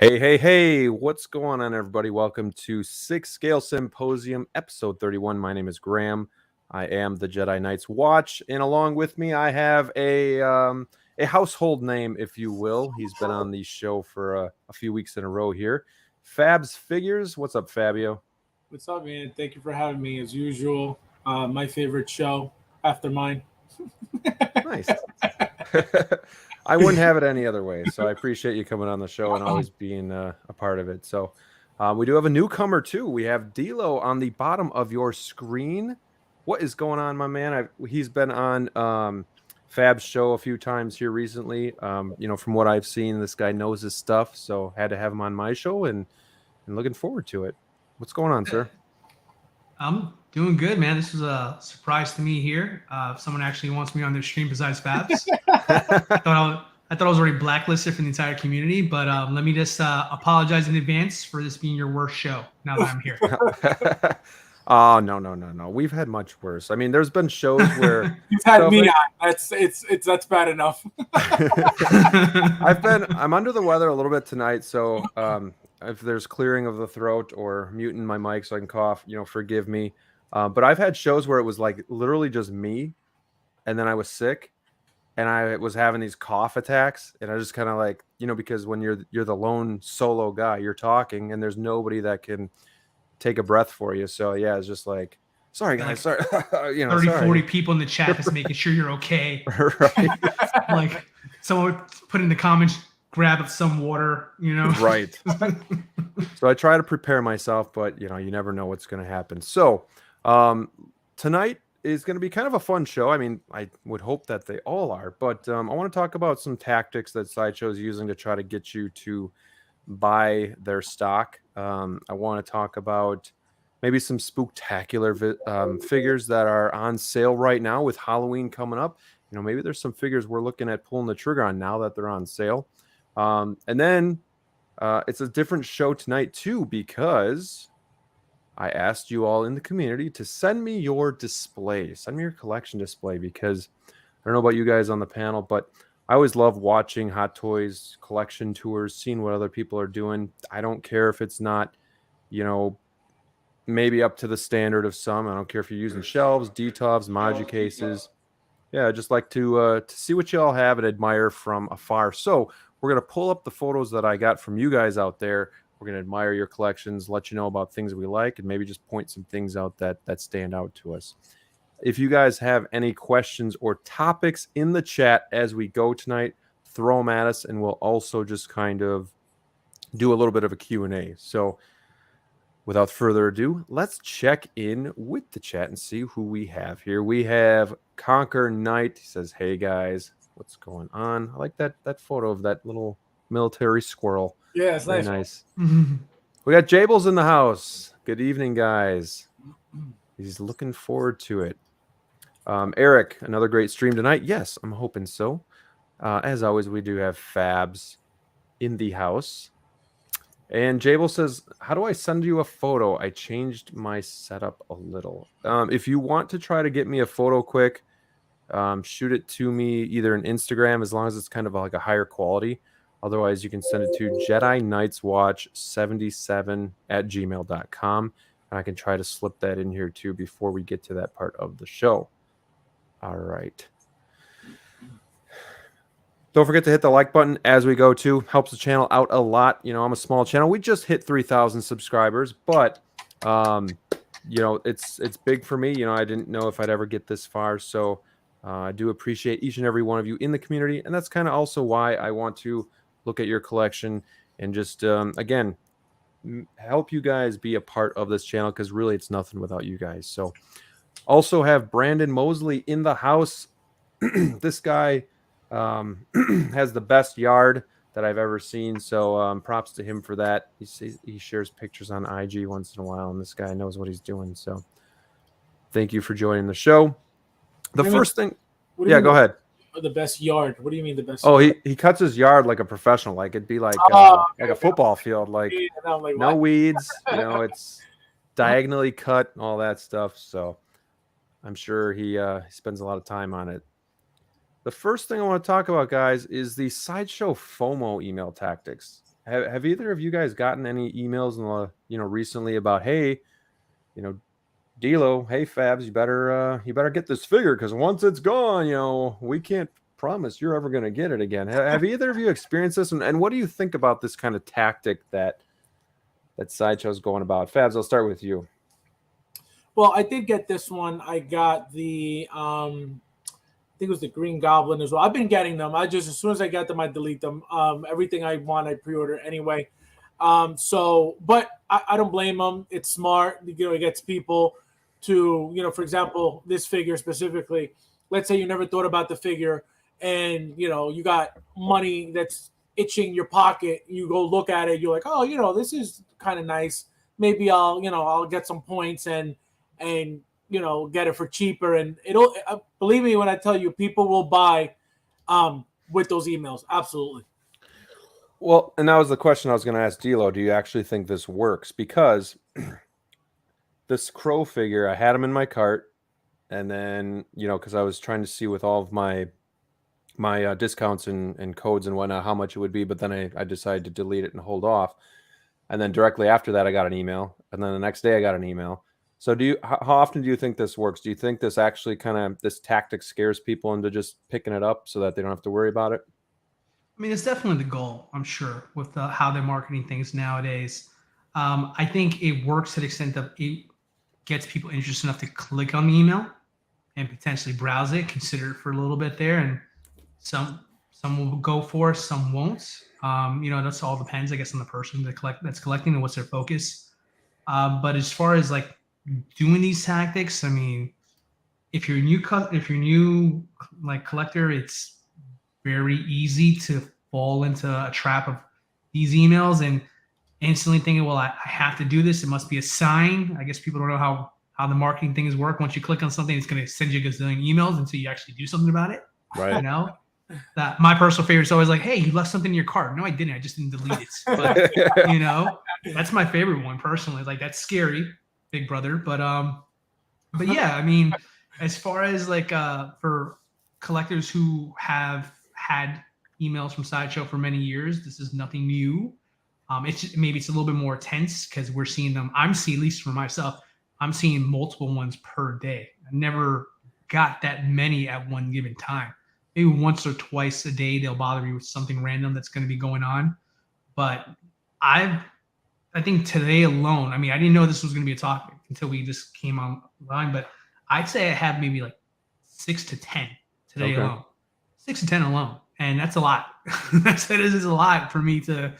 Hey, what's going on, everybody? Welcome to Six Scale Symposium, episode 31. My name is Graham. I am the Jedi Knight's Watch, and along with me, I have a household name, if you will. He's been on the show for a few weeks in a row here. Fabs Figures. What's up, Fabio? What's up, man? Thank you for having me as usual. My favorite show after mine. Nice. I wouldn't have it any other way, so I appreciate you coming on the show and always being a part of it. So we do have a newcomer too. We have D'Lo on the bottom of your screen. What is going on, my man? He's been on Fab's show a few times here recently. From what I've seen, this guy knows his stuff, so had to have him on my show and looking forward to it. What's going on, sir? I'm doing good, man. This was a surprise to me here. Someone actually wants me on their stream besides Fabs. I thought I was already blacklisted from the entire community, but let me just apologize in advance for this being your worst show now that I'm here. Oh, no. We've had much worse. I mean, there's been shows where You've had me on. That's bad enough. I'm under the weather a little bit tonight, so if there's clearing of the throat or muting my mic so I can cough, forgive me. But I've had shows where it was like literally just me, and then I was sick, and I was having these cough attacks, and I just kind of like, because when you're the lone solo guy, you're talking, and there's nobody that can take a breath for you. So yeah, it's just like, sorry guys, sorry. 40 people in the chat just making sure you're okay. Right. Like someone put in the comments, grab some water, Right. So I try to prepare myself, but you never know what's going to happen. So tonight is going to be kind of a fun show. I mean, I would hope that they all are, but I want to talk about some tactics that Sideshow is using to try to get you to buy their stock. I want to talk about maybe some Spooktacular figures that are on sale right now with Halloween coming up. Maybe there's some figures we're looking at pulling the trigger on now that they're on sale. And then it's a different show tonight too, because I asked you all in the community to send me your display, send me your collection display, because I don't know about you guys on the panel, but I always love watching Hot Toys collection tours, seeing what other people are doing. I don't care if it's not, maybe up to the standard of some. I don't care if you're using shelves, DTOVs, Maji cases. Yeah, I just like to see what you all have and admire from afar. So we're going to pull up the photos that I got from you guys out there. We're going to admire your collections, let you know about things we like, and maybe just point some things out that stand out to us. If you guys have any questions or topics in the chat as we go tonight, throw them at us, and we'll also just kind of do a little bit of a Q&A. So without further ado, let's check in with the chat and see who we have here. We have Conquer Knight. He says, hey, guys, what's going on? I like that photo of that little military squirrel. Yeah, it's very nice. We got Jables in the house. Good evening, guys. He's looking forward to it. Eric, another great stream tonight. Yes, I'm hoping so. As always, we do have Fabs in the house. And Jable says, how do I send you a photo? I changed my setup a little. If you want to try to get me a photo quick, shoot it to me either in Instagram, as long as it's kind of like a higher quality. Otherwise, you can send it to Jedi Knights Watch 77@gmail.com. And I can try to slip that in here too before we get to that part of the show. All right. Don't forget to hit the like button as we go too. Helps the channel out a lot. I'm a small channel. We just hit 3,000 subscribers, but it's big for me. I didn't know if I'd ever get this far, so I do appreciate each and every one of you in the community, and that's kind of also why I want to look at your collection and just again help you guys be a part of this channel, because really it's nothing without you guys. So also have Brandon Mosley in the house. This guy has the best yard that I've ever seen, so props to him for that. He shares pictures on IG once in a while, and this guy knows what he's doing. So thank you for joining the show. Go ahead. The best yard. What do you mean the best? Oh, he cuts his yard like a professional. Like it'd be like a football field. Like no weeds. It's diagonally cut, all that stuff. So I'm sure he spends a lot of time on it. The first thing I want to talk about, guys, is the Sideshow FOMO email tactics. have either of you guys gotten any emails in the recently about, hey, D'Lo, hey Fabs, you better get this figure because once it's gone, we can't promise you're ever going to get it again. Have either of you experienced this? And what do you think about this kind of tactic that Sideshow's going about? Fabs, I'll start with you. Well, I did get this one. I got the I think it was the Green Goblin as well. I've been getting them. I just, as soon as I get them, I delete them. Everything I want, I pre-order anyway. But I don't blame them. It's smart. It gets people to, for example, this figure specifically. Let's say you never thought about the figure, and you got money that's itching your pocket. You go look at it. You're like, oh, this is kind of nice. Maybe I'll get some points and get it for cheaper. And it'll, believe me when I tell you, people will buy with those emails. Absolutely. Well, and that was the question I was going to ask D'Lo. Do you actually think this works? Because this Crow figure, I had him in my cart, and then because I was trying to see with all of my discounts and codes and whatnot how much it would be, but then I decided to delete it and hold off. And then directly after that, I got an email, and then the next day I got an email. So how often do you think this works? Do you think this actually this tactic scares people into just picking it up so that they don't have to worry about it? I mean, it's definitely the goal, I'm sure, with how they're marketing things nowadays. I think it works to the extent that it gets people interested enough to click on the email and potentially browse it, consider it for a little bit there. And some will go for it, some won't. That's all depends, I guess, on the person that's collecting and what's their focus. But as far as like doing these tactics, I mean, if you're a new like collector, it's very easy to fall into a trap of these emails and instantly thinking, well, I have to do this. It must be a sign. I guess people don't know how the marketing things work. Once you click on something, it's going to send you a gazillion emails until you actually do something about it. Right. That my personal favorite is always like, hey, you left something in your cart. No, I didn't. I just didn't delete it. But, that's my favorite one personally. Like, that's scary, big brother. But yeah, I mean, as far as like for collectors who have had emails from Sideshow for many years, this is nothing new. Maybe it's a little bit more tense because we're seeing them. At least for myself, I'm seeing multiple ones per day. I never got that many at one given time. Maybe once or twice a day they'll bother me with something random that's going to be going on. But I think today alone, I mean, I didn't know this was going to be a topic until we just came online, but I'd say I have maybe like 6 to 10 today alone. 6 to 10 alone. And that's a lot. This is a lot for me to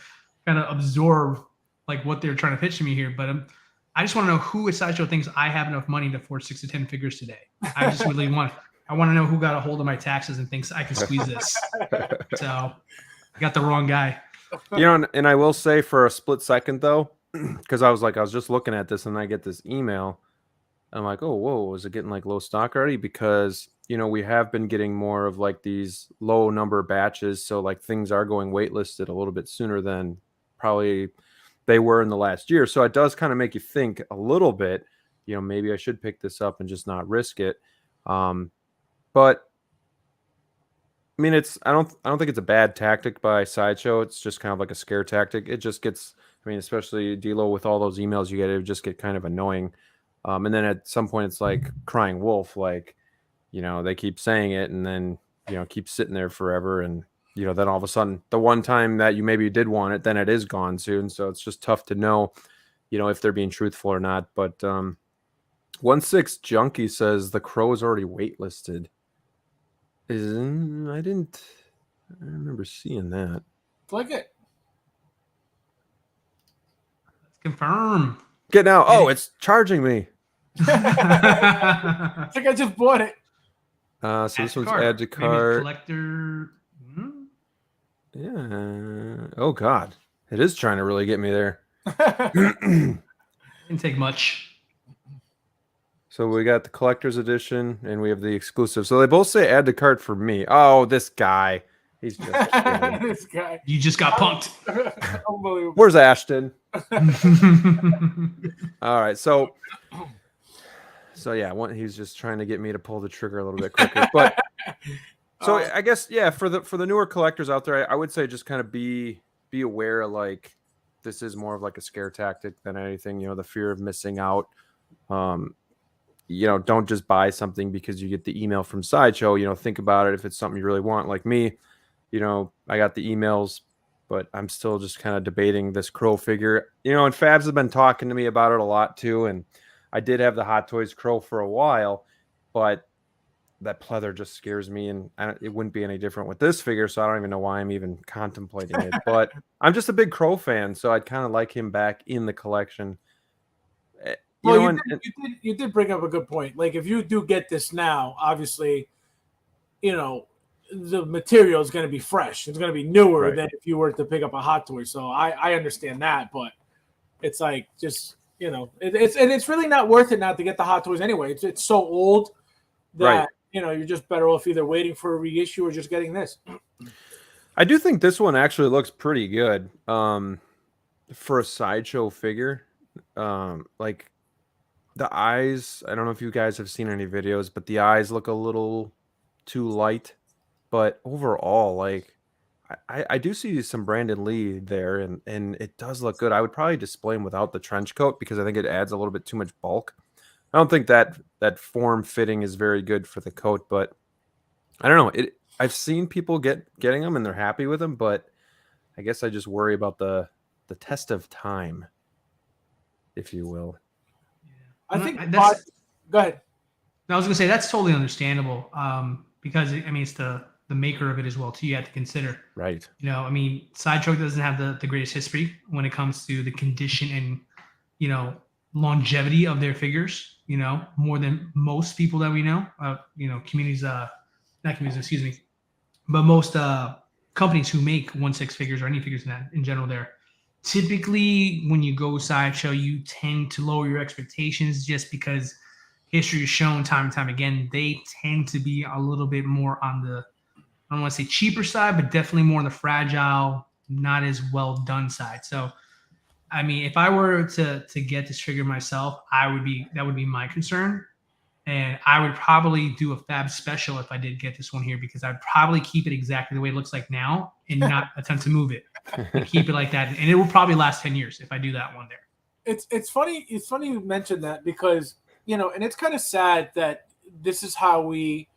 kind of absorb like what they're trying to pitch to me here. But I just want to know who at Sideshow thinks I have enough money to afford 6 to 10 figures today. I just really want to know who got a hold of my taxes and thinks I can squeeze this. So I got the wrong guy. And I will say for a split second though, because I was just looking at this and I get this email. I'm like, oh, whoa, is it getting like low stock already? Because, we have been getting more of like these low number batches. So like things are going waitlisted a little bit sooner than probably they were in the last year. So it does kind of make you think a little bit, maybe I should pick this up and just not risk it. But I mean, I don't think it's a bad tactic by Sideshow. It's just kind of like a scare tactic. It just gets, especially D'Lo with all those emails you get, it would just get kind of annoying. And then at some point it's like crying wolf, like, they keep saying it and then, keep sitting there forever. And, then all of a sudden the one time that you maybe did want it, then it is gone soon. So it's just tough to know, if they're being truthful or not. But 1-6 Junkie says the Crow is already waitlisted. I remember seeing that. Click it. Let's confirm. Get now. Oh, it's charging me. I think I just bought it. So this one's add to cart. Collector. Yeah. Oh God, it is trying to really get me there. Didn't take much. So we got the collector's edition and we have the exclusive. So they both say add to cart for me. Oh, this guy. He's just this guy. You just got punked. Unbelievable. Where's Ashton? All right. So yeah, he's just trying to get me to pull the trigger a little bit quicker. But so I guess, yeah, for the newer collectors out there, I would say just kind of be be aware, like, this is more of like a scare tactic than anything, the fear of missing out. Don't just buy something because you get the email from Sideshow. Think about it if it's something you really want. Like me, I got the emails, but I'm still just kind of debating this Crow figure. And Fabs have been talking to me about it a lot too. And I did have the Hot Toys Crow for a while, but that pleather just scares me, and it wouldn't be any different with this figure, so I don't even know why I'm even contemplating it. But I'm just a big Crow fan, so I'd kind of like him back in the collection. You did bring up a good point. Like, if you do get this now, obviously, the material is going to be fresh. It's going to be newer than if you were to pick up a Hot Toy. So I understand that, but it's like, just, it's really not worth it now to get the Hot Toys anyway. It's so old that you're just better off either waiting for a reissue or just getting this. I do think this one actually looks pretty good for a Sideshow figure. Like, the eyes, I don't know if you guys have seen any videos, but the eyes look a little too light. But overall, like, I do see some Brandon Lee there, and it does look good. I would probably display him without the trench coat because I think it adds a little bit too much bulk. I don't think that form fitting is very good for the coat, but I don't know. I've seen people getting them and they're happy with them, but I guess I just worry about the test of time, if you will. I think go ahead. I was gonna say that's totally understandable, because it's the maker of it as well too. You have to consider, right? Sideshow doesn't have the greatest history when it comes to the condition and longevity of their figures. More than most people that we know. Communities, not communities, excuse me, but most companies who make 1/6 figures or any figures in general, there. Typically, when you go Sideshow, you tend to lower your expectations just because history has shown time and time again, they tend to be a little bit more on the, I don't want to say cheaper side, but definitely more on the fragile, not as well done side. So, if I were to get this figure myself, that would be my concern. And I would probably do a Fab special if I did get this one here, because I'd probably keep it exactly the way it looks like now and not attempt to move it and keep it like that. And it will probably last 10 years if I do that one there. It's funny you mentioned that because, and it's kind of sad that this is how we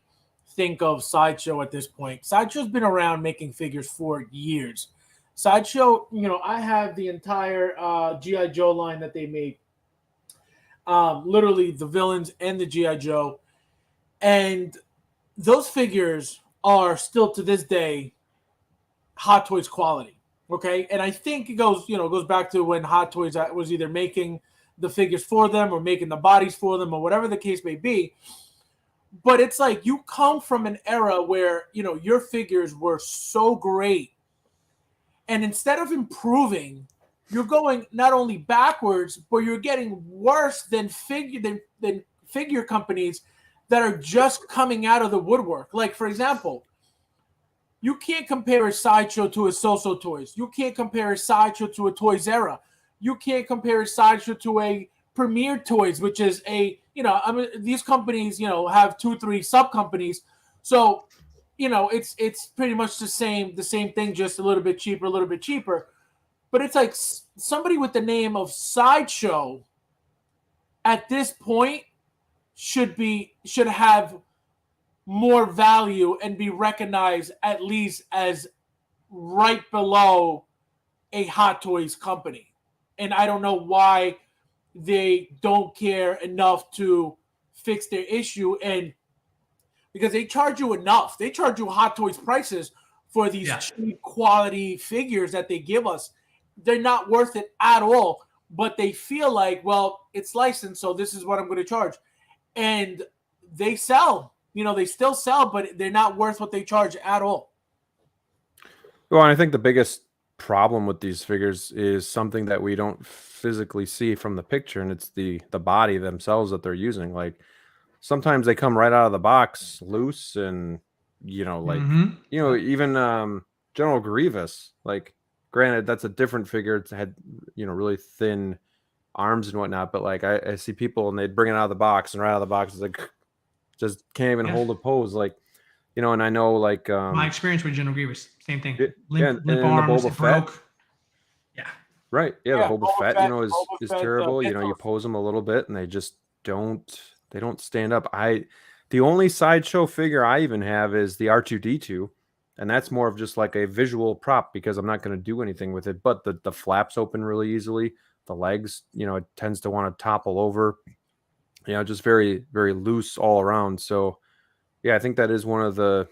think of Sideshow at this point. Sideshow's been around making figures for years. Sideshow, I have the entire G.I. Joe line that they made. Literally the villains and the G.I. Joe. And those figures are still to this day Hot Toys quality. Okay. And I think it goes back to when Hot Toys was either making the figures for them or making the bodies for them or whatever the case may be. But it's like you come from an era where, your figures were so great. And instead of improving, you're going not only backwards, but you're getting worse than figure companies that are just coming out of the woodwork. Like, for example, you can't compare a Sideshow to a So-So Toys. You can't compare a Sideshow to a Toys R Us. You can't compare a Sideshow to a Premier Toys, which is these companies, have 2-3 sub companies. So, it's pretty much the same thing, just a little bit cheaper. But it's like somebody with the name of Sideshow at this point should have more value and be recognized at least as right below a Hot Toys company. And I don't know why they don't care enough to fix their issue, and because they charge you enough. They charge you Hot Toys prices for these cheap quality figures that they give us. They're not worth it at all, but they feel like, well, it's licensed, so this is what I'm going to charge. And they sell. They still sell, but they're not worth what they charge at all. Well, I think the biggest problem with these figures is something that we don't physically see from the picture, and it's the body themselves that they're using. Like, sometimes they come right out of the box loose, and even General Grievous, like, granted, that's a different figure. It's had, really thin arms and whatnot. But like, I see people and they'd bring it out of the box, and right out of the box, it's like, just can't even hold a pose. Like, and I know, like, my experience with General Grievous, same thing. Limp arms, it broke. Right. Yeah, the Yeah, Boba Boba Fett, Fett, is Boba is Fett, terrible. You Mythos. pose them a little bit and they just don't stand up. The only sideshow figure I even have is the R2D2, and that's more of just like a visual prop because I'm not going to do anything with it. But the flaps open really easily. The legs, it tends to want to topple over. Just very, very loose all around. So yeah, I think that is one of the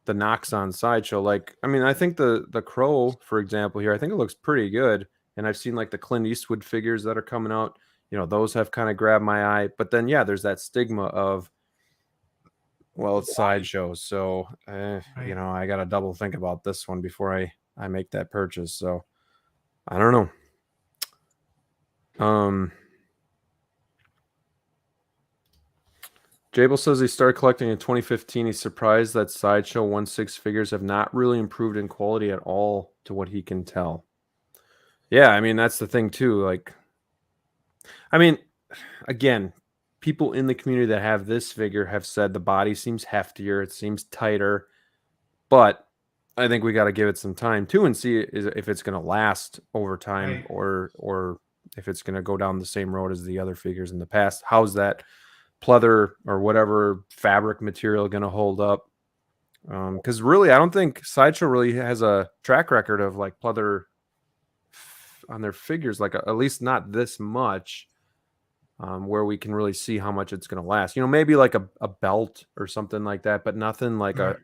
knocks on sideshow. Like, I mean, I think the crow, for example, here, I think it looks pretty good. And I've seen like the Clint Eastwood figures that are coming out. Those have kind of grabbed my eye. But then yeah, there's that stigma of, well, it's sideshows. So Right. I gotta double think about this one before I make that purchase. So I don't know. Jabel says he started collecting in 2015. He's surprised that Sideshow 1/6 figures have not really improved in quality at all to what he can tell. Yeah, I mean, that's the thing too. Like, I mean, again, people in the community that have this figure have said the body seems heftier, it seems tighter, but I think we got to give it some time too and see if it's going to last over time Right. or if it's going to go down the same road as the other figures in the past. How's that pleather or whatever fabric material going to hold up? Because really, I don't think Sideshow really has a track record of like pleather on their figures, like at least not this much, where we can really see how much it's going to last. Maybe like a belt or something like that, but nothing like Right.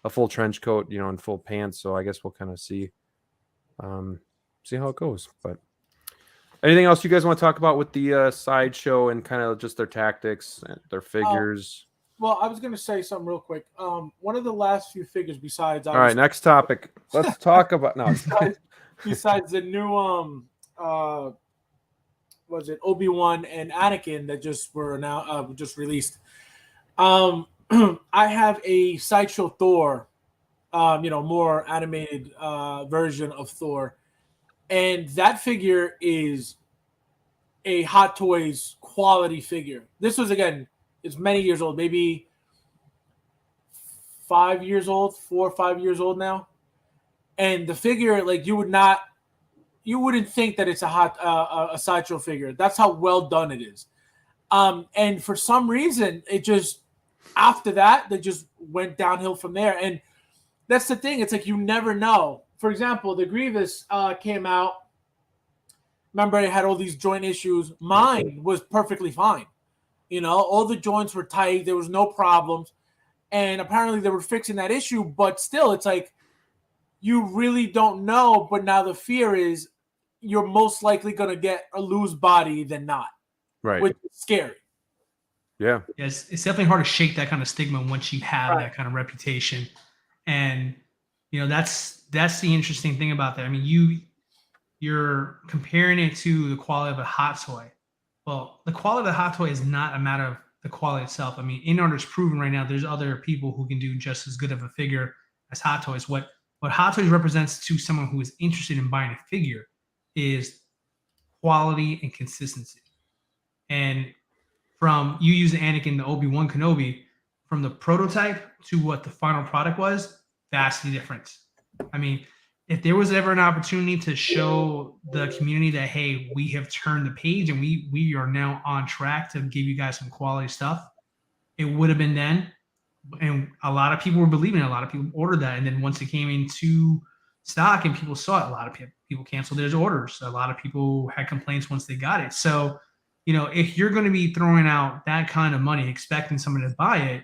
a full trench coat, and full pants. So I guess we'll kind of see how it goes. But anything else you guys want to talk about with the Sideshow and kind of just their tactics, their figures? Well, I was going to say something real quick. One of the last few figures besides, All right, next topic. Let's talk about no. besides the new was it Obi-Wan and Anakin that just were now just released. I have a Sideshow Thor, more animated version of Thor, and that figure is a Hot Toys quality figure. This was again, it's many years old, maybe 5 years old, 4 or 5 years old now, and the figure like you wouldn't think that it's a Sideshow figure. That's how well done it is. And for some reason, it just after that they just went downhill from there. And that's the thing. It's like you never know. For example, the Grievous came out. Remember, it had all these joint issues. Mine was perfectly fine. All the joints were tight. There was no problems. And apparently they were fixing that issue. But still, it's like you really don't know. But now the fear is you're most likely going to get a loose body than not. Right. Which is scary. Yeah. Yes, it's definitely hard to shake that kind of stigma once you have Right. that kind of reputation. And that's the interesting thing about that. I mean, you're comparing it to the quality of a hot toy. Well, the quality of the hot toy is not a matter of the quality itself. I mean, in order it's proven right now, there's other people who can do just as good of a figure as Hot Toys. What Hot Toys represents to someone who is interested in buying a figure is quality and consistency. And from you use Anakin, the Obi-Wan Kenobi, from the prototype to what the final product was, vastly different. I mean, if there was ever an opportunity to show the community that, hey, we have turned the page and we are now on track to give you guys some quality stuff, it would have been then. And a lot of people were believing it. A lot of people ordered that. And then once it came into stock and people saw it, a lot of people canceled their orders. A lot of people had complaints once they got it. So, if you're going to be throwing out that kind of money, expecting someone to buy it,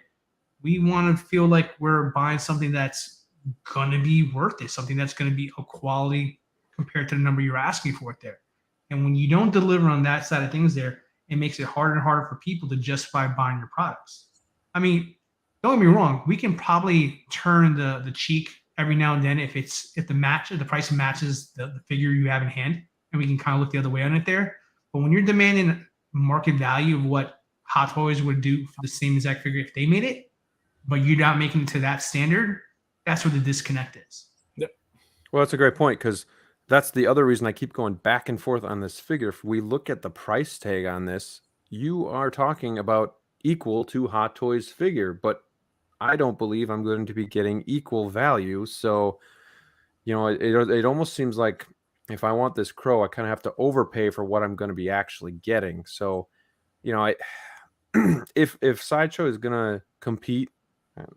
we want to feel like we're buying something that's going to be worth it, something that's going to be a quality compared to the number you're asking for it there. And when you don't deliver on that side of things there, it makes it harder and harder for people to justify buying your products. I mean, don't get me wrong, we can probably turn the cheek every now and then if the price matches the figure you have in hand, and we can kind of look the other way on it there. But when you're demanding market value of what Hot Toys would do for the same exact figure if they made it, but you're not making it to that standard, that's where the disconnect is. Yep. Well, that's a great point because that's the other reason I keep going back and forth on this figure. If we look at the price tag on this, you are talking about equal to Hot Toys figure, but I don't believe I'm going to be getting equal value. So, it almost seems like if I want this crow, I kind of have to overpay for what I'm going to be actually getting. So, I if Sideshow is going to compete,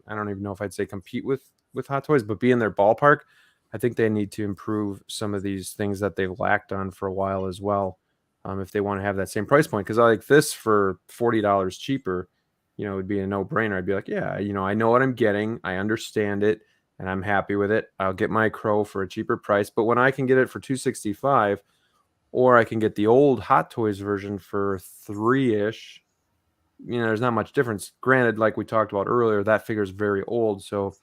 I don't even know if I'd say compete with Hot Toys, but be in their ballpark, I think they need to improve some of these things that they've lacked on for a while as well. If they want to have that same price point, because I like this for $40 cheaper, it would be a no-brainer. I'd be like, yeah, I know what I'm getting, I understand it, and I'm happy with it. I'll get my crow for a cheaper price. But when I can get it for $265, or I can get the old Hot Toys version for three-ish, there's not much difference. Granted, like we talked about earlier, that figure is very old, so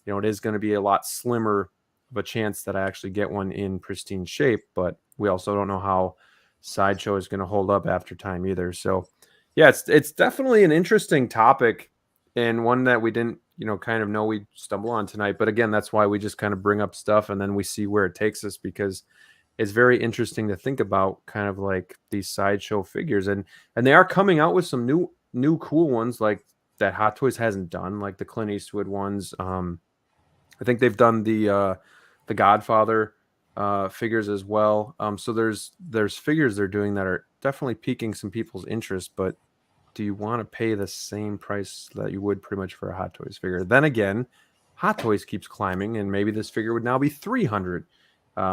it is going to be a lot slimmer of a chance that I actually get one in pristine shape. But we also don't know how Sideshow is going to hold up after time either. So, yeah, it's definitely an interesting topic, and one that we didn't kind of know we'd stumble on tonight. But again, that's why we just kind of bring up stuff and then we see where it takes us, because it's very interesting to think about kind of like these Sideshow figures, and they are coming out with some new cool ones like that Hot Toys hasn't done, like the Clint Eastwood ones. I think they've done the Godfather figures as well. So there's figures they're doing that are definitely piquing some people's interest. But do you want to pay the same price that you would pretty much for a Hot Toys figure? Then again, Hot Toys keeps climbing, and maybe this figure would now be 300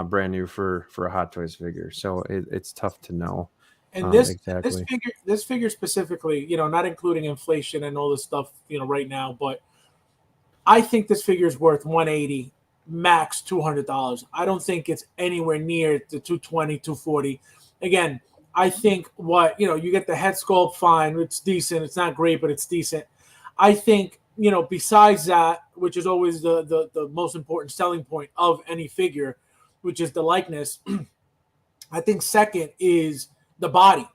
brand new for a Hot Toys figure. So it's tough to know. And this Exactly. this figure specifically, not including inflation and all this stuff, right now, but I think this figure is worth 180, max $200. I don't think it's anywhere near the 220, 240. Again, I think you get the head sculpt, fine, it's decent. It's not great, but it's decent. I think, besides that, which is always the most important selling point of any figure, which is the likeness, I think second is the body.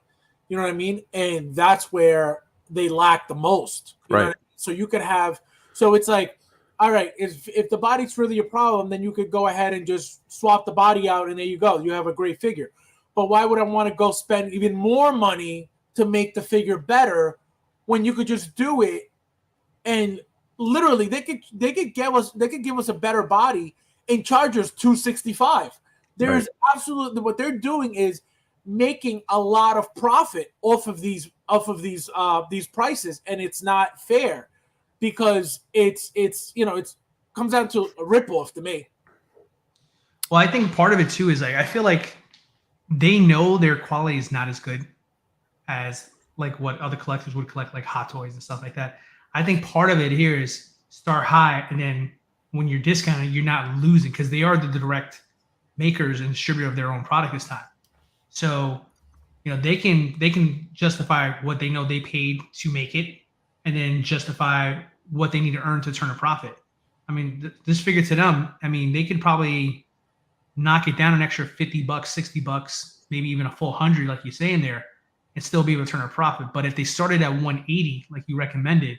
You know what I mean? And that's where they lack the most. You know Right. what I mean? So you could have, so it's like, all right, if the body's really a problem, then you could go ahead and just swap the body out, and there you go. You have a great figure. But why would I want to go spend even more money to make the figure better when you could just do it? And literally, they could give us a better body and charge us $265. There's absolutely, what they're doing is making a lot of profit off of these prices, and it's not fair, because it's comes down to a ripoff to me. Well, I think part of it too is like I feel like they know their quality is not as good as like what other collectors would collect, like Hot Toys and stuff like that. I think part of it here is start high, and then when you're discounting, you're not losing, because they are the direct makers and distributor of their own product this time. So, they can justify what they know they paid to make it, and then justify what they need to earn to turn a profit. I mean, this figure to them, I mean, they could probably knock it down an extra $50, $60, maybe even a full 100, like you say in there, and still be able to turn a profit. But if they started at 180, like you recommended,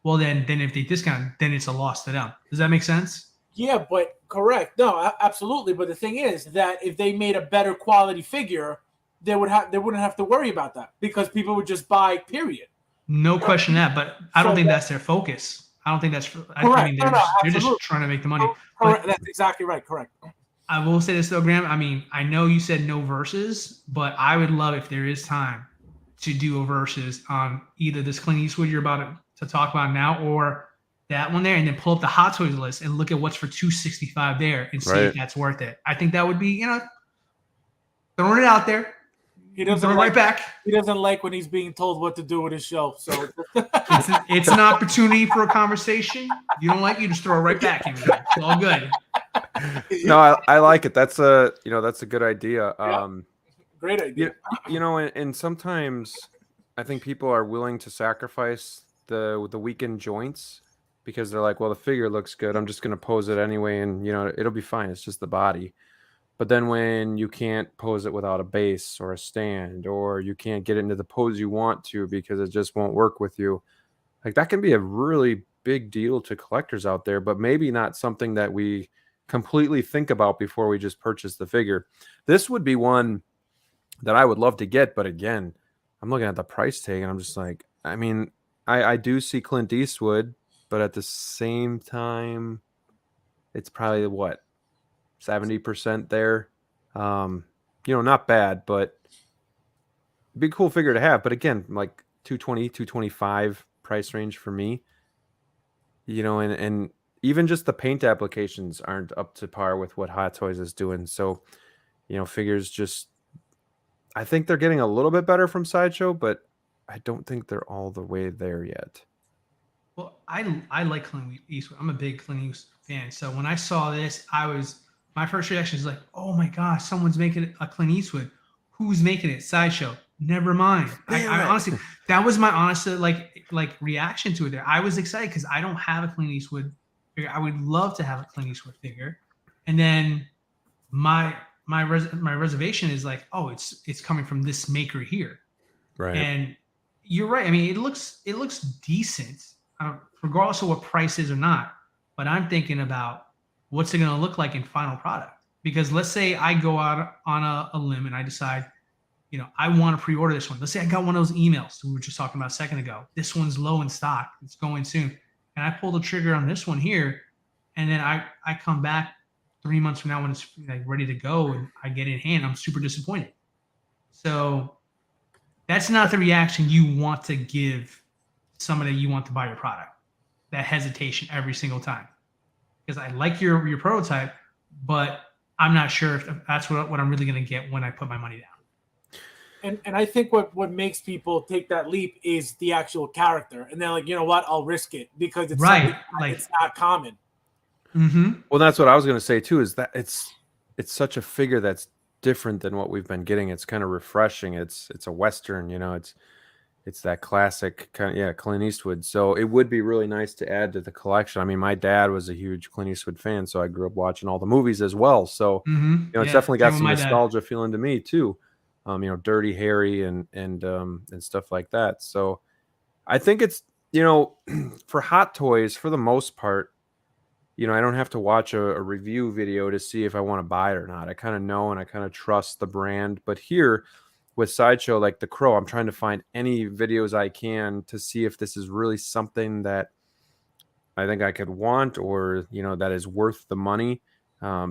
well, then if they discount, then it's a loss to them. Does that make sense? Yeah, but correct. No, absolutely. But the thing is that if they made a better quality figure, they wouldn't have to worry about that, because people would just buy, period. No question that, but I don't think that's their focus. I don't think that's. Correct. I mean, they're just trying to make the money. Correct. That's exactly right. Correct. I will say this though, Graham. I mean, I know you said no verses, but I would love if there is time to do a verses on either this Clint Eastwood you're about to talk about now, or that one there, and then pull up the Hot Toys list and look at what's for $265 there and see if that's worth it. I think that would be, throwing it out there. He doesn't throw it right back. He doesn't like when he's being told what to do with his shelf. So it's an opportunity for a conversation. You don't like, you just throw it right back. It's all good. No, I like it. That's a good idea. Great idea. And sometimes I think people are willing to sacrifice the weakened joints, because they're like, well, the figure looks good, I'm just going to pose it anyway, and it'll be fine, it's just the body. But then when you can't pose it without a base or a stand, or you can't get it into the pose you want to because it just won't work with you, like that can be a really big deal to collectors out there, but maybe not something that we completely think about before we just purchase the figure. This would be one that I would love to get, but again, I'm looking at the price tag and I'm just like, I mean, I do see Clint Eastwood, but at the same time, it's probably what, 70% there. Not bad, but be a cool figure to have. But again, like 220, 225 price range for me. And even just the paint applications aren't up to par with what Hot Toys is doing. So, figures just, I think they're getting a little bit better from Sideshow, but I don't think they're all the way there yet. Well, I like Clint Eastwood. I'm a big Clint Eastwood fan. So when I saw this, my first reaction is like, oh my gosh, someone's making a Clint Eastwood. Who's making it? Sideshow. Never mind. I honestly, that was my honest like reaction to it. There, I was excited because I don't have a Clint Eastwood figure. I would love to have a Clint Eastwood figure, and then my reservation is like, oh, it's coming from this maker here, Right. and you're right. I mean, it looks decent, regardless of what price is or not. But I'm thinking about what's it going to look like in final product. Because let's say I go out on a limb and I decide, I want to pre-order this one. Let's say I got one of those emails we were just talking about a second ago. This one's low in stock. It's going soon. And I pull the trigger on this one here. And then I come back 3 months from now when it's like ready to go and I get it in hand. I'm super disappointed. So that's not the reaction you want to give somebody you want to buy your product. That hesitation every single time. Because I like your prototype, but I'm not sure if that's what I'm really going to get when I put my money down. And I think what makes people take that leap is the actual character, and they're like, you know what, I'll risk it because it's right, like it's not common. Mm-hmm. Well, that's what I was going to say too. Is that it's such a figure that's different than what we've been getting. It's kind of refreshing. It's a Western, it's that classic kind of, Clint Eastwood. So it would be really nice to add to the collection. I mean, my dad was a huge Clint Eastwood fan, so I grew up watching all the movies as well. So it's definitely got some nostalgia feeling to me too. Dirty Harry and stuff like that. So I think it's for Hot Toys for the most part. I don't have to watch a review video to see if I want to buy it or not. I kind of know and I kind of trust the brand. But here with Sideshow, like the Crow, I'm trying to find any videos I can to see if this is really something that I think I could want or, that is worth the money,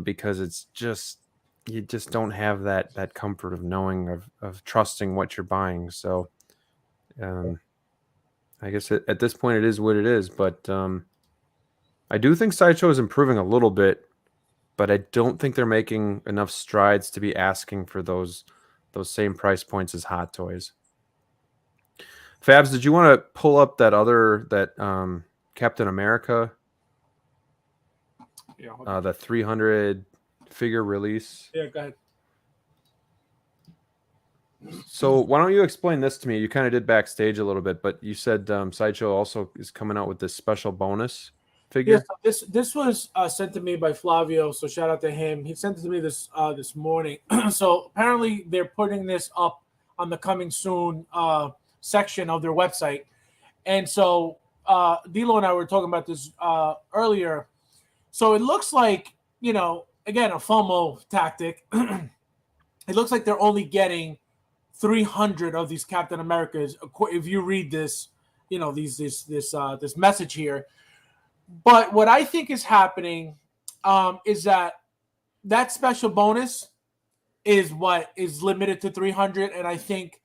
because it's just, you just don't have that comfort of knowing, of trusting what you're buying. So I guess at this point it is what it is. But I do think Sideshow is improving a little bit, but I don't think they're making enough strides to be asking for those same price points as Hot Toys. Fabs, did you want to pull up that Captain America? Yeah. The 300 figure release. Yeah, go ahead. So why don't you explain this to me? You kind of did backstage a little bit, but you said Sideshow also is coming out with this special bonus figure. Yeah, so this was sent to me by Flavio, so shout out to him. He sent it to me this morning. So apparently they're putting this up on the coming soon section of their website, and so Dilo and I were talking about this earlier. So it looks like, again, a FOMO tactic. It looks like they're only getting 300 of these Captain Americas. If you read this, this message here. But what I think is happening is that special bonus is what is limited to 300, and I think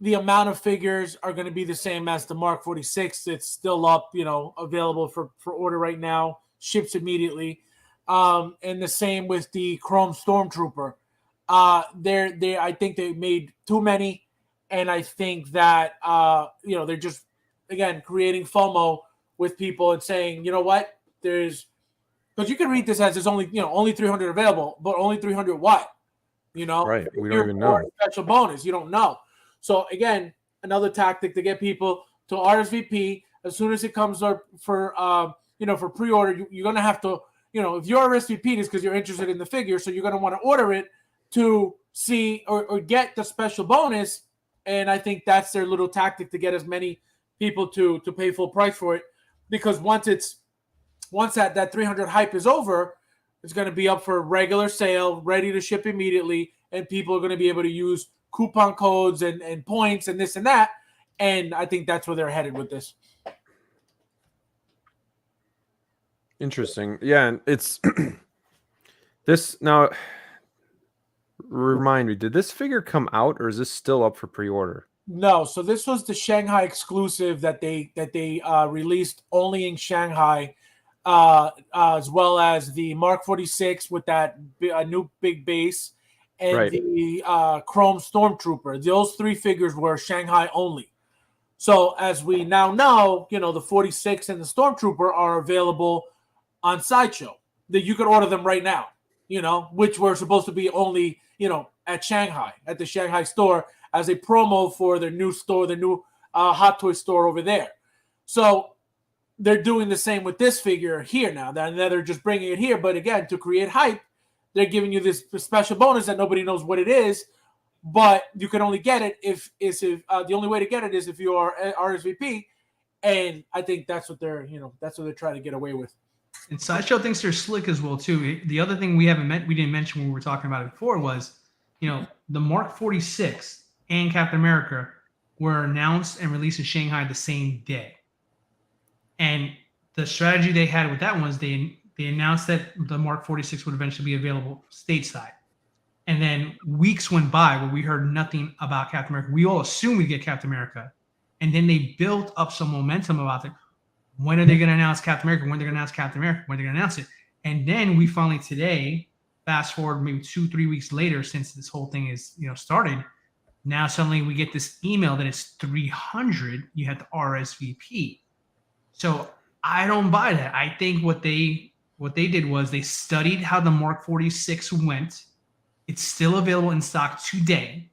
the amount of figures are going to be the same as the Mark 46. It's still up, available for order right now. Ships immediately, and the same with the Chrome Stormtrooper. I think they made too many, and I think that they're just again creating FOMO with people and saying, you know what, because you can read this as there's only 300 available, but only 300 what? Right? We don't even know. Special bonus, you don't know. So again, another tactic to get people to RSVP as soon as it comes up for pre-order. You're gonna have to, if you're RSVP, it's because you're interested in the figure, so you're gonna want to order it to see or get the special bonus. And I think that's their little tactic to get as many people to pay full price for it, because once that 300 hype is over, it's going to be up for regular sale, ready to ship immediately, and people are going to be able to use coupon codes and points and this and that. And I think that's where they're headed with this. Interesting. Yeah, and it's this now. remind me, did this figure come out or is this still up for pre-order? No, so this was the Shanghai exclusive that they released only in Shanghai, as well as the Mark 46 with that new big base, and Right. the Chrome Stormtrooper. Those 3 figures were Shanghai only. So as we now know, the 46 and the Stormtrooper are available on Sideshow. That you could order them right now, which were supposed to be only, at Shanghai, at the Shanghai store, as a promo for their new store, the new Hot Toy store over there. So they're doing the same with this figure here now. They're just bringing it here. But again, to create hype, they're giving you this special bonus that nobody knows what it is. But you can only get it if the only way to get it is if you are RSVP. And I think that's what they're trying to get away with. And Sideshow thinks they're slick as well too. The other thing we didn't mention when we were talking about it before was, the Mark 46 and Captain America were announced and released in Shanghai the same day. And the strategy they had with that one was they announced that the Mark 46 would eventually be available stateside. And then weeks went by where we heard nothing about Captain America. We all assumed we'd get Captain America. And then they built up some momentum about it. When are they going to announce Captain America? When are they going to announce Captain America? When are they going to announce it? And then we finally today, fast forward maybe 2-3 weeks later, since this whole thing is started, now suddenly we get this email that it's 300. You had to RSVP. So I don't buy that. I think what they did was they studied how the Mark 46 went. It's still available in stock today.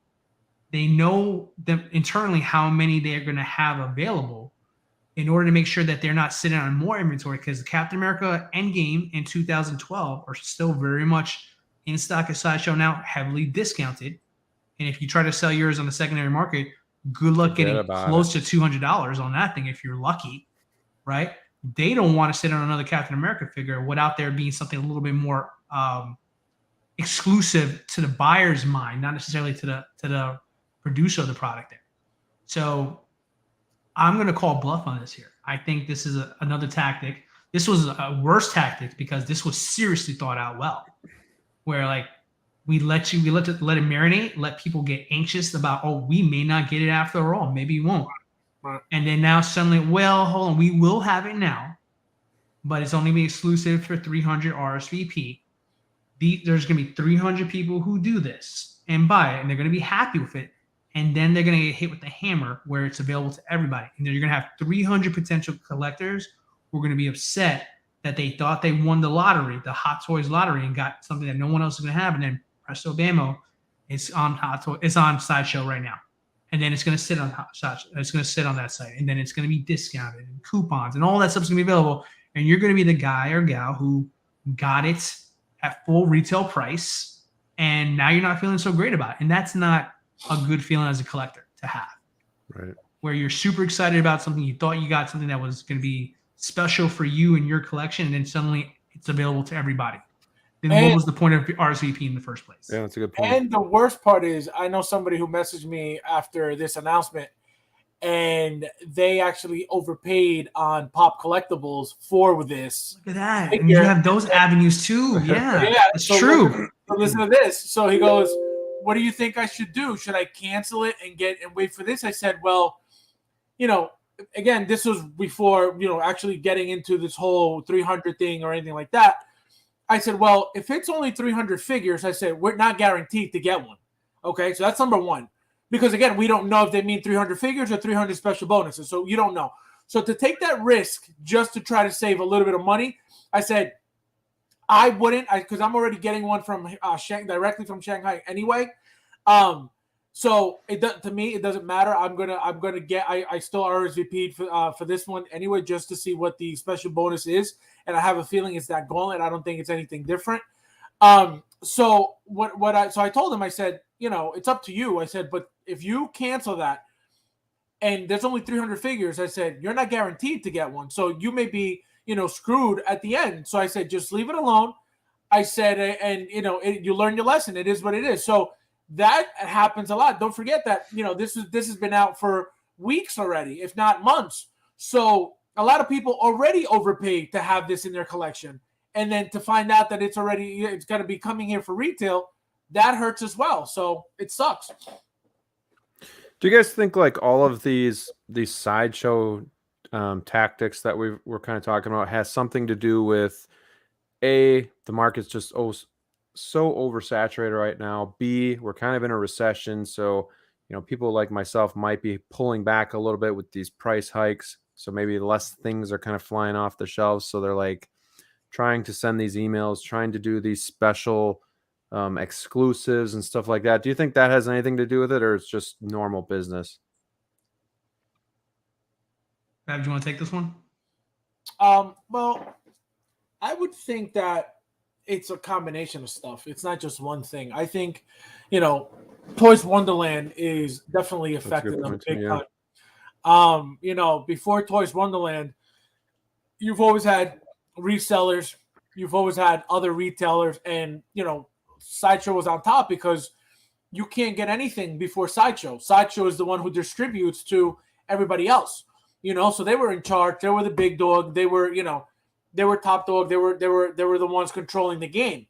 They know them internally how many they are going to have available in order to make sure that they're not sitting on more inventory, because Captain America Endgame in 2012 are still very much in stock at Sideshow now, heavily discounted. And if you try to sell yours on the secondary market, good luck getting close to $200 on that thing if you're lucky, right? They don't want to sit on another Captain America figure without there being something a little bit more exclusive to the buyer's mind, not necessarily to the producer of the product there. So I'm going to call bluff on this here. I think this is another tactic. This was a worse tactic because this was seriously thought out well, where like we let it marinate, let people get anxious about, we may not get it after all. Maybe we won't. Right. And then now suddenly, well, hold on, we will have it now, but it's only be exclusive for 300 RSVP. There's going to be 300 people who do this and buy it, and they're going to be happy with it. And then they're going to get hit with the hammer where it's available to everybody. And then you're going to have 300 potential collectors who are going to be upset that they thought they won the lottery, the Hot Toys lottery, and got something that no one else is going to have. And then presto bammo, it's on Sideshow right now. And then it's going to sit on Sideshow. It's going to sit on that site. And then it's going to be discounted and coupons and all that stuff's going to be available. And you're going to be the guy or gal who got it at full retail price. And now you're not feeling so great about it. And that's not a good feeling as a collector to have, right? Where you're super excited about something, you thought you got something that was going to be special for you and your collection, and then suddenly it's available to everybody. Then what was the point of RSVP in the first place? Yeah, that's a good point. And the worst part is, I know somebody who messaged me after this announcement, and they actually overpaid on Pop Collectibles for this. Look at that. And you have those avenues too. Yeah, it's true. Listen to this. So he goes, what do you think I should do? Should I cancel it and wait for this? I said, well, again, this was before, actually getting into this whole 300 thing or anything like that. I said, well, if it's only 300 figures, I said, we're not guaranteed to get one. Okay, so that's number one. Because, again, we don't know if they mean 300 figures or 300 special bonuses. So you don't know. So to take that risk just to try to save a little bit of money, I said, I wouldn't, because I'm already getting one from directly from Shanghai anyway. So to me, it doesn't matter. I'm gonna get. I still RSVP'd for this one anyway, just to see what the special bonus is, and I have a feeling it's that gauntlet. I don't think it's anything different. So I told him, I said, it's up to you. I said, but if you cancel that, and there's only 300 figures, I said, you're not guaranteed to get one. So you may be, screwed at the end. So I said, just leave it alone. I said, and you learn your lesson. It is what it is. So that happens a lot. Don't forget that, this has been out for weeks already, if not months. So a lot of people already overpaid to have this in their collection. And then to find out that it's going to be coming here for retail, that hurts as well. So it sucks. Do you guys think like all of these sideshow tactics that we're kind of talking about has something to do with A, the market's just so oversaturated right now. B, we're kind of in a recession, so people like myself might be pulling back a little bit with these price hikes. So maybe less things are kind of flying off the shelves. So they're like trying to send these emails, trying to do these special exclusives and stuff like that. Do you think that has anything to do with it, or it's just normal business? Fab, do you want to take this one? Well, I would think that it's a combination of stuff. It's not just one thing. I think, Toys Wonderland is definitely affected them big time. Before Toys Wonderland, you've always had resellers, you've always had other retailers, and Sideshow was on top because you can't get anything before Sideshow. Sideshow is the one who distributes to everybody else. So they were in charge. They were the big dog. They were, they were top dog. They were the ones controlling the game.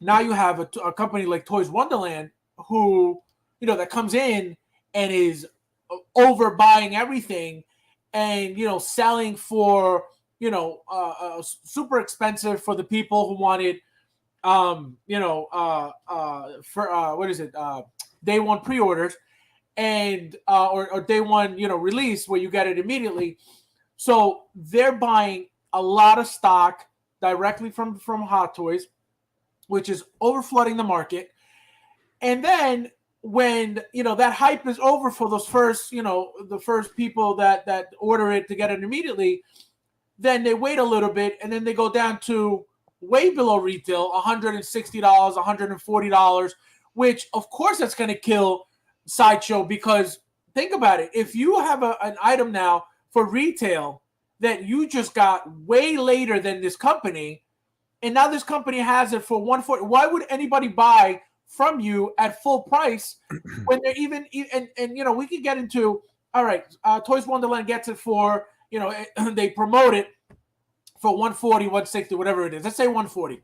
Now you have a company like Toys Wonderland who, that comes in and is overbuying everything and, selling for, super expensive for the people who wanted, day one pre-orders and or day one, release where you get it immediately. So they're buying a lot of stock directly from Hot Toys, which is overflooding the market. And then when, that hype is over for those first, the first people that order it to get it immediately, then they wait a little bit and then they go down to way below retail, $160, $140, which of course that's going to kill Sideshow, because think about it. If you have an item now for retail that you just got way later than this company, and now this company has it for $140, why would anybody buy from you at full price when they're even and we could get into, all right, Toys Wonderland gets it for, they promote it for $140, $160, whatever it is. Let's say $140.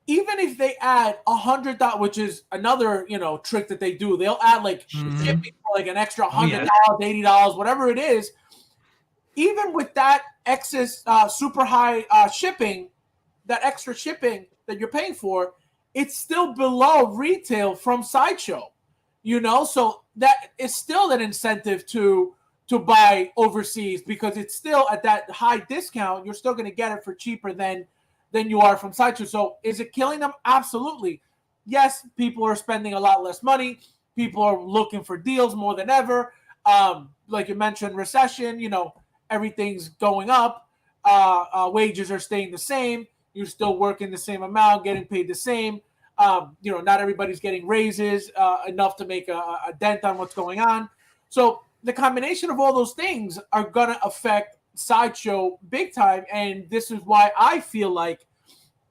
Even if they add $100, which is another, trick that they do, they'll add like shipping for like an extra $100, $80, whatever it is. Even with that excess super high shipping, that extra shipping that you're paying for, it's still below retail from Sideshow, so that is still an incentive to buy overseas, because it's still at that high discount. You're still going to get it for cheaper than you are from Sideshow. So is it killing them? Absolutely. Yes, people are spending a lot less money. People are looking for deals more than ever. Like you mentioned, recession, everything's going up. Wages are staying the same. You're still working the same amount, getting paid the same. Not everybody's getting raises enough to make a dent on what's going on. So the combination of all those things are going to affect Sideshow big time. And this is why I feel like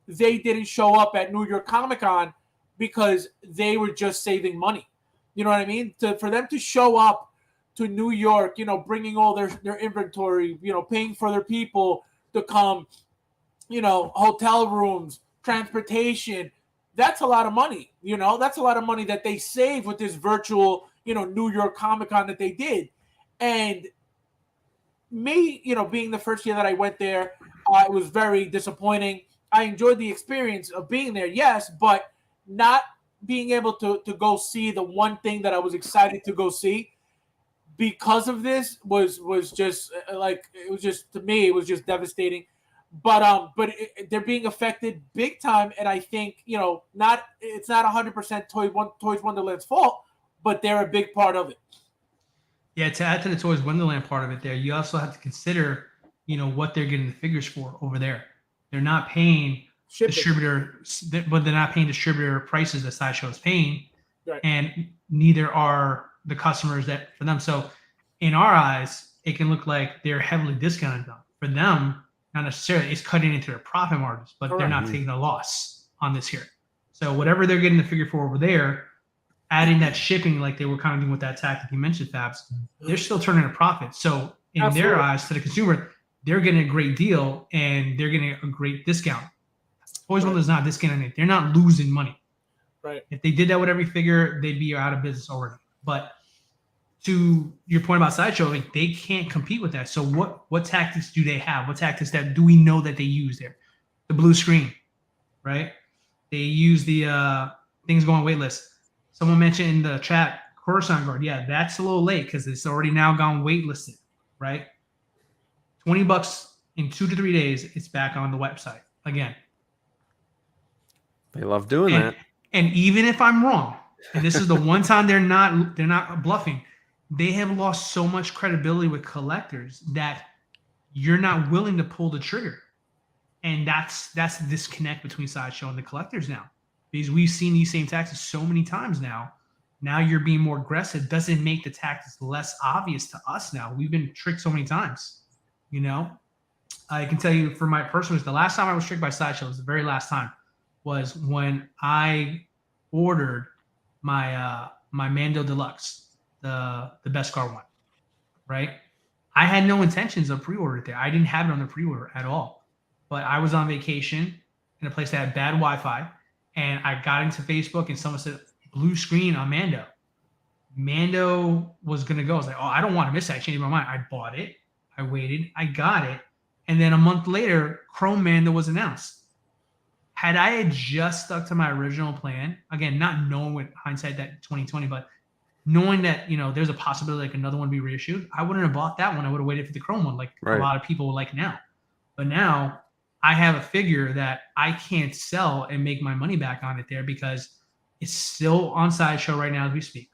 they didn't show up at New York Comic Con, because they were just saving money. You know what I mean? For them to show up to New York, bringing all their inventory, paying for their people to come, hotel rooms, transportation, that's a lot of money. That's a lot of money that they save with this virtual, New York Comic Con that they did. And me, being the first year that I went there, it was very disappointing. I enjoyed the experience of being there, yes, but not being able to go see the one thing that I was excited to go see because of this was just like, it was just, to me, it was just devastating. But they're being affected big time, and I think it's not 100% Toys Wonderland's fault, but they're a big part of it. Yeah, to add to the Toys Wonderland part of it there, you also have to consider, what they're getting the figures for over there. They're not paying distributor prices that Sideshow is paying, right, and neither are the customers that for them. So in our eyes, it can look like they're heavily discounted them. For them, not necessarily, it's cutting into their profit margins, but they're not taking a loss on this here. So whatever they're getting the figure for over there, adding that shipping like they were kind of doing with that tactic you mentioned, Fabs, they're still turning a profit. So in their eyes, to the consumer, they're getting a great deal and they're getting a great discount. Toys World is not discounting it. They're not losing money. Right. If they did that with every figure, they'd be out of business already. But to your point about Sideshow, like they can't compete with that. So what tactics do they have? What tactics that do we know that they use there? The blue screen, right? They use the things going waitlist. Someone mentioned in the chat Coruscant Guard. Yeah, that's a little late because it's already now gone waitlisted, right? $20 in 2 to 3 days, it's back on the website again. They love doing that. And even if I'm wrong, and this is the one time they're not bluffing, they have lost so much credibility with collectors that you're not willing to pull the trigger. And that's the disconnect between Sideshow and the collectors now. Because we've seen these same tactics so many times now. Now you're being more aggressive. Doesn't make the tactics less obvious to us now. We've been tricked so many times. You know? I can tell you for my personal, the last time I was tricked by Sideshow was the very last time, was when I ordered my my Mando Deluxe, the Beskar one, right? I had no intentions of pre-order it there. I didn't have it on the pre-order at all. But I was on vacation in a place that had bad Wi-Fi, and I got into Facebook, and someone said, blue screen on Mando. Mando was going to go. I was like, oh, I don't want to miss it. I changed my mind. I bought it. I waited. I got it. And then a month later, Chrome Mando was announced. Had I had just stuck to my original plan, again, not knowing with hindsight that 2020, but knowing that, you know, there's a possibility like another one be reissued, I wouldn't have bought that one. I would have waited for the Chrome one, like a lot of people like now. But now I have a figure that I can't sell and make my money back on it there because it's still on Sideshow right now as we speak.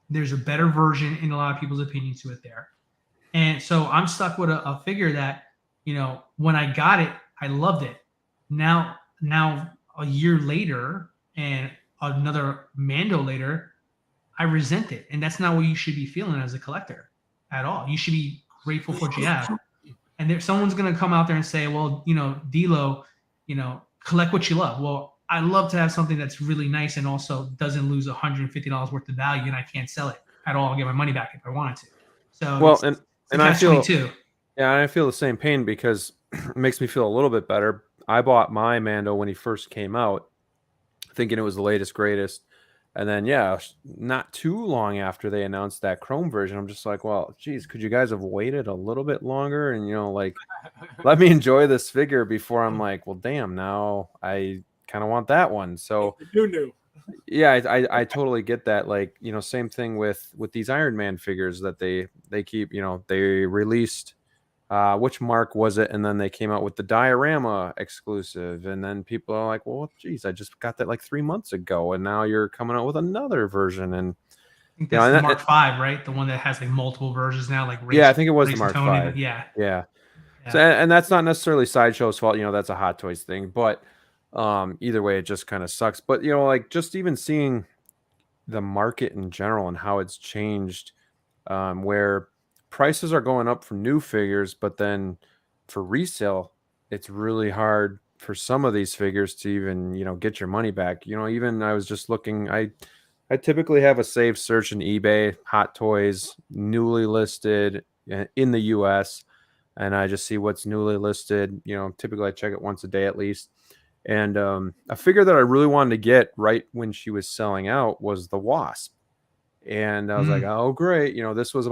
There's a better version in a lot of people's opinion to it there. And so I'm stuck with a figure that, you know, when I got it, I loved it. Now a year later and another Mando later, I resent it. And that's not what you should be feeling as a collector at all. You should be grateful for what you have. And someone's going to come out there and say, well, you know, D-Lo, you know, collect what you love. Well, I love to have something that's really nice and also doesn't lose $150 worth of value, and I can't sell it at all and get my money back if I wanted to. So, well, and I feel, yeah, I feel the same pain because it makes me feel a little bit better. I bought my Mando when he first came out, thinking it was the latest, greatest. And then, yeah, not too long after they announced that Chrome version, I'm just like, well, geez, could you guys have waited a little bit longer and, you know, like, let me enjoy this figure before I'm like, well, damn, now I kind of want that one. So, yeah, I totally get that. Like, you know, same thing with these Iron Man figures that they keep, you know, they released. Which mark was it? And then they came out with the diorama exclusive. And then people are like, well, geez, I just got that like 3 months ago. And now you're coming out with another version. And I think that's the Mark 5, right? The one that has like multiple versions now. Like yeah, I think it was the Mark 5. Yeah. So, and that's not necessarily Sideshow's fault. You know, that's a Hot Toys thing. But either way, it just kind of sucks. But, you know, like just even seeing the market in general and how it's changed, where prices are going up for new figures, but then for resale, it's really hard for some of these figures to even, you know, get your money back. You know, even I was just looking, I typically have a saved search in eBay, Hot Toys, newly listed in the US, and I just see what's newly listed. You know, typically I check it once a day at least. And a figure that I really wanted to get right when she was selling out was the Wasp. And I was like, oh, great. You know, this was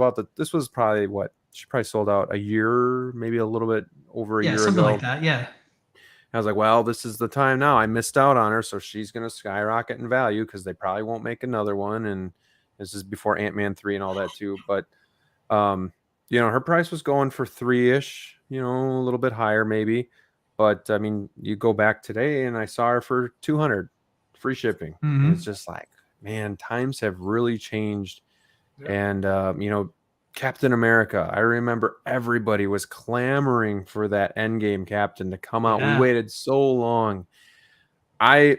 probably what she probably sold out a year, maybe a little bit over a year something ago. Like that. Yeah. I was like, well, this is the time now. I missed out on her. So she's going to skyrocket in value because they probably won't make another one. And this is before Ant-Man 3 and all that too. But, you know, her price was going for 3-ish, you know, a little bit higher maybe. But I mean, you go back today and I saw her for 200 free shipping. And it's just like, man, times have really changed. Yep. And, you know, Captain America, I remember everybody was clamoring for that Endgame Captain to come out. We waited so long. I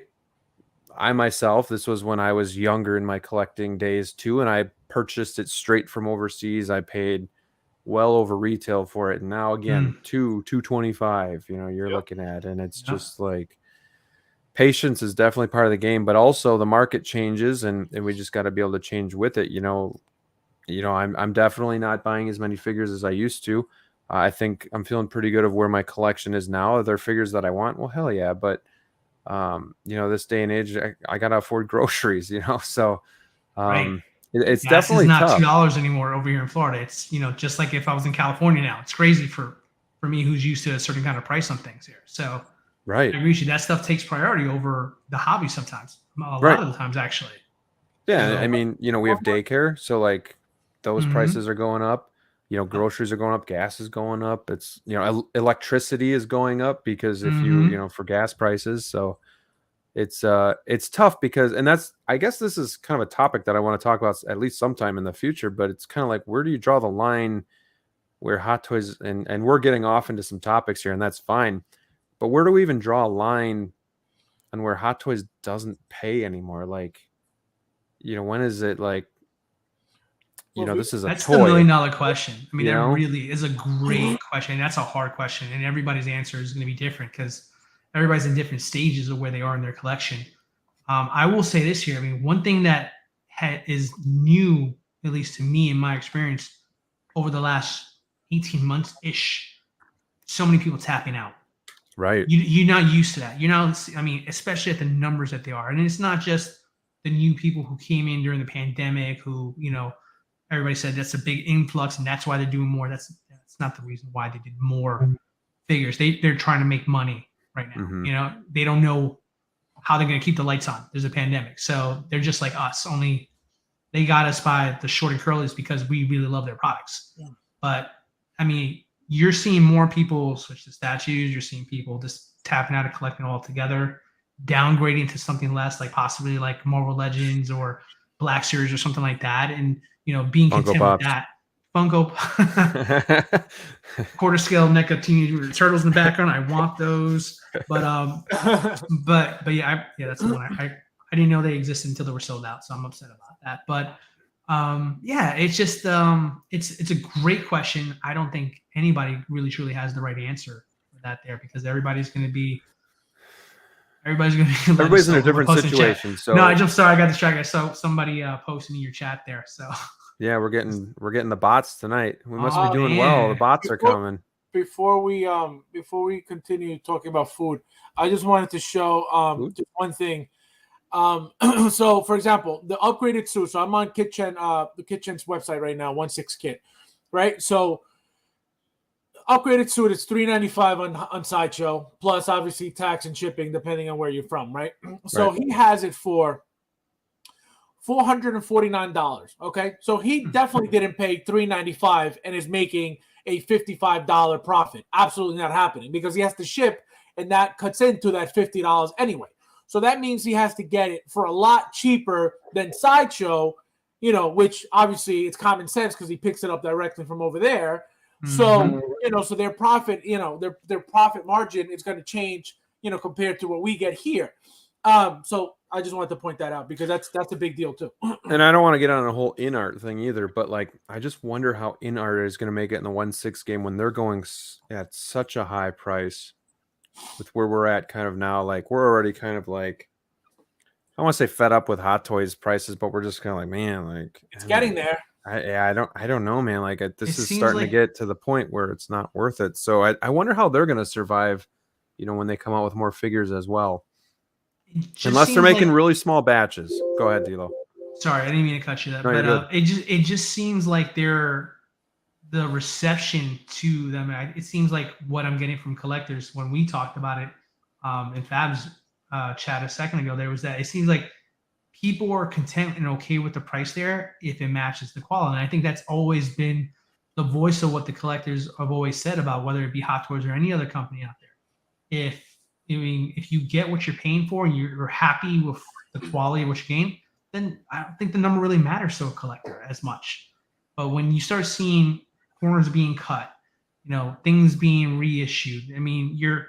myself, this was when I was younger in my collecting days too, and I purchased it straight from overseas. I paid well over retail for it. And now again, $225, you know, you're looking at, and it's just like, patience is definitely part of the game, but also the market changes and we just got to be able to change with it. You know, I'm definitely not buying as many figures as I used to. I think I'm feeling pretty good of where my collection is now. Are there figures that I want? Well, hell yeah. But, this day and age, I got to afford groceries, so Right. it's Gas definitely is not tough. $2 anymore over here in Florida. It's, just like if I was in California now. It's crazy for me who's used to a certain kind of price on things here. So Right. I agree with you. That stuff takes priority over the hobby sometimes. A lot Right. of the times, actually. Yeah. So, I mean, we have daycare. So, like, those Mhm. prices are going up. Groceries are going up. Gas is going up. It's, electricity is going up because if Mhm. for gas prices. So, it's tough because, and I guess this is kind of a topic that I want to talk about at least sometime in the future, but it's kind of like, where do you draw the line where Hot Toys, and we're getting off into some topics here, and that's fine, but where do we even draw a line on where Hot Toys doesn't pay anymore? Like, when is it like, Well, this is a That's the toy, $1,000,000 question. I mean, you that know? really is a great question. That's a hard question, and everybody's answer is going to be different because everybody's in different stages of where they are in their collection. I will say this here. I mean, one thing that is new, at least to me in my experience, over the last 18 months ish, so many people tapping out. Right. You're not used to that. You're not. I mean, especially at the numbers that they are, and it's not just the new people who came in during the pandemic who everybody said that's a big influx and that's why they're doing more. That's not the reason why they did more figures. They're trying to make money right now. Mhm. They don't know how they're going to keep the lights on. There's a pandemic, so they're just like us. Only they got us by the short and curlies because we really love their products. Yeah. But I mean, you're seeing more people switch to statues. You're seeing people just tapping out of collecting altogether, downgrading to something less, like possibly like Marvel Legends or Black Series or something like that, and being Funko content with Pops. that. Funko quarter scale NECA Teenage Mutant Turtles in the background. I want those, but yeah, that's the one I didn't know they existed until they were sold out, so I'm upset about that. But yeah, it's just it's a great question. I don't think anybody really truly has the right answer for that there because everybody's going to be Everybody's in a different situation. So no, I'm sorry, I got distracted. I saw somebody posting in your chat there. So yeah, we're getting the bots tonight. We must be Oh, doing well. The man. bots are coming. Before we continue talking about food, I just wanted to show Food? just one thing. So for example, the upgraded suit. So I'm on Kitchen, the Kitchen's website right now, 16kit, right? So upgraded suit is $395 on Sideshow, plus obviously tax and shipping depending on where you're from, right? So Right. he has it for $449. Okay, so he definitely didn't pay $395 and is making a $55 profit. Absolutely not happening because he has to ship, and that cuts into that $50 anyway. So that means he has to get it for a lot cheaper than Sideshow, which obviously it's common sense because he picks it up directly from over there. So so their profit, their profit margin is going to change, compared to what we get here. So I just wanted to point that out because that's a big deal too. And I don't want to get on a whole in art thing either, but like I just wonder how in art is going to make it in the 1/6 game when they're going at such a high price with where we're at kind of now. Like we're already kind of like, I want to say fed up with Hot Toys prices, but we're just kind of like, man, like It's getting there. I don't know, man. Like this It is seems starting to like- get to the point where it's not worth it. So I wonder how they're going to survive, when they come out with more figures as well. It just Unless they're seems making like- really small batches. Go ahead, D'Lo. Sorry, I didn't mean to cut you there, No, you're but good. it just seems like the reception to them. It seems like what I'm getting from collectors when we talked about it in Fab's chat a second ago. There was that it seems like people are content and okay with the price there if it matches the quality. And I think that's always been the voice of what the collectors have always said about whether it be Hot Toys or any other company out there. If you get what you're paying for and you're happy with the quality of what you gain, then I don't think the number really matters to a collector as much. But when you start seeing corners being cut, things being reissued, I mean, you're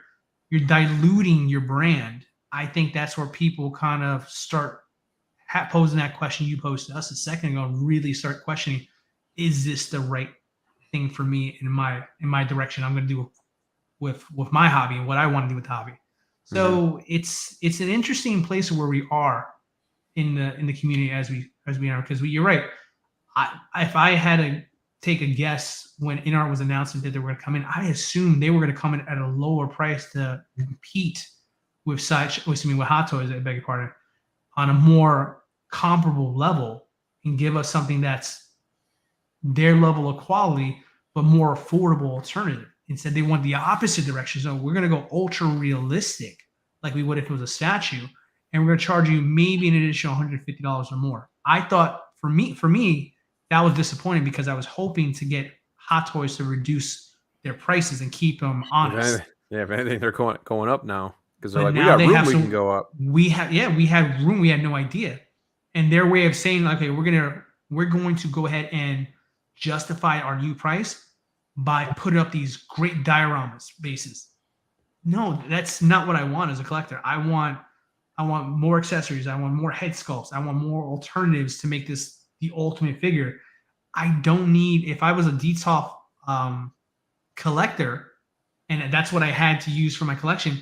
diluting your brand. I think that's where people kind of start posing that question you posed to us a second ago and really start questioning, is this the right thing for me in my direction I'm going to do with my hobby and what I want to do with the hobby. So it's an interesting place where we are in the community as we are, because you're right. If I had take a guess when InArt was announcing that they were going to come in. I assumed they were going to come in at a lower price to compete with with Hot Toys, I beg your pardon, on a more comparable level and give us something that's their level of quality, but more affordable alternative. Instead, they went the opposite direction. So we're going to go ultra realistic, like we would if it was a statue, and we're going to charge you maybe an additional $150 or more. I thought for me, that was disappointing because I was hoping to get Hot Toys to reduce their prices and keep them honest. If anything, they're going up now because they're But like, we now got they room, have we some- can go up. We had room. We had no idea, and their way of saying, okay, we're going to go ahead and justify our new price by putting up these great dioramas bases. No, that's not what I want as a collector. I want more accessories. I want more head sculpts. I want more alternatives to make this the ultimate figure. I don't need, if I was a DTOF collector and that's what I had to use for my collection,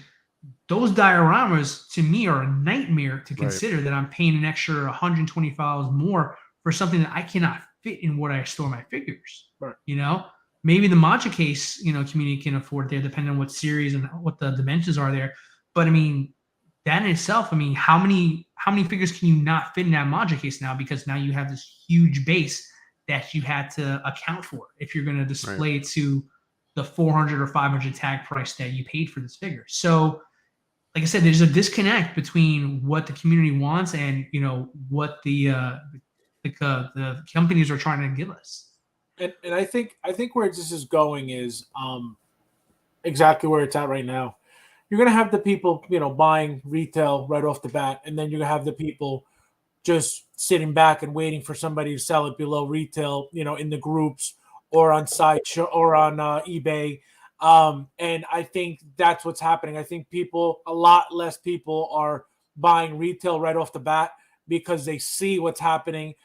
those dioramas to me are a nightmare to consider. Right. That I'm paying an extra $125 more for something that I cannot fit in where I store my figures. Right. You know, maybe the Matcha case, community can afford there, depending on what series and what the dimensions are there. But I mean, that in itself, I mean, how many figures can you not fit in that Matcha case now? Because now you have this huge base that you had to account for if you're going to display it to the 400 or 500 tag price that you paid for this figure. So, like I said, there's a disconnect between what the community wants and what the companies are trying to give us. And I think where this is going is exactly where it's at right now. You're gonna have the people buying retail right off the bat, and then you're gonna have the people just sitting back and waiting for somebody to sell it below retail, in the groups or on Sideshow or on eBay. And I think that's what's happening. I think a lot less people are buying retail right off the bat because they see what's happening.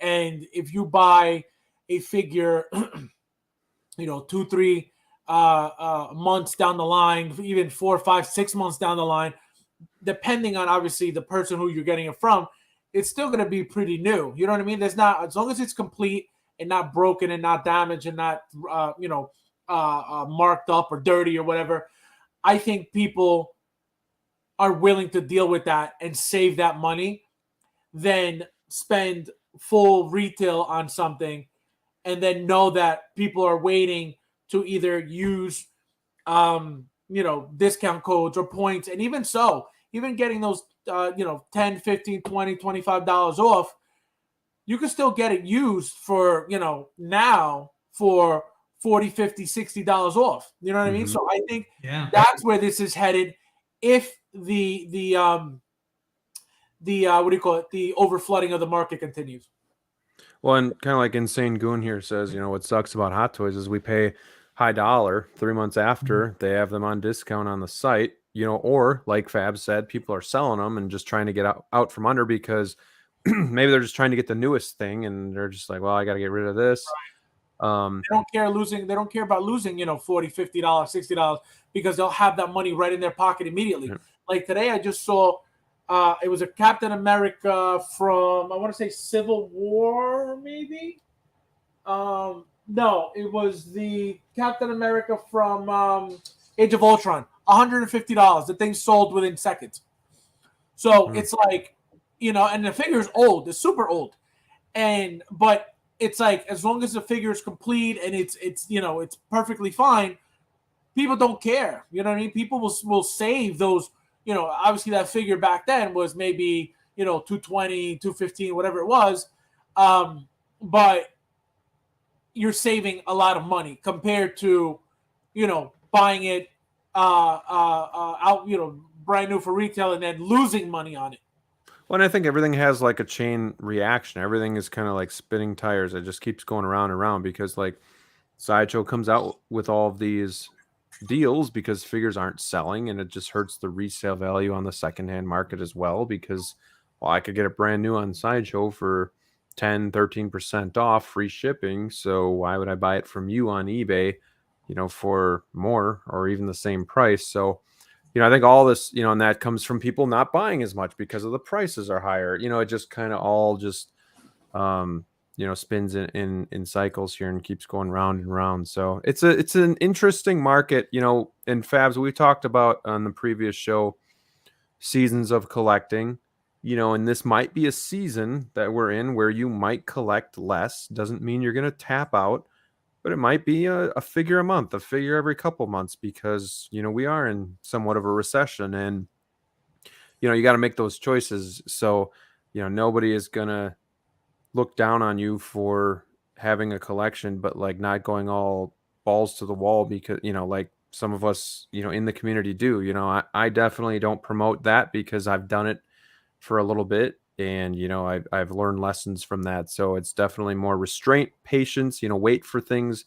And if you buy a figure, 2-3 months down the line, even 4, 5, 6 months down the line, depending on obviously the person who you're getting it from, it's still going to be pretty new. You know what I mean? There's not, as long as it's complete and not broken and not damaged and not, marked up or dirty or whatever, I think people are willing to deal with that and save that money than spend full retail on something and then know that people are waiting to either use, discount codes or points. And even so, even getting those, $10, $15, $20, $25 off, you can still get it used for, now for $40, $50, $60 off. You know what I mean? So I think that's where this is headed. If the the overflooding of the market continues. Well, and kind of like Insane Goon here says, what sucks about Hot Toys is we pay high dollar 3 months after they have them on discount on the site, or like Fab said, people are selling them and just trying to get out from under because maybe they're just trying to get the newest thing and they're just like, well, I got to get rid of this. They don't care about losing, $40, $50, $60 because they'll have that money right in their pocket immediately. Yeah. Like today, I just saw it was a Captain America from, I want to say Civil War, maybe. No, it was the Captain America from Age of Ultron. $150. The thing sold within seconds. So it's like, and the figure is old. It's super old. But it's like, as long as the figure is complete and it's perfectly fine, people don't care. You know what I mean? People will save those. Obviously that figure back then was maybe, $220, $215, whatever it was. But you're saving a lot of money compared to, buying it out, brand new for retail and then losing money on it. Well, and I think everything has like a chain reaction. Everything is kind of like spinning tires. It just keeps going around and around because like Sideshow comes out with all of these deals because figures aren't selling, and it just hurts the resale value on the secondhand market as well because, well, I could get it brand new on Sideshow for 10-13% off, free shipping. So why would I buy it from you on eBay, for more or even the same price? So, I think all this, and that comes from people not buying as much because of the prices are higher. It just kind of all just spins in cycles here and keeps going round and round. So it's an interesting market, in Fabs. We talked about on the previous show seasons of collecting, and this might be a season that we're in where you might collect less. Doesn't mean you're going to tap out, but it might be a figure a month, a figure every couple months, because we are in somewhat of a recession, and you got to make those choices. So nobody is going to look down on you for having a collection, but like not going all balls to the wall, because like some of us in the community do. I definitely don't promote that, because I've done it for a little bit, and I've learned lessons from that. So it's definitely more restraint, patience, wait for things.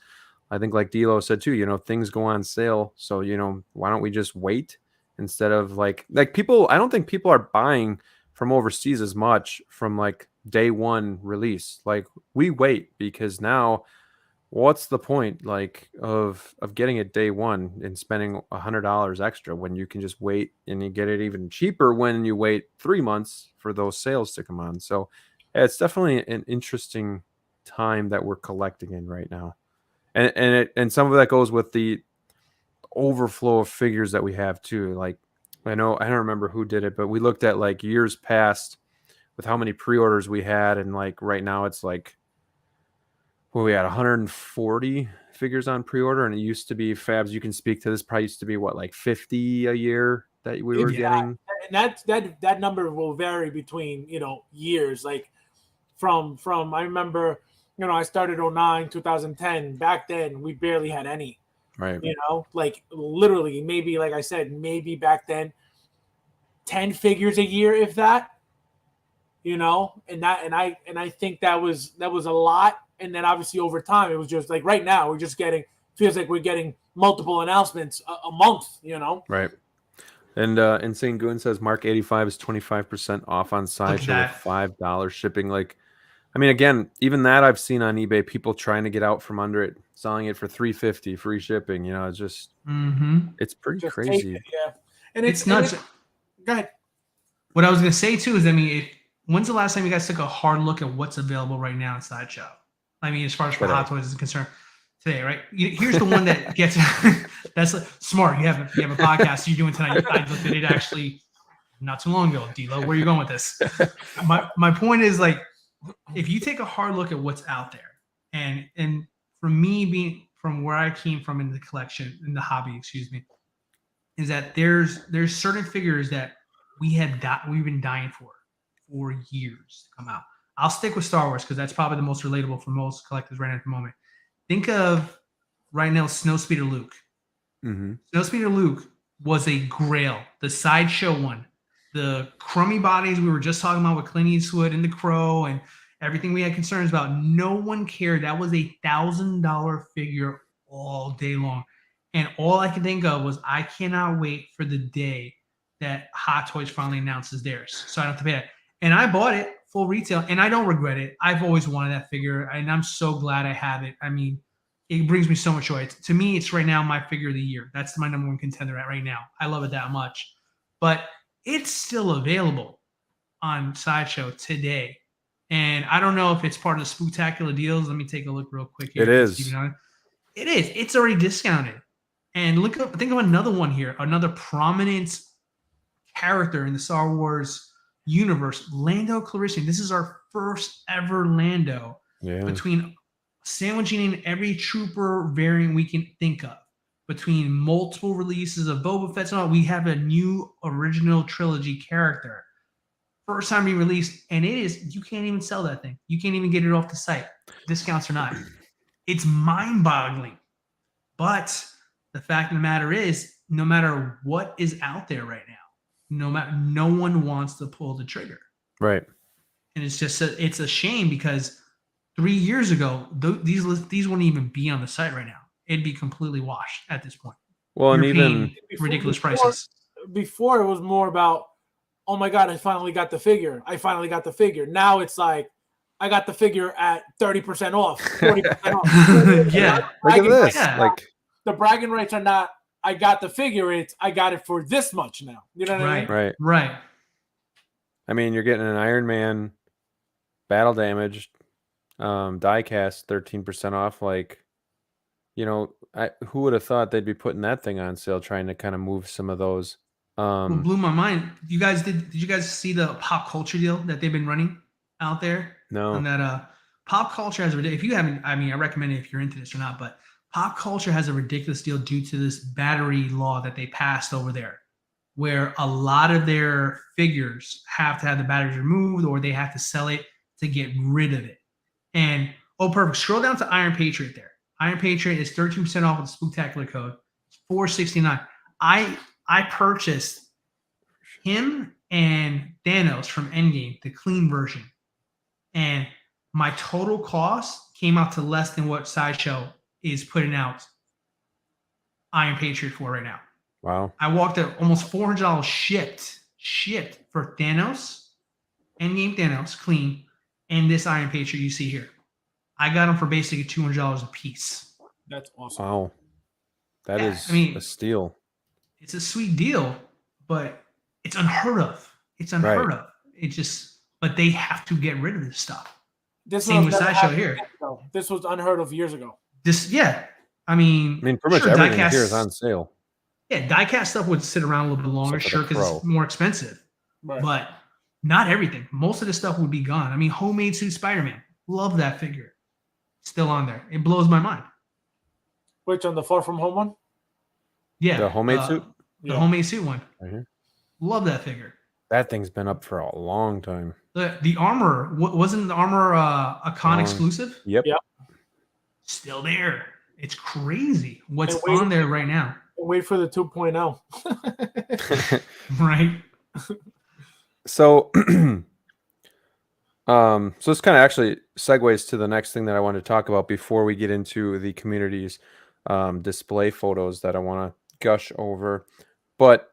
I think like D'Lo said too, things go on sale, so why don't we just wait instead of like people. I don't think people are buying from overseas as much from like day one release. Like we wait, because now what's the point like of getting it day one and spending $100 extra when you can just wait, and you get it even cheaper when you wait 3 months for those sales to come on. So yeah, it's definitely an interesting time that we're collecting in right now, and some of that goes with the overflow of figures that we have too. Like I don't remember who did it, but we looked at like years past with how many pre-orders we had, and like right now it's like, well, we had 140 figures on pre-order, and it used to be, Fabs, you can speak to this, probably used to be what, like 50 a year that we were getting. And that number will vary between years. Like from I remember, I started 09, 2010. Back then we barely had any. Right. Like literally, maybe, like I said, maybe back then 10 figures a year, if that. And I think that was a lot. And then obviously over time, it was just like right now we're just feels like we're getting multiple announcements a month. Right. And Insane Goon says Mark 85 is 25% off on Sideshow with $5 shipping. Like, I mean, again, even that I've seen on eBay, people trying to get out from under it, selling it for $350 free shipping. It's just it's pretty just crazy. Yeah, and it's nuts. Go ahead. What I was gonna say too is, I mean, when's the last time you guys took a hard look at what's available right now in Sideshow? I mean, as far as for Hot Toys is concerned, today, right? Here's the one that gets that's smart. You have a podcast you're doing tonight. I looked at it actually not too long ago. D'Lo, where are you going with this? My point is, like, if you take a hard look at what's out there, and for me, being from where I came from in the collection, in the hobby, excuse me, is that there's certain figures that we've been dying for years to come out. I'll stick with Star Wars because that's probably the most relatable for most collectors right now at the moment. Think of right now Snowspeeder Luke. Mm-hmm. Snowspeeder Luke was a grail. The Sideshow one, the crummy bodies we were just talking about with Clint Eastwood and the Crow and everything we had concerns about. No one cared. That was $1,000 figure all day long. And all I could think of was, I cannot wait for the day that Hot Toys finally announces theirs, so I don't have to pay it. And I bought it full retail, and I don't regret it. I've always wanted that figure, and I'm so glad I have it. I mean, it brings me so much joy. To me, it's right now my figure of the year. That's my number one contender right now. I love it that much. But it's still available on Sideshow today. And I don't know if it's part of the Spooktacular deals. Let me take a look real quick here. It is. It is. It's already discounted. And think of another one here, another prominent character in the Star Wars universe, Lando Calrissian. This is our first ever Lando. Yeah. Between sandwiching in every trooper variant we can think of, between multiple releases of Boba Fett, and all, we have a new original trilogy character. First time being released, and you can't even sell that thing. You can't even get it off the site, discounts or not. It's mind-boggling. But the fact of the matter is, no matter what is out there right now, no one wants to pull the trigger. Right. And it's just it's a shame, because 3 years ago, these wouldn't even be on the site right now. It'd be completely washed at this point. Well, and even ridiculous prices. Before it was more about, oh my God, I finally got the figure. Now it's like, I got the figure at 30% off, 40% off. Yeah. Look at this. Yeah. Like, the bragging rights are not, I got the figure, it's I got it for this much now. You know what I mean? Right. I mean, you're getting an Iron Man battle damaged diecast 13% off. Like, who would have thought they'd be putting that thing on sale, trying to kind of move some of those. What blew my mind? Did you guys see the pop culture deal that they've been running out there? No. On that pop culture has if you haven't, I mean, I recommend it if you're into this or not, but pop culture has a ridiculous deal due to this battery law that they passed over there, where a lot of their figures have to have the batteries removed or they have to sell it to get rid of it. And perfect. Scroll down to Iron Patriot there. Iron Patriot is 13% off with the Spooktacular code. It's $469. I purchased him and Thanos from Endgame, the clean version. And my total cost came out to less than what Sideshow is putting out Iron Patriot for right now. Wow. I walked at almost $400 shipped for Thanos, Endgame Thanos, clean, and this Iron Patriot you see here. I got them for basically $200 a piece. That's awesome. Wow. That is a steal. It's a sweet deal, but it's unheard of. It's unheard of. It just, but they have to get rid of this stuff. Same with Sideshow here. This was unheard of years ago. I mean, pretty much everything here is on sale. Yeah, diecast stuff would sit around a little bit longer, sure, because it's more expensive. Right. But not everything. Most of the stuff would be gone. I mean, homemade suit Spider-Man. Love that figure. Still on there. It blows my mind. Which, on the Far From Home one? Yeah. The homemade suit? The homemade suit one. Right here. Love that figure. That thing's been up for a long time. The armor, wasn't the armor a con exclusive? Yep. Still there. It's crazy what's on there right now. Wait for the 2.0. Right. So, so this kind of actually segues to the next thing that I wanted to talk about before we get into the community's display photos that I want to gush over. But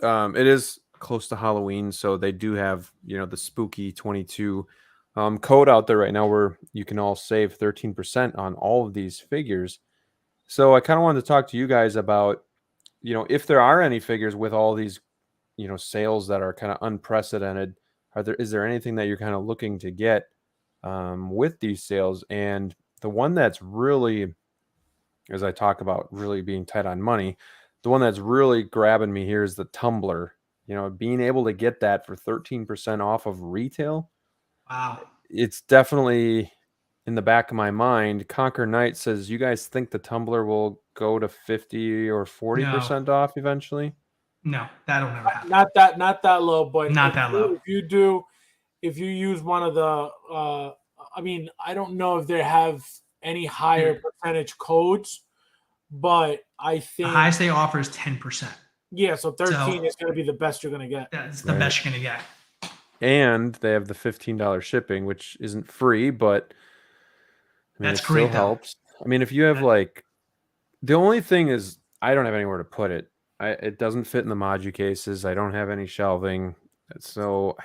it is close to Halloween, so they do have, the spooky 22 code out there right now where you can all save 13% on all of these figures. So I kind of wanted to talk to you guys about, if there are any figures with all these, sales that are kind of unprecedented. Is there anything that you're kind of looking to get with these sales? And the one that's really, as I talk about really being tight on money, the one that's really grabbing me here is the tumbler. Being able to get that for 13% off of retail. Wow. It's definitely in the back of my mind. Conquer Knight says, you guys think the tumbler will go to 50 or 40% off eventually? No, that'll never happen. Not that low, but not that low. If you use one of the, I don't know if they have any higher percentage codes, but I think the highest they offer is 10%. Yeah, so 13 is going to be the best you're going to get. That's the best you're going to get. And they have the $15 shipping, which isn't free, but that's it great. Still helps. If you have the only thing is I don't have anywhere to put it. It doesn't fit in the Modu cases. I don't have any shelving. So,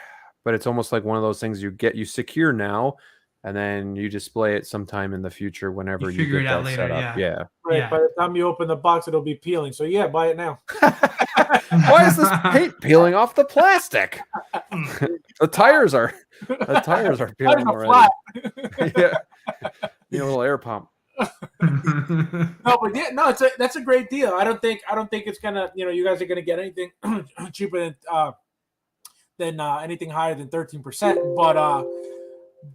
but it's almost like one of those things you secure now, and then you display it sometime in the future whenever you get that set up. Yeah. Right. Yeah. By the time you open the box, it'll be peeling. So yeah, buy it now. Why is this paint peeling off the plastic? The tires are peeling already. Yeah. Little air pump. That's a great deal. I don't think it's gonna, you guys are gonna get anything cheaper than anything higher than 13%.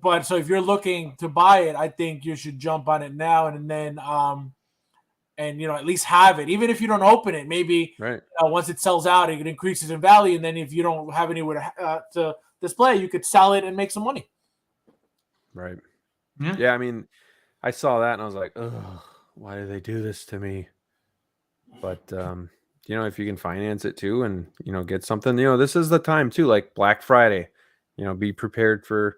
But so if you're looking to buy it, I think you should jump on it now and then at least have it, even if you don't open it. Maybe once it sells out, it increases in value, and then if you don't have anywhere to display, you could sell it and make some money. Right. Yeah. I saw that and I was like, oh, why do they do this to me? But if you can finance it too, and get something, this is the time too, like Black Friday. Be prepared for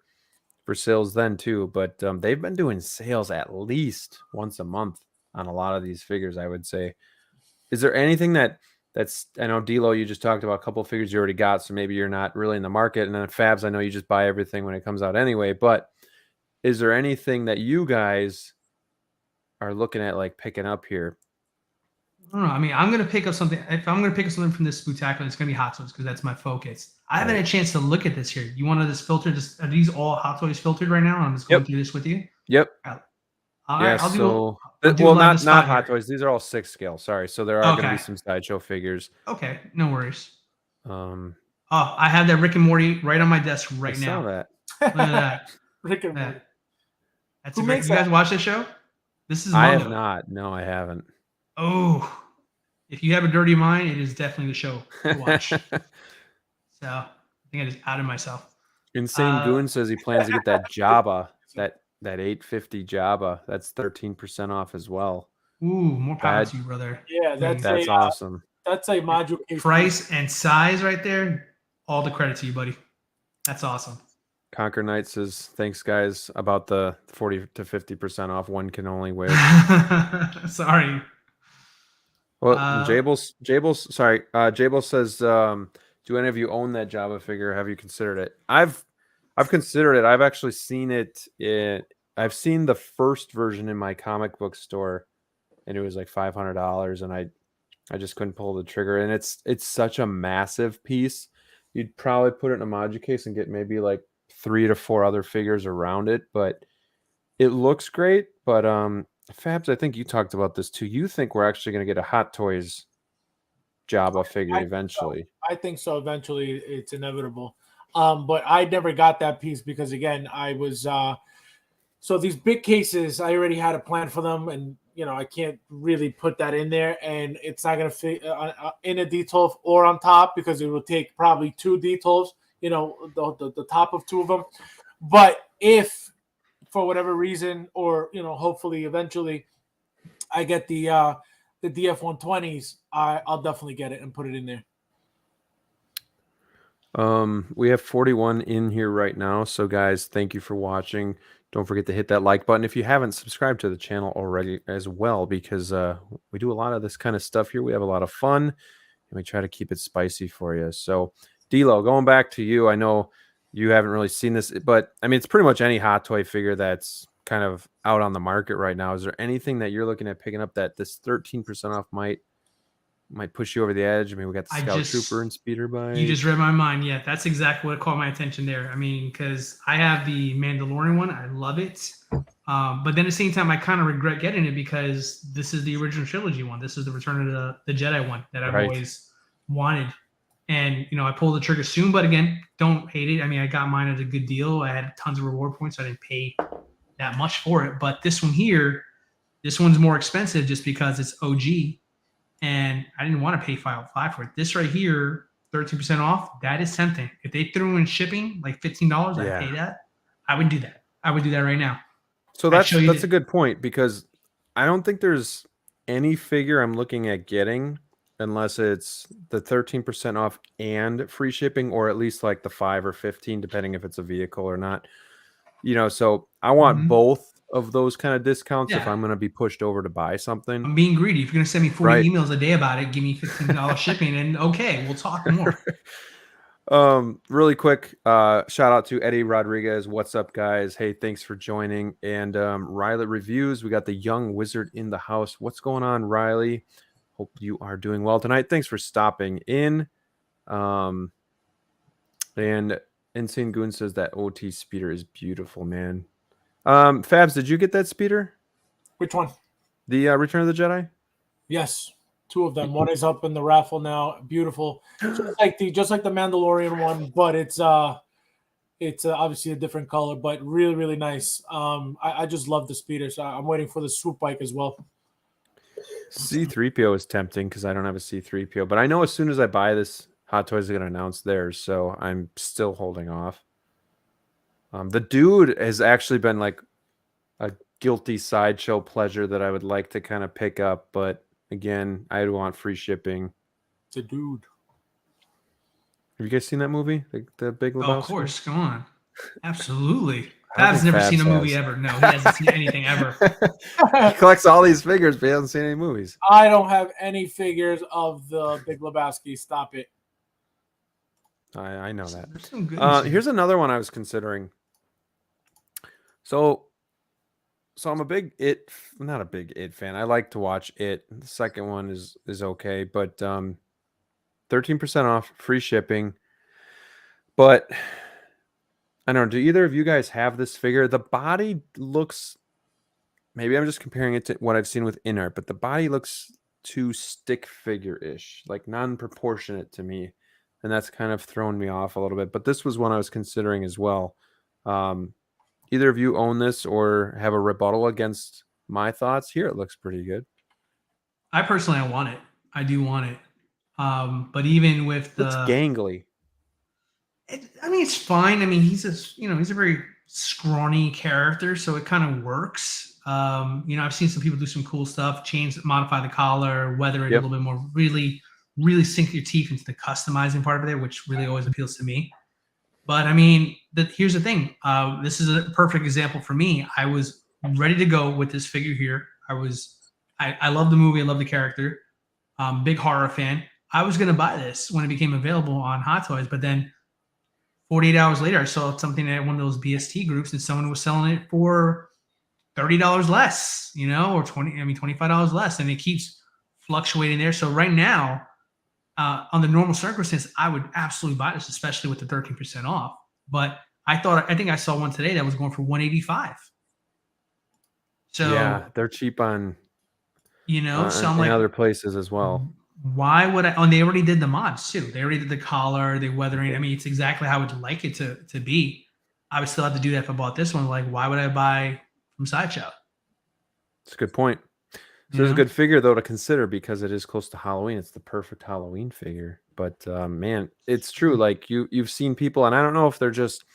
sales then too. But they've been doing sales at least once a month on a lot of these figures, I would say. Is there anything that's I know D'Lo, you just talked about a couple of figures you already got, so maybe you're not really in the market. And then Fabs, I know you just buy everything when it comes out anyway. But is there anything that you guys are looking at, like picking up here? I don't know. I mean, I'm gonna pick up something. If I'm gonna pick up something from this Spooktacular, it's gonna be Hot Toys because that's my focus. I haven't had a chance to look at this here. You want to just filter? Just are these all Hot Toys filtered right now? I'm just going Yep. through this with you. Yep. All Yeah. right, So, I'll do a well, line of not spot Hot here. Toys. These are all 6 scale. Sorry. So there are going to be Okay. some Sideshow figures. Okay, no worries. Um, Oh, I have that Rick and Morty right on my desk right I now. saw that. Look at that. Rick and Yeah. Morty. That's Who a great. makes You guys that? watch this show? This is I have Mungo. not. No, I haven't. Oh, if you have a dirty mind, it is definitely the show to watch. So I think I just outed myself. Insane Goon says he plans to get that Jabba, that 850 Jabba. That's 13% off as well. Ooh, more power to you, brother. Yeah, That's awesome. That's a module case. Price and size right there. All the credit to you, buddy. That's awesome. Conquer Knight says, thanks, guys, about the 40 to 50% off. One can only wish. Sorry. Well, Jabel says, do any of you own that Jabba figure? Have you considered it? I've considered it. I've actually seen it. I've seen the first version in my comic book store, and it was like $500, and I just couldn't pull the trigger. And it's such a massive piece. You'd probably put it in a module case and get maybe like 3 to 4 other figures around it, but it looks great. But Fabs, I think you talked about this too. You think we're actually going to get a Hot Toys Jabba figure eventually? I think so. Eventually, it's inevitable. But I never got that piece because again, I was so these big cases. I already had a plan for them, and I can't really put that in there, and it's not going to fit in a D12 or on top because it will take probably 2 D12s. The top of 2 of them. But if for whatever reason, or hopefully eventually, I get the DF-120s, I'll definitely get it and put it in there. We have 41 in here right now. So guys, thank you for watching. Don't forget to hit that like button if you haven't subscribed to the channel already as well, because we do a lot of this kind of stuff here. We have a lot of fun and we try to keep it spicy for you. So D-Lo, going back to you, I know you haven't really seen this, but I mean, it's pretty much any Hot Toy figure that's kind of out on the market right now. Is there anything that you're looking at picking up that this 13% off might push you over the edge? I mean, we got the Scout Trooper and Speeder Bike. You just read my mind. Yeah, that's exactly what caught my attention there. I mean, because I have the Mandalorian one. I love it. But then at the same time, I kind of regret getting it because this is the original trilogy one. This is the Return of the Jedi one that I've always wanted. And, I pulled the trigger soon. But again, don't hate it. I mean, I got mine at a good deal. I had tons of reward points. So I didn't pay that much for it. But this one here, this one's more expensive just because it's OG. And I didn't want to pay $5 for it. This right here, 13% off, that is tempting. If they threw in shipping, like $15, I'd pay that. I would do that. I would do that right now. So that's a good point, because I don't think there's any figure I'm looking at getting unless it's the 13% off and free shipping, or at least like the 5 or 15, depending if it's a vehicle or not. So I want both of those kind of discounts if I'm going to be pushed over to buy something. I'm being greedy. If you're going to send me 40 emails a day about it, give me $15 shipping, and okay, we'll talk more. Really quick, shout out to Eddie Rodriguez. What's up, guys? Hey, thanks for joining. And Riley Reviews, we got the Young Wizard in the house. What's going on, Riley? Hope you are doing well tonight. Thanks for stopping in. And Insane Goon says that OT speeder is beautiful, man. Fabs, did you get that speeder? Which one? The Return of the Jedi? Yes, 2 of them. One is up in the raffle now. Beautiful, just like the Mandalorian one, but it's obviously a different color, but really, really nice. I just love the speeder, so I'm waiting for the swoop bike as well. C-3PO is tempting because I don't have a C-3PO, but I know as soon as I buy this, Hot Toys are going to announce theirs, so I'm still holding off. The dude has actually been like a guilty sideshow pleasure that I would like to kind of pick up, but again, I want free shipping. The dude. Have you guys seen that movie, the Big Lebowski? Oh, of course, come on, absolutely. Fab's never seen a movie ever. No, he hasn't seen anything ever. He collects all these figures, but he hasn't seen any movies. I don't have any figures of the Big Lebowski. Stop it. I know that. There's some good here's another one I was considering. So So I'm not a big It fan. I like to watch It. The second one is okay, but 13% off, free shipping. But I don't know, do either of you guys have this figure? The body looks, maybe I'm just comparing it to what I've seen with Inart, but the body looks too stick figure-ish, like non-proportionate to me. And that's kind of thrown me off a little bit. But this was one I was considering as well. Either of you own this or have a rebuttal against my thoughts? Here, it looks pretty good. I personally, I want it. I do want it. But even with It's gangly. I mean, it's fine. I mean, he's a very scrawny character, so it kind of works. I've seen some people do some cool stuff, modify the collar, weather it a little bit more, really, really sink your teeth into the customizing part of it, which really always appeals to me. But I mean, here's the thing. This is a perfect example for me. I was ready to go with this figure here. I love the movie. I love the character. Big horror fan. I was going to buy this when it became available on Hot Toys, but then 48 hours later, I saw something at one of those BST groups and someone was selling it for $30 less, or $25 less. And it keeps fluctuating there. So right now, on the normal circumstance, I would absolutely buy this, especially with the 13% off. But I think I saw one today that was going for $185. So yeah, they're cheap on, so I'm in like, other places as well. Why would I? Oh, and they already did the mods too. They already did the collar, the weathering. I mean, it's exactly how I would like it to be. I would still have to do that if I bought this one. Like, why would I buy from Sideshow? It's a good point. So it's a good figure though to consider because it is close to Halloween. It's the perfect Halloween figure. But man, it's true. Like you've seen people, and I don't know if they're just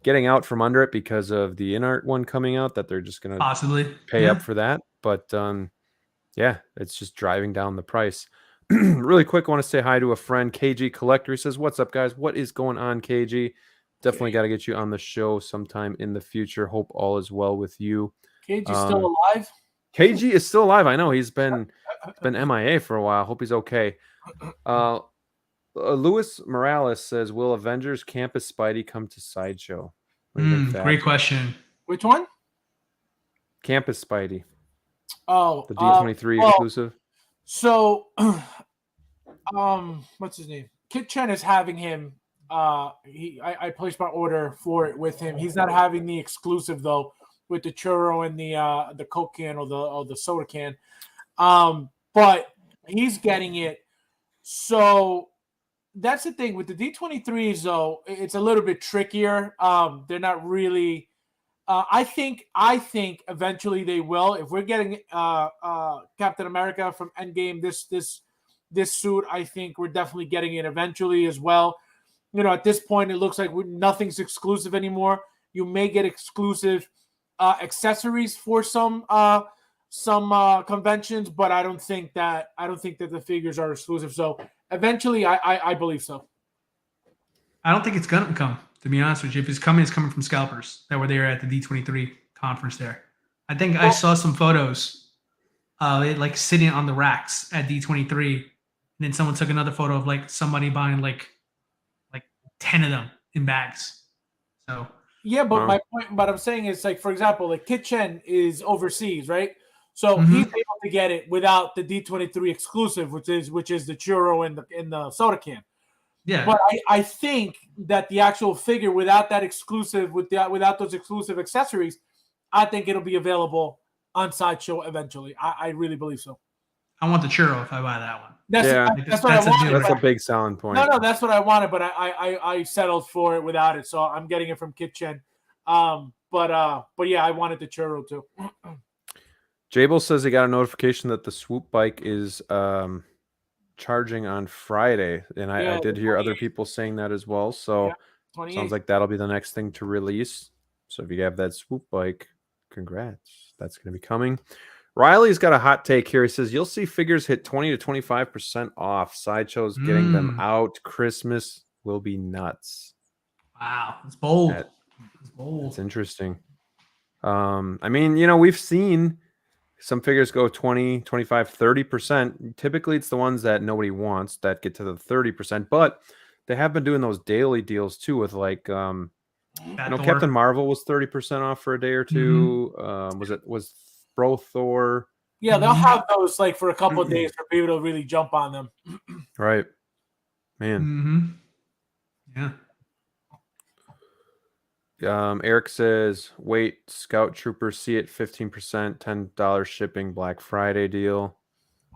getting out from under it because of the Inart one coming out, that they're just gonna possibly pay up for that. But yeah, it's just driving down the price. Really quick, I want to say hi to a friend, KG Collector. He says, "What's up, guys? What is going on, KG? Definitely got to get you on the show sometime in the future. Hope all is well with you." KG's still alive? KG is still alive. I know he's been MIA for a while. Hope he's okay. Luis Morales says, "Will Avengers Campus Spidey come to Sideshow?" What do you think, Fab? Great question. Which one? Campus Spidey. Oh, the D23 exclusive. So, what's his name? Kit Chen is having him. I placed my order for it with him. He's not having the exclusive though, with the churro and the Coke can or the soda can. But he's getting it. So that's the thing with the D23s though. It's a little bit trickier. They're not really. I think eventually they will. If we're getting Captain America from Endgame, this suit, I think we're definitely getting it eventually as well. At this point, it looks like nothing's exclusive anymore. You may get exclusive accessories for some conventions, but I don't think that the figures are exclusive. So eventually, I believe so. I don't think it's gonna come. To be honest with you, if it's coming from scalpers that were there at the D23 conference there. I think I saw some photos like sitting on the racks at D23. And then someone took another photo of like somebody buying like 10 of them in bags. So yeah, but my point, what I'm saying is, like, for example, like Kit Chen is overseas, right? So he's able to get it without the D23 exclusive, which is the churro and the soda can. Yeah, but I think that the actual figure without that exclusive, without those exclusive accessories, I think it'll be available on Sideshow eventually. I really believe so. I want the churro if I buy that one. That's what I wanted. That's a big selling point. No, that's what I wanted, but I settled for it without it, so I'm getting it from Kit Chen. But yeah, I wanted the churro too. Jable says he got a notification that the swoop bike is charging on Friday, and I did hear other people saying that as well. So sounds like that'll be the next thing to release. So if you have that swoop bike, congrats. That's going to be coming. Riley's got a hot take here. He says you'll see figures hit 20 to 25% off. Sideshow's getting them out. Christmas will be nuts. Wow, it's bold. It's bold. It's interesting. I mean, we've seen some figures go 20, 25, 30%. Typically, it's the ones that nobody wants that get to the 30%. But they have been doing those daily deals too with like Fat I know Thor. Captain Marvel was 30% off for a day or two. Was Bro Thor? Yeah, they'll have those like for a couple of days for people to really jump on them. Right, man. Yeah. Eric says, wait, Scout Troopers see it 15%, $10 shipping, Black Friday deal.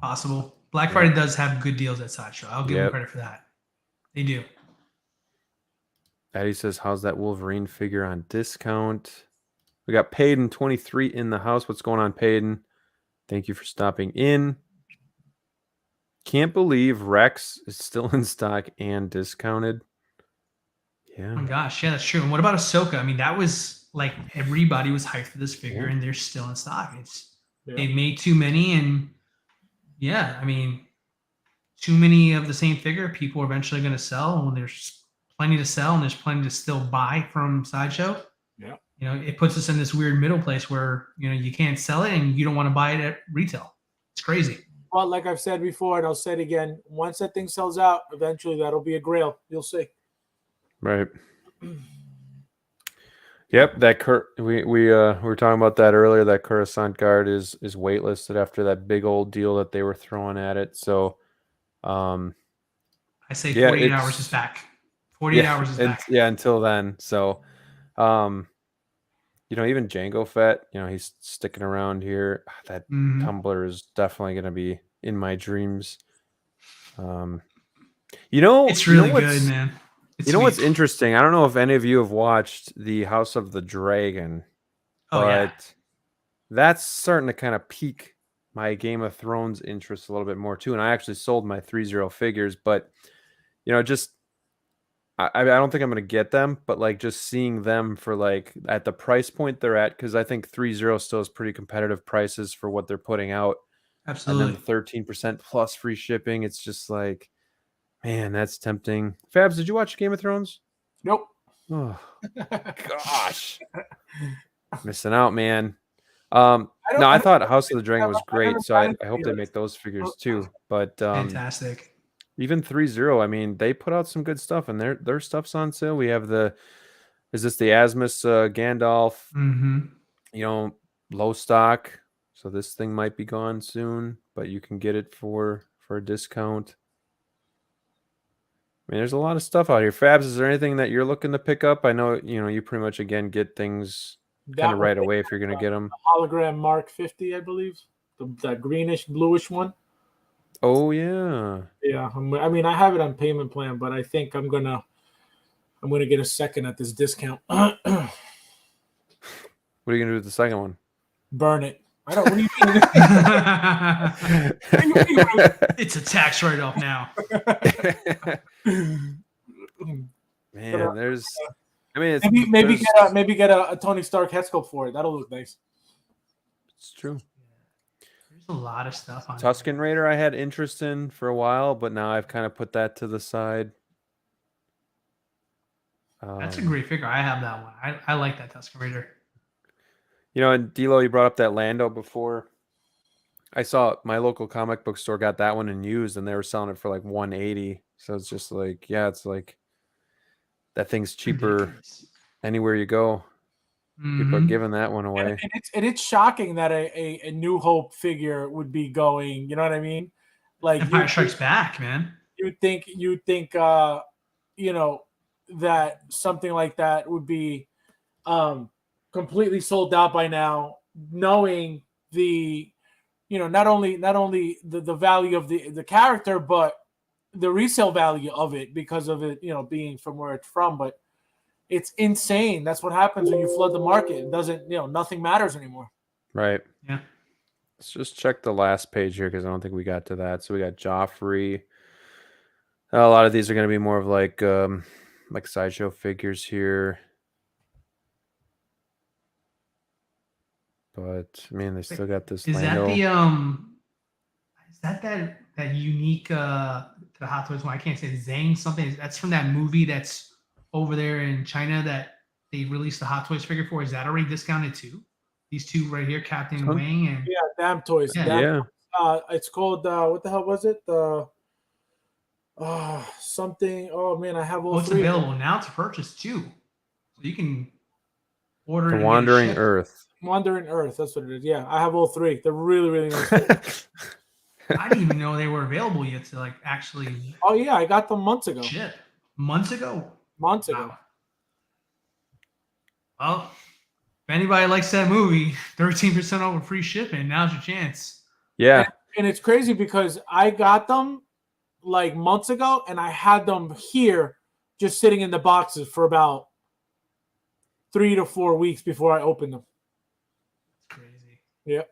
Possible. Black Friday does have good deals at Sideshow. I'll give them Yep. credit for that. They do. Eddie says, how's that Wolverine figure on discount? We got Payden 23 in the house. What's going on, Payden? Thank you for stopping in. Can't believe Rex is still in stock and discounted. Yeah. Oh my gosh, yeah, that's true. And what about Ahsoka? I mean, that was like everybody was hyped for this figure, and they're still in stock. They made too many, and yeah, I mean, too many of the same figure, people are eventually going to sell. And when there's plenty to sell and there's plenty to still buy from Sideshow, yeah, you know, it puts us in this weird middle place where you know you can't sell it and you don't want to buy it at retail. It's crazy. Well, like I've said before, and I'll say it again, once that thing sells out, eventually that'll be a grail. You'll see. Right. Yep, that we were talking about that earlier. That Coruscant guard is waitlisted after that big old deal that they were throwing at it. So, I say 48 hours is back. 48 hours is back. Yeah, until then. So, you know, even Django Fett, you know, he's sticking around here. That tumbler is definitely going to be in my dreams. You know, it's really good, man. You know what's interesting? I don't know if any of you have watched the House of the Dragon, but that's starting to kind of pique my Game of Thrones interest a little bit more too. And I actually sold my 3-0 figures, but you know, just I don't think I'm going to get them, but like just seeing them for like at the price point they're at, because I think 3-0 still has pretty competitive prices for what they're putting out. Absolutely. And then the 13% plus free shipping. It's just like, man, that's tempting. Fabs, did you watch Game of Thrones? Nope. Oh, gosh. Missing out, man. I thought House of the Dragon was great, so I hope they make those figures too. But fantastic. Even 3-0, I mean, they put out some good stuff, and their stuff's on sale. We have is this the Asmus Gandalf? You know, low stock, so this thing might be gone soon, but you can get it for a discount. I mean, there's a lot of stuff out here. Fabs, is there anything that you're looking to pick up? I know, you know, you pretty much, again, get things kind of right away if you're going to get them. Hologram Mark 50, I believe. The greenish, bluish one. Oh, yeah. Yeah. I mean, I have it on payment plan, but I think I'm going to get a second at this discount. What are you going to do with the second one? Burn it. I don't. What do you mean? It's a tax write-off now. Man, there's. I mean, maybe get a Tony Stark head sculpt for it. That'll look nice. It's true. There's a lot of stuff on Tusken Raider I had interest in for a while, but now I've kind of put that to the side. That's a great figure. I have that one. I like that Tusken Raider. You know, and D'Lo, you brought up that Lando before. I saw my local comic book store got that one in used, and they were selling it for like $180. So it's just like, yeah, it's like that thing's cheaper anywhere you go. People are giving that one away. And it's shocking that a New Hope figure would be going. You know what I mean? Like Empire Strikes Back, man. You'd think you know, that something like that would be completely sold out by now, knowing the, you know, not only the value of the character, but the resale value of it because of it, you know, being from where it's from. But it's insane. That's what happens when you flood the market. It doesn't, you know, nothing matters anymore. Right. Yeah. Let's just check the last page here because I don't think we got to that. So we got Joffrey. A lot of these are going to be more of like Sideshow figures here. But I mean, they still got this. Is Lando. that that unique to the Hot Toys one? I can't say Zhang something. That's from that movie that's over there in China that they released the Hot Toys figure for. Is that already discounted too? These two right here, Captain Wang and Damn Toys. Yeah. It's called what the hell was it? Something. Oh man, I have all it's three. available now to purchase too. So you can order The it and get it Wandering shipped. Earth. Wandering Earth. That's what it is. Yeah, I have all three. They're really, really nice. I didn't even know they were available yet to like actually Oh yeah, I got them months ago. ship. Months ago. Months ago. Wow. Well, if anybody likes that movie, 13% over free shipping. Now's your chance. Yeah. And it's crazy because I got them like months ago, and I had them here just sitting in the boxes for about 3 to 4 weeks before I opened them. It's crazy. Yeah.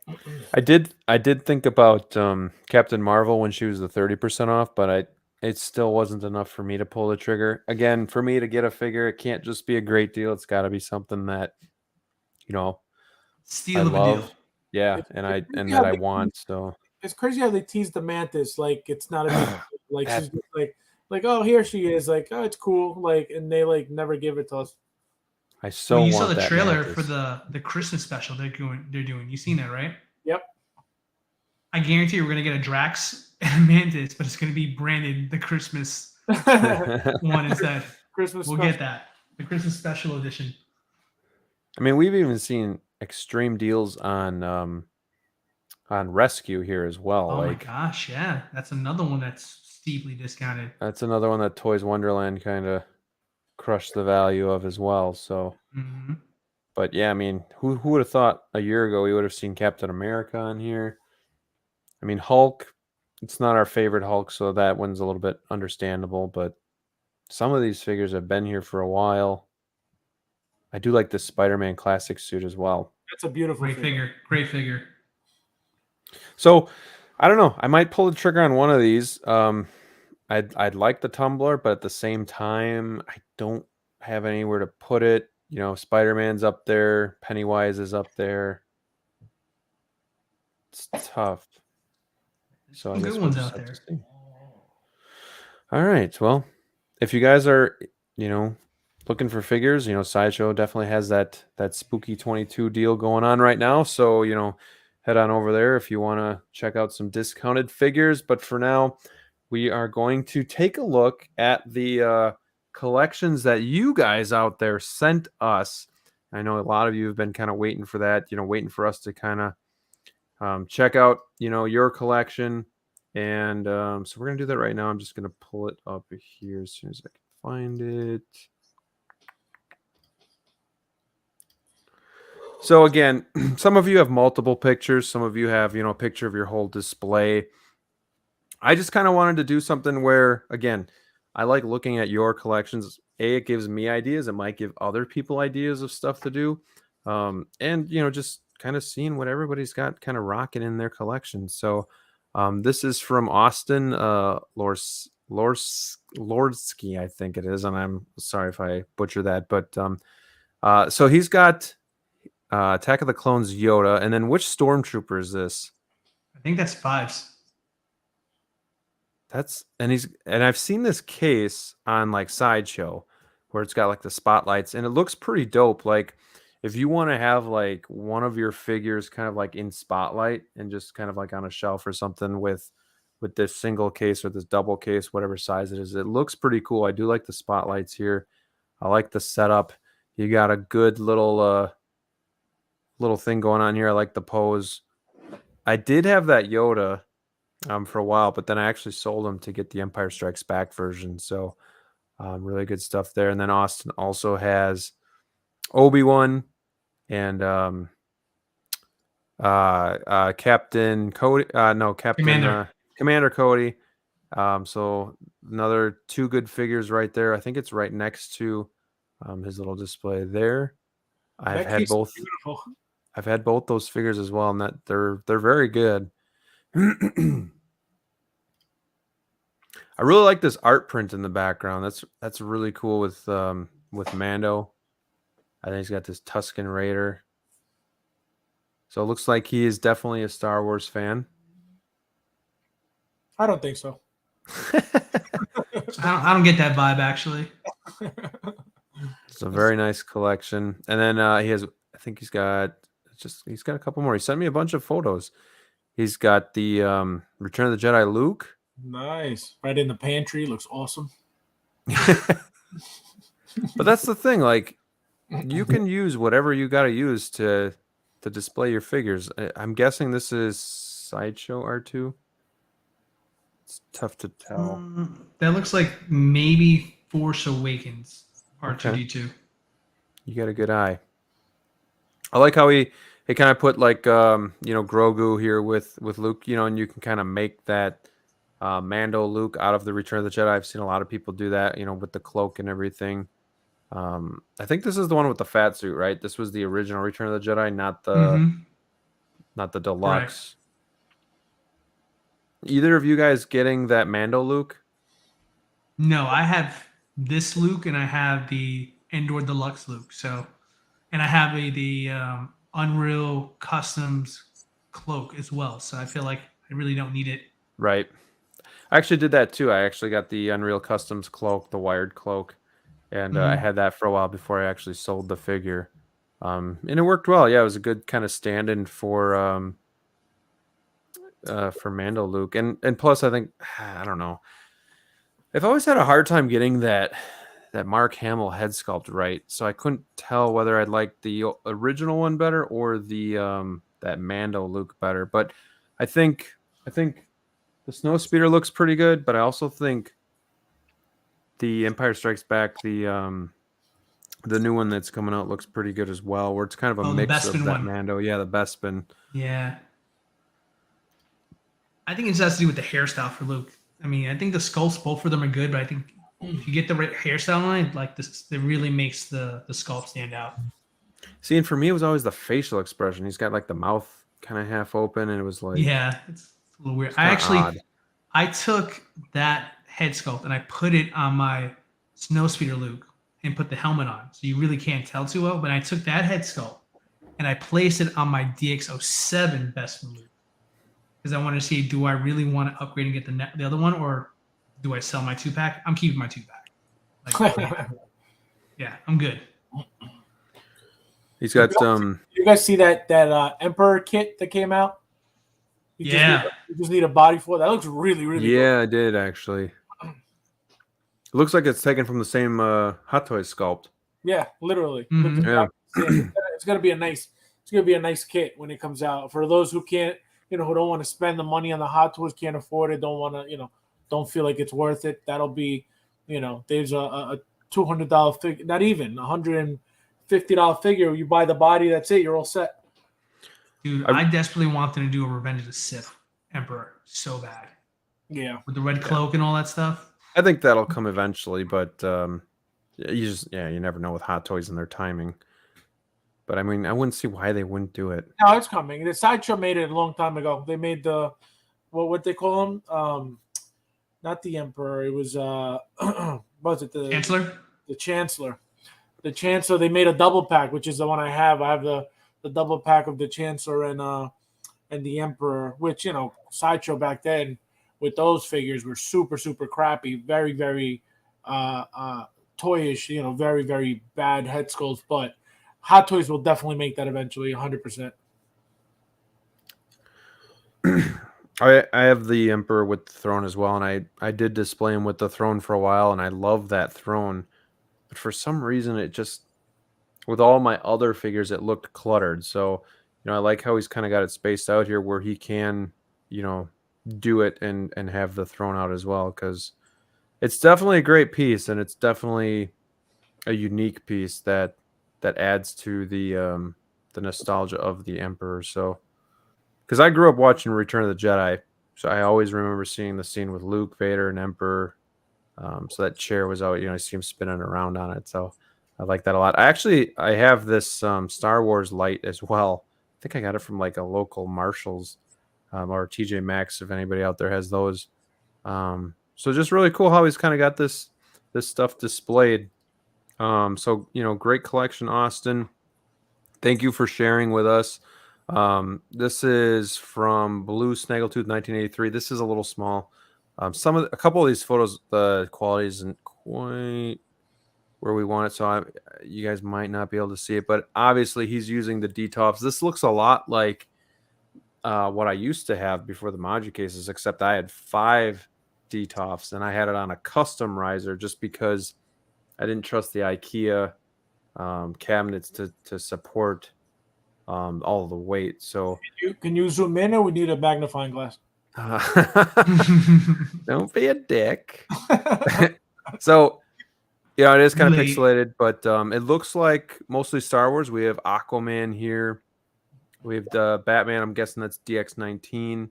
I did think about Captain Marvel when she was the 30% off, but it still wasn't enough for me to pull the trigger. Again, for me to get a figure, it can't just be a great deal. It's got to be something that, you know, Steal I of a love. deal. Yeah, It's and crazy that how I they want. So It's crazy how they tease the Mantis like it's not a big deal. Like That- she's just like oh, here she is, like, oh, it's cool, like, and they like never give it to us. I so Well, you want saw the that trailer Mantis. for the Christmas special they're doing. You seen that, right? Yep. I guarantee you we're gonna get a Drax and a Mantis, but it's gonna be branded the Christmas one instead. Christmas We'll special. get that. The Christmas special edition. I mean, we've even seen extreme deals on Rescue here as well. Oh like my gosh, yeah. That's another one that's steeply discounted. that's another one that Toys Wonderland kind of crushed the value of as well. So, Mm-hmm. but yeah, I mean, who would have thought a year ago we would have seen Captain America on here? I mean, Hulk, it's not our favorite Hulk, so that one's a little bit understandable, but some of these figures have been here for a while. I do like this Spider-Man classic suit as well. That's a beautiful Great figure. Great figure. So, I don't know. I might pull the trigger on one of these. I'd like the tumbler, but at the same time, I don't have anywhere to put it. You know, Spider-Man's up there, Pennywise is up there. It's tough. So I Some guess good we'll ones just out have to there. see. All right. Well, if you guys are, looking for figures, Sideshow definitely has that spooky 22 deal going on right now. So, head on over there if you want to check out some discounted figures. But for now, we are going to take a look at the collections that you guys out there sent us. I know a lot of you have been kind of waiting for that, waiting for us to kind of check out, your collection. And so we're going to do that right now. I'm just going to pull it up here as soon as I can find it. So again, some of you have multiple pictures. Some of you have, a picture of your whole display. I just kind of wanted to do something where, again, I like looking at your collections. It gives me ideas. It might give other people ideas of stuff to do. And, just kind of seeing what everybody's got kind of rocking in their collection. So this is from Austin Lordsky, I think it is. And I'm sorry if I butcher that. But so he's got Attack of the Clones Yoda. And then which Stormtrooper is this? I think that's Fives. And I've seen this case on like Sideshow where it's got like the spotlights and it looks pretty dope. Like if you want to have like one of your figures kind of like in spotlight and just kind of like on a shelf or something with this single case or this double case, whatever size it is, it looks pretty cool. I do like the spotlights here. I like the setup. You got a good little thing going on here. I like the pose. I did have that Yoda for a while, but then I actually sold him to get the Empire Strikes Back version. So really good stuff there. And then Austin also has Obi-Wan and Captain Cody. Commander Cody. So another two good figures right there. I think it's right next to his little display there. I've had both. Beautiful. I've had both those figures as well, and that they're very good. I really like this art print in the background. That's really cool with Mando. I think he's got this Tusken Raider. So it looks like he is definitely a Star Wars fan. I don't think so. I don't get that vibe actually. It's a very nice collection. And then he has, I think he's got a couple more. He sent me a bunch of photos. He's got the Return of the Jedi Luke. Nice. Right in the pantry. Looks awesome. But that's the thing, like You can use whatever you got to use to display your figures. I'm guessing this is Sideshow R2. It's tough to tell. That looks like maybe Force Awakens Okay. R2D2. You got a good eye. I like how he kind of put like Grogu here with Luke, and you can kind of make that Mando Luke out of the Return of the Jedi. I've seen a lot of people do that, with the cloak and everything. I think this is the one with the fat suit, right? This was the original Return of the Jedi, not the deluxe. Either of you guys getting that Mando Luke? No, I have this Luke and I have the Endor Deluxe Luke. So, and I have the Unreal Customs cloak as well. So I feel like I really don't need it. Right. I actually did that too. I actually got the Unreal Customs cloak, the wired cloak, and I had that for a while before I actually sold the figure. And it worked well. Yeah, it was a good kind of stand-in for Mando Luke, and plus I think I don't know. I've always had a hard time getting that Mark Hamill head sculpt right, so I couldn't tell whether I'd like the original one better or the that Mando Luke better. But I think the Snowspeeder looks pretty good, but I also think the Empire Strikes Back, the new one that's coming out looks pretty good as well, where it's kind of a mix of that one. Mando. Yeah, the Bespin. Yeah. I think it has to do with the hairstyle for Luke. I mean, I think the sculpts, both of them are good, but I think if you get the right hairstyle line, like this, it really makes the sculpt stand out. See, and for me, it was always the facial expression. He's got like the mouth kind of half open, and it was like, yeah, it's a little weird. odd. I took that head sculpt and I put it on my Snowspeeder Luke and put the helmet on, so you really can't tell too well. But I took that head sculpt and I placed it on my DX07 Bespin Luke because I wanted to see, do I really want to upgrade and get the other one, or do I sell my 2-pack? I'm keeping my 2-pack. Like, yeah, I'm good. He's got You guys see that Emperor kit that came out? You just need a body for it. That looks really, really yeah, cool. I did actually. It looks like it's taken from the same Hot Toys sculpt. Yeah, literally. Mm-hmm. Yeah. It's gonna be a nice kit when it comes out. For those who can't, who don't want to spend the money on the Hot Toys, can't afford it, don't want to, don't feel like it's worth it. That'll be, there's a $200 figure, not even $150 figure. You buy the body, that's it. You're all set. Dude, I desperately want them to do a Revenge of the Sith Emperor so bad. Yeah, with the red cloak and all that stuff. I think that'll come eventually, but you never know with Hot Toys and their timing. But I mean, I wouldn't see why they wouldn't do it. No, it's coming. The Sideshow made it a long time ago. They made the what they call him? Not the Emperor. It was what was it, the Chancellor? The Chancellor. The Chancellor. They made a double pack, which is the one I have. I have the double pack of the Chancellor and the Emperor, which Sideshow back then with those figures were super, super crappy, very, very toyish, very, very bad head sculpts. But Hot Toys will definitely make that eventually, 100%. I have the Emperor with the throne as well, and I did display him with the throne for a while, and I love that throne. But for some reason, it just, with all my other figures, it looked cluttered. So, I like how he's kind of got it spaced out here where he can, do it and have the throne out as well, because it's definitely a great piece, and it's definitely a unique piece that adds to the nostalgia of the Emperor. So, because I grew up watching Return of the Jedi, so I always remember seeing the scene with Luke, Vader, and Emperor. So that chair was always, I see him spinning around on it. So I like that a lot. I have this Star Wars light as well. I think I got it from like a local Marshalls or TJ Maxx, if anybody out there has those. So just really cool how he's kind of got this stuff displayed. So great collection, Austin. Thank you for sharing with us. This is from Blue Snaggletooth 1983. This is a little small. A couple of these photos, the quality isn't quite where we want it, so you guys might not be able to see it. But obviously, he's using the DTOFs. This looks a lot like what I used to have before the module cases, except I had 5 DTOFs, and I had it on a custom riser just because I didn't trust the IKEA cabinets to support all of the weight. So Can you zoom in, or we need a magnifying glass? don't be a dick. So yeah, it is kind of Late. pixelated, but it looks like mostly Star Wars. We have Aquaman here. We have the Batman. I'm guessing that's DX19.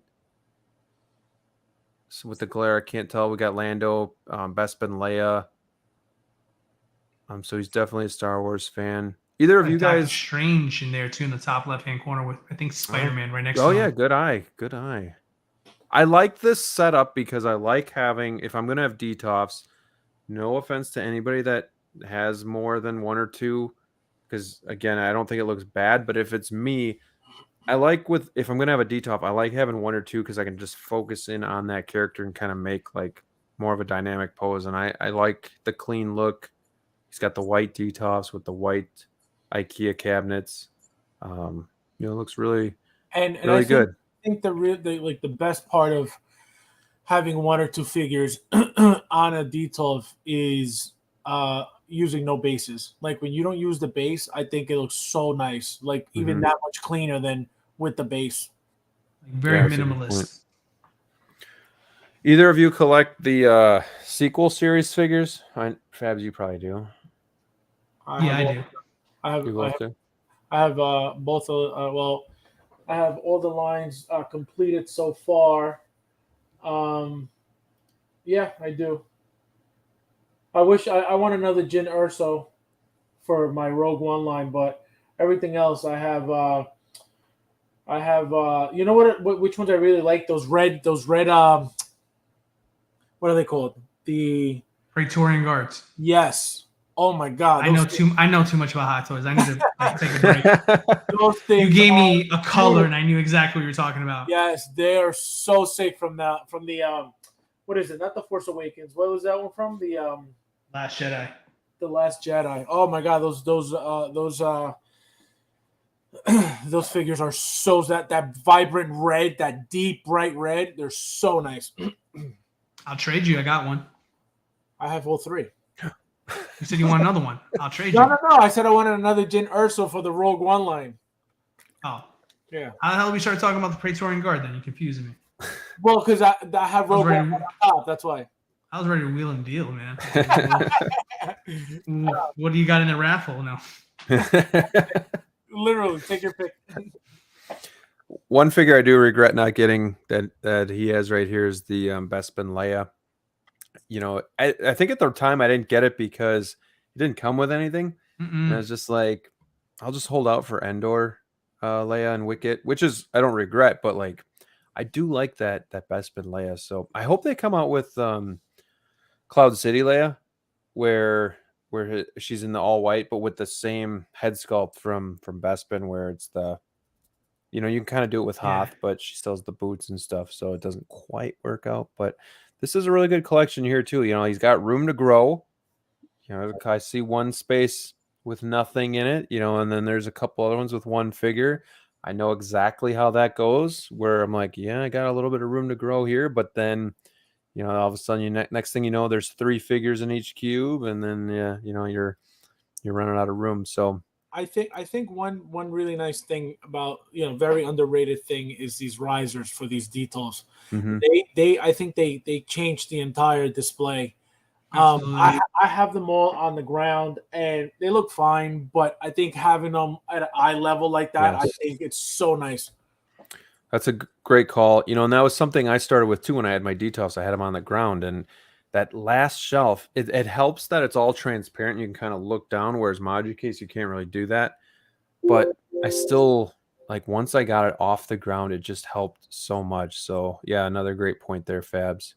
So with the glare, I can't tell. We got Lando, Bespin, Leia. So he's definitely a Star Wars fan. Either of you Doctor guys? Strange in there too in the top left-hand corner with I think Spider-Man right next to Oh him. yeah, good eye, good eye. I like this setup because I like having. If I'm gonna have DTOFs, no offense to anybody that has more than one or two, because again, I don't think it looks bad. But if it's me, I like if I'm gonna have a DTOF, I like having one or two because I can just focus in on that character and kind of make like more of a dynamic pose. And I like the clean look. He's got the white DTOFs with the white IKEA cabinets. It looks really And really I good. think the best part of having one or two figures on a detail is using no bases. Like when you don't use the base, I think it looks so nice. Like even that much cleaner than with the base. Like very minimalist. Either of you collect the sequel series figures? Fabs, you probably do. I do. I have both. Well, I have all the lines completed so far. Yeah, I do. I wish I want another Jin Urso for my Rogue One line, but everything else I have. You know which ones I really like? Those red. What are they called? The Praetorian Guards. Yes. Oh my God. I know too much about Hot Toys. I need to take a break. Those things You gave me a color and I knew exactly what you were talking about. Yes, they are so sick from the what is it? Not the Force Awakens. What was that one from? The Last Jedi. The Last Jedi. Oh my God, those figures are so that vibrant red, that deep bright red. They're so nice. I'll trade you. I got one. I have all three. You said you want another one. I'll trade you. No. I said I wanted another Jin Urso for the Rogue One line. Oh. Yeah. How the hell did we start talking about the Praetorian Guard then? You're confusing me. Well, because I have Rogue One on top. That's why. I was ready to wheel and deal, man. What do you got in the raffle now? Literally, take your pick. One figure I do regret not getting that he has right here is the Bespin Leia. I think at the time I didn't get it because it didn't come with anything. And I was just like, I'll just hold out for Endor, Leia, and Wicket, which is I don't regret, but like I do like that Bespin Leia. So I hope they come out with Cloud City Leia, where she's in the all white, but with the same head sculpt from Bespin, where it's the you can kind of do it with Hoth, but she still has the boots and stuff, so it doesn't quite work out. But this is a really good collection here too. He's got room to grow. I see one space with nothing in it, and then there's a couple other ones with one figure. I know exactly how that goes, where I'm like, yeah, I got a little bit of room to grow here, but then, all of a sudden, next thing you know, there's 3 figures in each cube, and then, you're running out of room. So I think one really nice thing about very underrated thing is these risers for these details. I think they changed the entire display. I have them all on the ground and they look fine, but I think having them at an eye level like that, I think it's so nice. That's a great call. And that was something I started with too when I had my details. I had them on the ground, and that last shelf, it helps that it's all transparent. You can kind of look down, whereas Module Case, you can't really do that. But I still, like, once I got it off the ground, it just helped so much. So, yeah, another great point there, Fabs.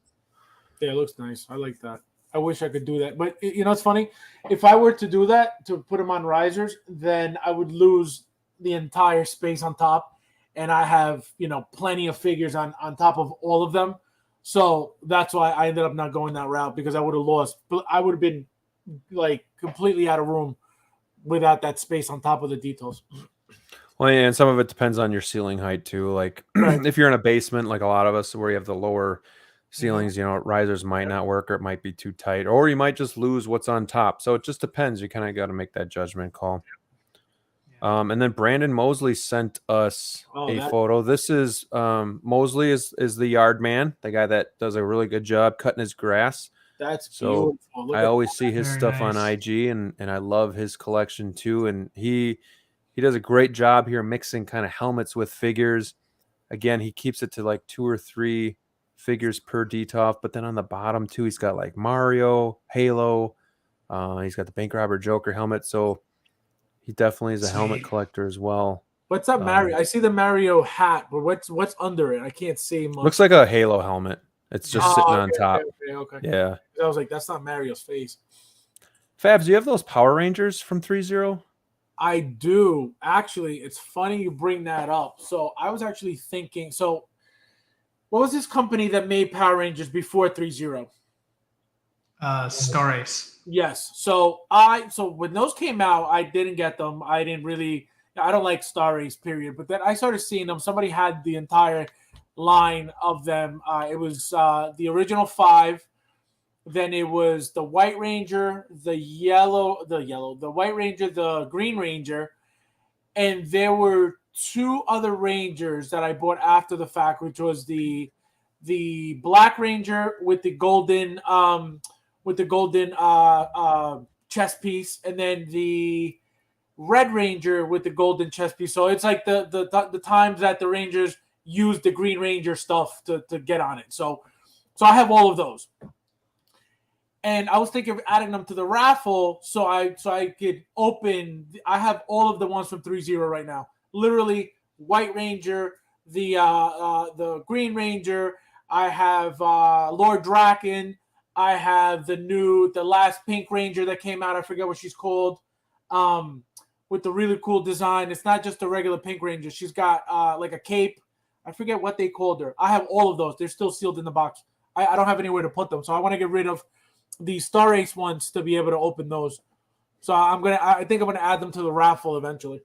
Yeah, it looks nice. I like that. I wish I could do that. But, it's funny. If I were to do that, to put them on risers, then I would lose the entire space on top. And I have, plenty of figures on top of all of them. So that's why I ended up not going that route, because I would have lost. But I would have been, like, completely out of room without that space on top of the details. Well, and some of it depends on your ceiling height too. Like if you're in a basement, like a lot of us, where you have the lower ceilings, risers might not work, or it might be too tight, or you might just lose what's on top. So it just depends. You kind of got to make that judgment call. And then Brandon Mosley sent us a photo. This is Mosley is the yard man, the guy that does a really good job cutting his grass. That's so beautiful. I always see his Very stuff nice. on IG, and I love his collection too. And he does a great job here mixing kind of helmets with figures. Again, he keeps it to like 2 or 3 figures per DTOF, but then on the bottom too, he's got like Mario, Halo. He's got the Bank Robber Joker helmet. So he definitely is a helmet collector as well. What's up, Mario? I see the Mario hat, but what's under it? I can't see much. Looks like a Halo helmet. It's just sitting on top. Okay. Yeah. I was like, that's not Mario's face. Fabs, do you have those Power Rangers from 3-0? I do. Actually, it's funny you bring that up. So I was actually thinking, so what was this company that made Power Rangers before 3-0? Star Ace. Yes. So when those came out, I didn't get them. I don't like Star Ace, period. But then I started seeing them. Somebody had the entire line of them. It was the original 5. Then it was the White Ranger, the White Ranger, the Green Ranger, and there were 2 other Rangers that I bought after the fact, which was the Black Ranger with the golden chest piece, and then the Red Ranger with the golden chest piece. So it's like the times that the Rangers used the Green Ranger stuff to get on it. So I have all of those. And I was thinking of adding them to the raffle so I could open. I have all of the ones from 3-0 right now. Literally, White Ranger, the Green Ranger. I have Lord Draken. I have the last Pink Ranger that came out. I forget what she's called. With the really cool design. It's not just a regular Pink Ranger. She's got like a cape. I forget what they called her. I have all of those. They're still sealed in the box. I don't have anywhere to put them, so I want to get rid of the Star Ace ones to be able to open those. So I think I'm gonna add them to the raffle eventually.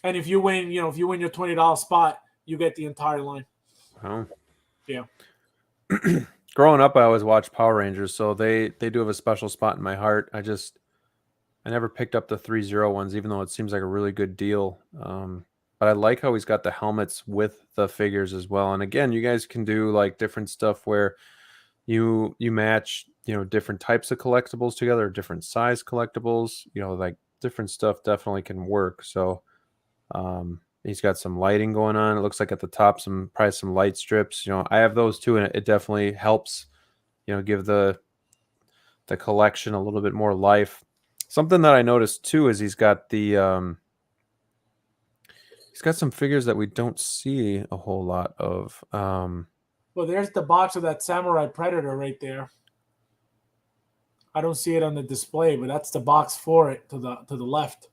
And if you win, your $20 spot, you get the entire line. Oh. Yeah. Growing up, I always watched Power Rangers, so they do have a special spot in my heart. I never picked up the 3-0 ones, even though it seems like a really good deal. But I like how he's got the helmets with the figures as well. And again, you guys can do like different stuff where you match, different types of collectibles together, different size collectibles, like different stuff definitely can work. So he's got some lighting going on. It looks like at the top, probably some light strips. I have those too, and it definitely helps, give the collection a little bit more life. Something that I noticed too is he's got some figures that we don't see a whole lot of. Well, there's the box of that Samurai Predator right there. I don't see it on the display, but that's the box for it to the left.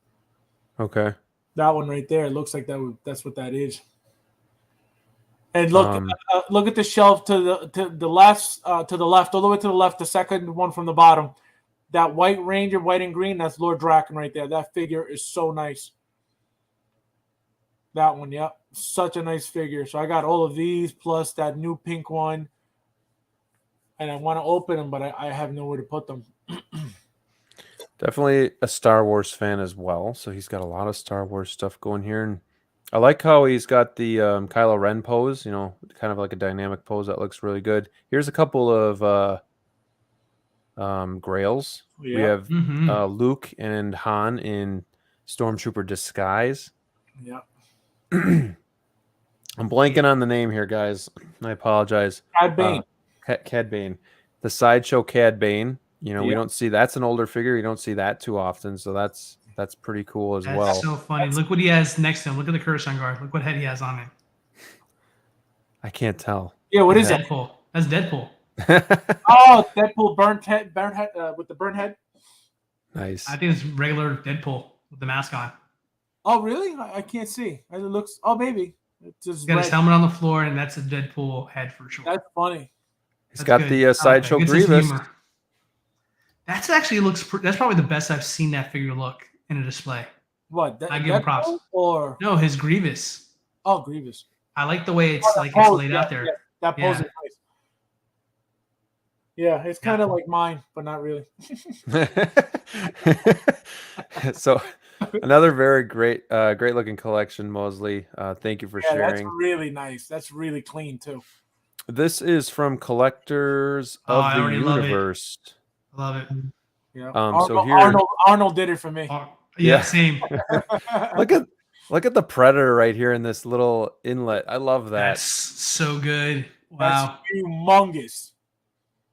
Okay. That one right there. It looks like that's what that is. And look at the shelf to the left, all the way to the left, the second one from the bottom. That White Ranger, white and green, that's Lord Draken right there. That figure is so nice. That one, yep. Such a nice figure. So I got all of these plus that new pink one. And I want to open them, but I have nowhere to put them. Definitely a Star Wars fan as well. So he's got a lot of Star Wars stuff going here. And I like how he's got the Kylo Ren pose, kind of like a dynamic pose that looks really good. Here's a couple of Grails. Yeah. We have Luke and Han in Stormtrooper disguise. Yeah. I'm blanking on the name here, guys. I apologize. Cad Bane. Cad Bane. The Sideshow Cad Bane. We don't see, that's an older figure. You don't see that too often. So that's pretty cool as well. That's so funny. Look what he has next to him. Look at the Coruscant guard. Look what head he has on it. I can't tell. Yeah, what is that? Deadpool. That's Deadpool. Oh, Deadpool burnt head with the burnt head. Nice. I think it's regular Deadpool with the mask on. Oh, really? I can't see. It looks. Oh, maybe. It's just he's got his helmet on the floor, and that's a Deadpool head for sure. That's funny. He's got good. The Sideshow Grievous. That's actually looks. That's probably the best I've seen that figure look in a display. What? I give him props. Or no, his Grievous. Oh, Grievous. I like the way it's laid out there. Yeah. That pose is nice. Yeah, it's kind of like mine, but not really. So another very great great looking collection, Mosley. Thank you for Yeah, that's sharing. really nice. That's really clean too. This is from Collectors Oh, of I the already love it. Universe. I love it. Yeah, So Arnold, here, Arnold did it for me. Oh, yeah. yeah, same. look at the Predator right here in this little inlet. I love That's that. so good. That's Wow. humongous.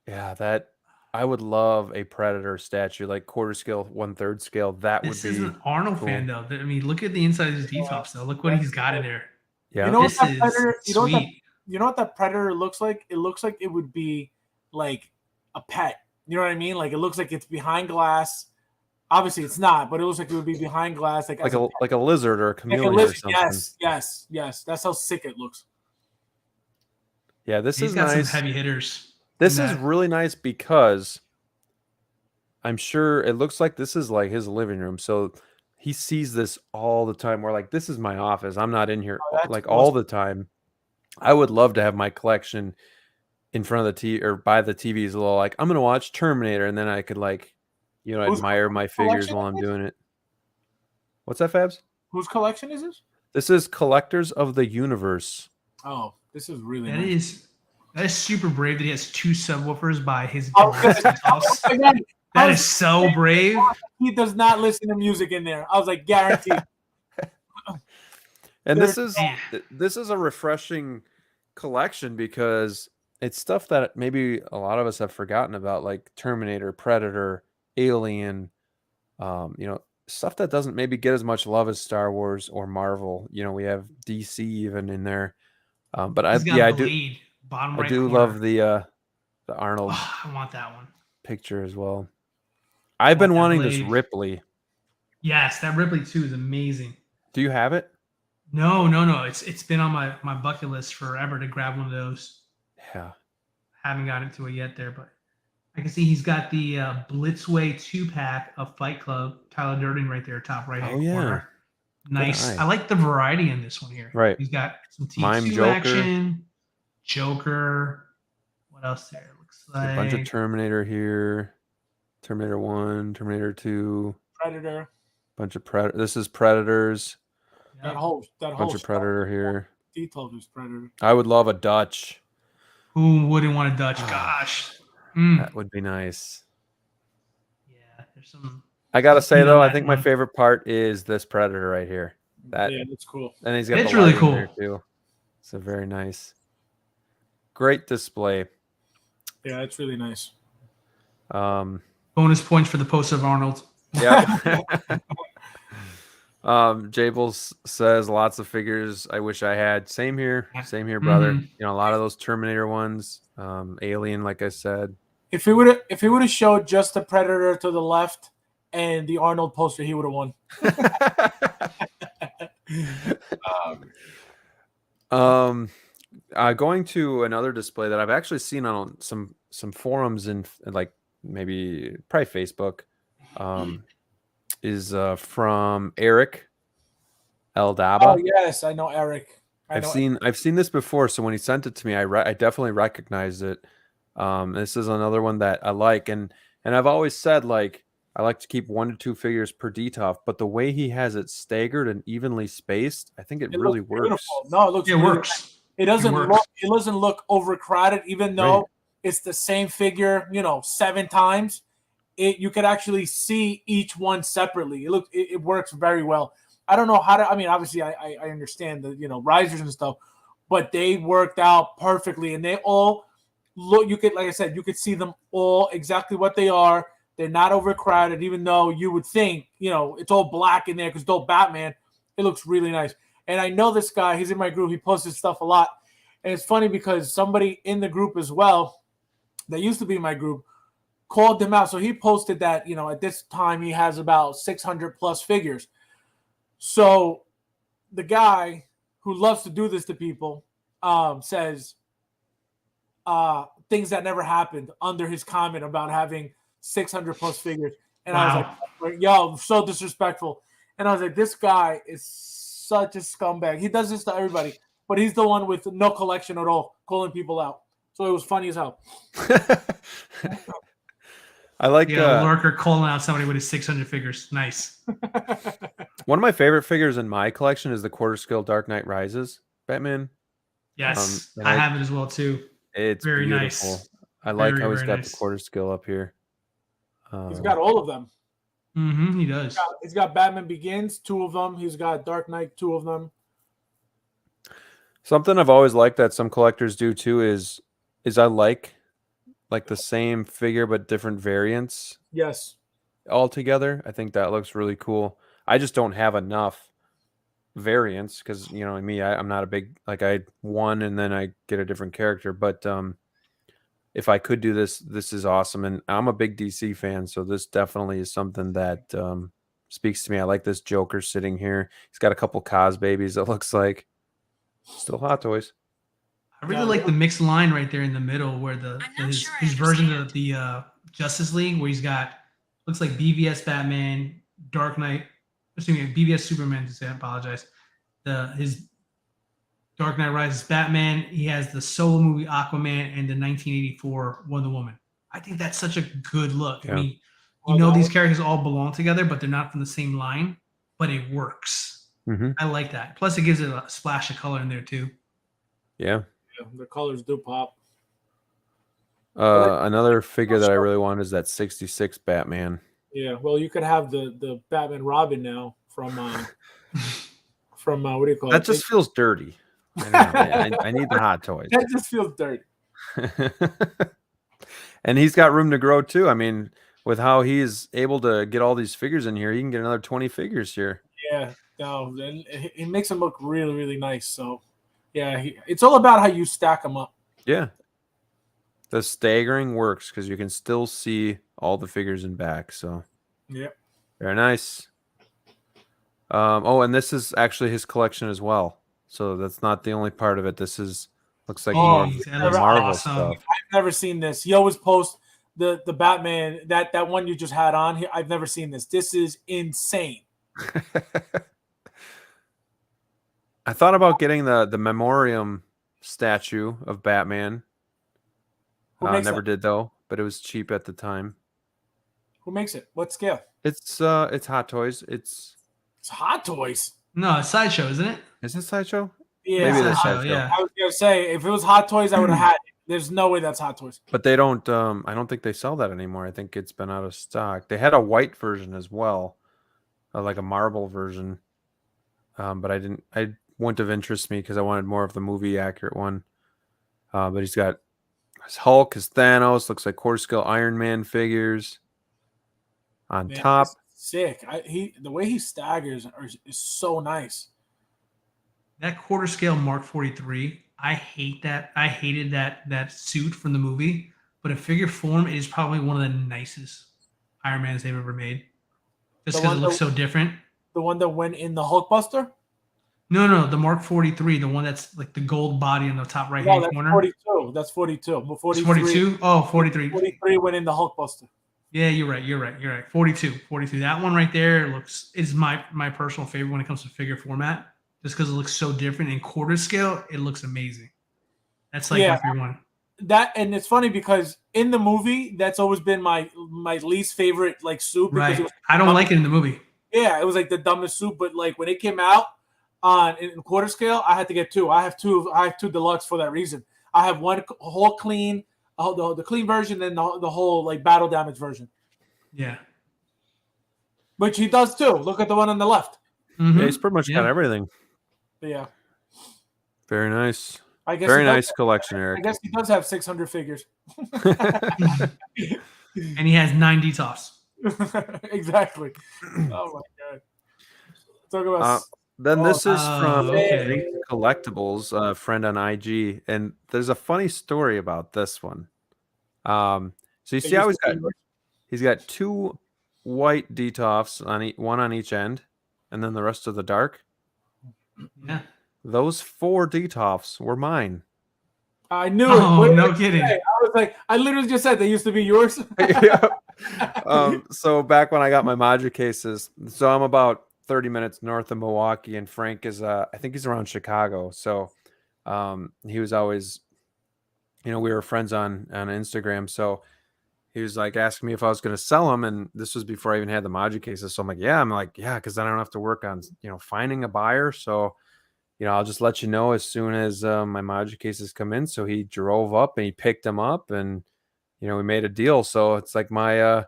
Yeah, that I would love a Predator statue, like quarter scale, 1/3 scale. That would This is an be Arnold cool. fan, though. I mean, look at the inside of his detox, though. Look what he's got in there. Yeah. You know what This that is predator? sweet. You know what that predator looks like? It looks like it would be like a pet. You know what I mean? Like it looks like it's behind glass. Obviously, it's not, but it looks like it would be behind glass, like as a pet. like a lizard or a Like a chameleon or lizard. something. Yes. That's how sick it looks. Yeah, this He's is got nice. some heavy hitters. This in is that. really nice because I'm sure it looks like this is like his living room. So he sees this all the time. We're like, this is my office. I'm not in here Oh, that's like awesome. all the time. I would love to have my collection in front of the TV or by the TV's a little like, I'm gonna watch Terminator, and then I could like, Whose admire my figures collection while is I'm this? doing it. What's that, Fabs? Whose collection is this? This is Collectors of the Universe. Oh, this is really That nice. is super brave that he has 2 subwoofers by his I was gonna glass house. Again, That is so brave. he does not listen to music in there. I was like, guaranteed. And There's- this is a refreshing collection because it's stuff that maybe a lot of us have forgotten about, like Terminator, Predator, Alien, stuff that doesn't maybe get as much love as Star Wars or Marvel. We have DC even in there. But He's got I Blade, bottom right do corner. love the Arnold Oh, I want that one. picture as well. I've been that wanting this Blade. Ripley. Yes, that Ripley too is amazing. Do you have it? No. It's been on my bucket list forever to grab one of those. Yeah. Haven't gotten to it yet there, but I can see he's got the Blitzway 2-pack of Fight Club, Tyler Durden right there, top right hand corner. Nice. eye. I like the variety in this one here. Right. He's got some Mime T2 Joker. action, Joker. What else there? Looks like A bunch of Terminator here. Terminator 1, Terminator 2, Predator. bunch of Predator. This is Predators. That whole Bunch of Predator here. detail is Predator. I would love a Dutch. Who wouldn't want a Dutch? Gosh. That would be nice. Yeah, there's some. I gotta say You know though, I that think my one. favorite part is this Predator right here. Yeah, that's cool. And he's got It's the really light in cool. there too. It's a very nice, great display. Yeah, it's really nice. Bonus points for the poster of Arnold. Yeah. Jables says lots of figures I wish I had. Same here, brother. Mhm. A lot of those Terminator ones, Alien, like I said. If he would have showed just the Predator to the left and the Arnold poster, he would have won. Going to another display that I've actually seen on some forums and like maybe probably Facebook, is from Eric Eldaba. Oh yes, I know Eric. I've seen this before, so when he sent it to me, I definitely recognized it. This is another one that I like, and I've always said like I like to keep 1 to 2 figures per DTOF, but the way he has it staggered and evenly spaced, I think it really looks works. beautiful. No, it looks. It really works. nice. It doesn't works. look. It doesn't look overcrowded, even though Right. it's the same figure. 7 times. You could actually see each one separately. It works very well. I don't know how to. I mean, obviously, I understand the risers and stuff, but they worked out perfectly, and they all look. You could, like I said, you could see them all exactly what they are. They're not overcrowded, even though you would think it's all black in there because it's all Batman. It looks really nice, and I know this guy. He's in my group. He posts his stuff a lot, and it's funny because somebody in the group as well, that used to be in my group, called him out. So he posted that at this time he has about 600 plus figures. So the guy who loves to do this to people says things that never happened under his comment about having 600 plus figures. And I was like, yo, so disrespectful. And I was like, this guy is such a scumbag. He does this to everybody, but he's the one with no collection at all, calling people out. So it was funny as hell. I like Lurker calling out somebody with his 600 figures. Nice. one of my favorite figures in my collection is the quarter scale Dark Knight Rises Batman. Yes, and I have it as well too. It's Very beautiful. nice. I like Very, how he's very got nice. the quarter scale up here. He's got all of them. He does. He's got Batman Begins, 2 of them. He's got Dark Knight, 2 of them. Something I've always liked that some collectors do too is I like the same figure but different variants Yes. all together. I think that looks really cool. I just don't have enough variants because me, I'm not a big I one and then I get a different character. But if I could do this, this is awesome, and I'm a big DC fan, so this definitely is something that speaks to me. I like this Joker sitting here. He's got a couple Cos babies. It looks like still Hot Toys. I really like the mixed line right there in the middle where his version of the Justice League where he's got looks like BVS Batman, Dark Knight, BVS Superman. To say, I apologize. His Dark Knight Rises Batman. He has the solo movie Aquaman and the 1984 Wonder Woman. I think that's such a good look. Yeah. I mean, these characters all belong together, but they're not from the same line. But it works. Mm-hmm. I like that. Plus, it gives it a splash of color in there too. Yeah. The colors do pop. Another figure that I really want is that 66 Batman. Yeah, well, you could have the Batman Robin now from what do you call it? That just feels dirty. I need the Hot Toys. That just feels dirty. And he's got room to grow too. I mean, with how he's able to get all these figures in here, he can get another 20 figures here. Yeah, no, and it makes him look really, really nice. So, yeah, it's all about how you stack them up. Yeah. The staggering works because you can still see all the figures in back. So, yeah, very nice. And this is actually his collection as well. So that's not the only part of it. This looks like more Marvel stuff. I've never seen this. He always posts the Batman that one you just had on here. I've never seen this. This is insane. I thought about getting the Memoriam statue of Batman. Never did though, but it was cheap at the time. Who makes it? What scale? It's Hot Toys. It's Hot Toys. No, it's Sideshow, isn't it? Is it Sideshow? Yeah, maybe it's Sideshow. Yeah. I was gonna say if it was Hot Toys, I would have had it. There's no way that's Hot Toys. But they don't. I don't think they sell that anymore. I think it's been out of stock. They had a white version as well, like a marble version. But I didn't. I wouldn't have interested me because I wanted more of the movie accurate one. But he's got his Hulk, his Thanos. Looks like quarter scale Iron Man figures. On top, sick. The way he staggers is so nice. That quarter scale Mark 43. I hate that. I hated that suit from the movie. But in figure form, it is probably one of the nicest Iron Mans they've ever made. Just because it looks so different. The one that went in the Hulkbuster? No, the Mark 43, the one that's like the gold body on the top right hand corner. 42. That's 42. 42? Oh, 43. 43 went in the Hulkbuster. Yeah, you're right. 42. That one right there is my personal favorite when it comes to figure format. Just because it looks so different. In quarter scale, it looks amazing. That's like my favorite one. And it's funny because in the movie, that's always been my least favorite suit. Right. I don't like it in the movie. Yeah, it was like the dumbest suit. But like when it came out in quarter scale, I had to get 2. I have 2 deluxe for that reason. I have one whole clean, the clean version, and the whole like battle damage version. Yeah. Which he does too. Look at the one on the left. Mm-hmm. Yeah, he's pretty much got everything. Yeah. Very nice. I guess very nice collection, Eric. I guess he does have 600 figures. And he has 9 DTOFs. Exactly. Oh my god. Talk about. Then this is from Collectibles, a friend on IG, and there's a funny story about this one. So you see how he's got 2 white DTOFs on one on each end, and then the rest of the dark. Yeah. Those 4 DTOFs were mine. I knew it. Oh, no kidding. I was like, I literally just said they used to be yours. Yeah. So back when I got my Module cases, so I'm about 30 minutes north of Milwaukee, and Frank is I think he's around Chicago. So he was always we were friends on Instagram, so he was like asking me if I was going to sell them, and this was before I even had the Maji cases. So I'm like, yeah, because then I don't have to work on finding a buyer. So I'll just let you know as soon as my Maji cases come in. So he drove up and he picked them up, and we made a deal. So it's like my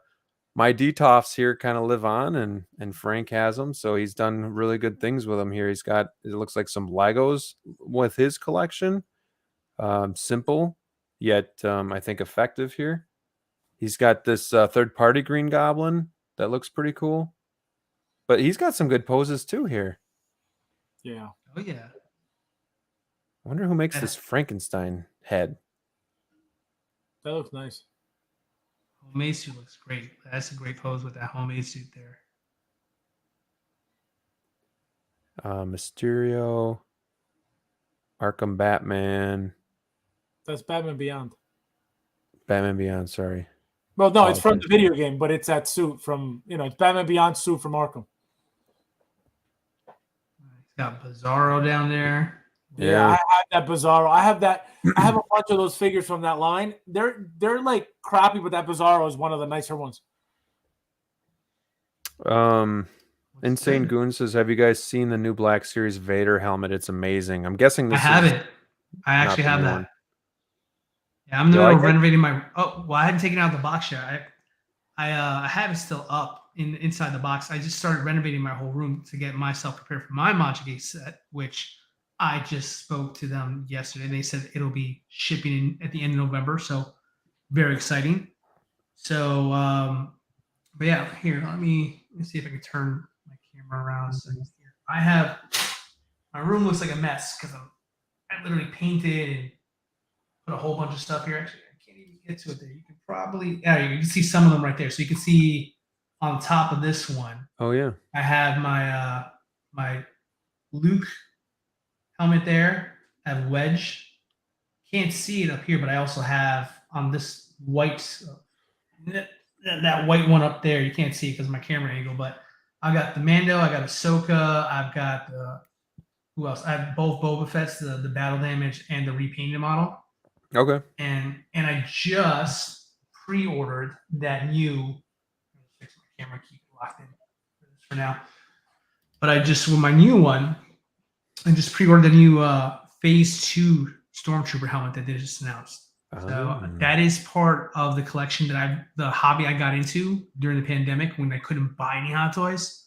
Detoffs here kind of live on, and Frank has them. So he's done really good things with them here. He's got, it looks like, some Legos with his collection. Simple, yet I think effective here. He's got this third-party Green Goblin that looks pretty cool. But he's got some good poses too here. Yeah. Oh yeah. I wonder who makes this Frankenstein head. That looks nice. Homemade suit looks great. That's a great pose with that homemade suit there. Mysterio, Arkham Batman. That's Batman Beyond. Batman Beyond, sorry. Well, no, it's from the video game, but it's that suit from, it's Batman Beyond suit from Arkham. He's got Bizarro down there. Yeah, I have that Bizarro. I have a bunch of those figures from that line. They're like crappy, but that Bizarro is one of the nicer ones. Insane Goon says, have you guys seen the new Black Series Vader helmet? It's amazing. I'm guessing this I have it. I actually have that. One. Yeah, I'm in the middle of renovating my. Oh, well, I hadn't taken out the box yet. I have it still up inside the box. I just started renovating my whole room to get myself prepared for my Majigate set, which I just spoke to them yesterday. They said it'll be shipping at the end of November, so very exciting. So, but yeah, here, let me see if I can turn my camera around. I have, my room looks like a mess because I literally painted and put a whole bunch of stuff here. Actually, I can't even get to it there. You can probably, yeah, you can see some of them right there. So you can see on top of this one. Oh yeah. I have my my Luke helmet there. I have Wedge. Can't see it up here, but I also have on this white, that white one up there. You can't see it because of my camera angle, but I got the Mando. I got Ahsoka. I've got who else? I have both Boba Fett's, the battle damage and the repainted model. Okay. And I just pre-ordered that new. Fix my camera, keep it locked in for now. But I just, with my new one, I just pre-ordered the new Phase 2 Stormtrooper helmet that they just announced. So that is part of the collection the hobby I got into during the pandemic when I couldn't buy any Hot Toys.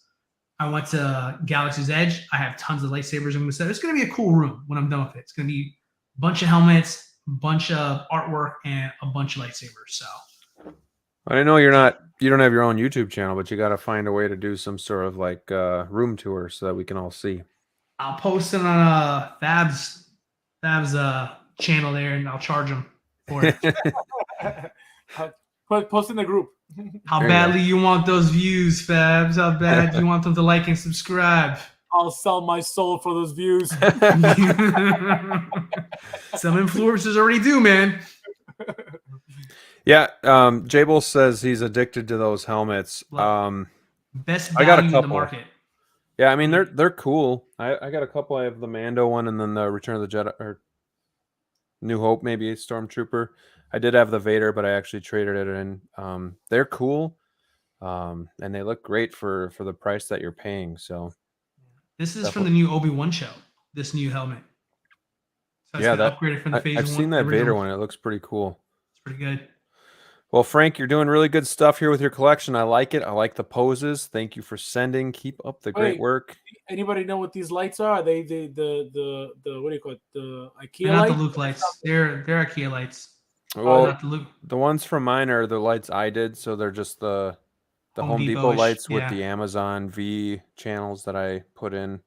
I went to Galaxy's Edge. I have tons of lightsabers. I'm going to say it's going to be a cool room when I'm done with it. It's going to be a bunch of helmets, a bunch of artwork, and a bunch of lightsabers. So I know you don't have your own YouTube channel, but you got to find a way to do some sort of like room tour so that we can all see. I'll post it on Fab's channel there, and I'll charge him for it. Post in the group. How badly you want those views, Fabs? How bad do you want them to like and subscribe? I'll sell my soul for those views. Some influencers already do, man. Yeah, Jable says he's addicted to those helmets. Best I got a value in couple. the market. Yeah, I mean they're cool. I got a couple. I have the Mando one, and then the Return of the Jedi or New Hope, maybe a Stormtrooper. I did have the Vader, but I actually traded it in. They're cool, and they look great for the price that you're paying. So this is from the new Obi-Wan show. This new helmet. So yeah, upgraded from the Phase 1. I've seen that Vader one. It looks pretty cool. It's pretty good. Well, Frank, you're doing really good stuff here with your collection. I like it. I like the poses. Thank you for sending. Keep up the great work. Anybody know what these lights are? Are they the what do you call it? The IKEA They're not lights? the Luke lights. They're IKEA lights. Well, not the Luke. The ones from mine are the lights I did, so they're just the Home Depot lights with the Amazon V channels that I put in.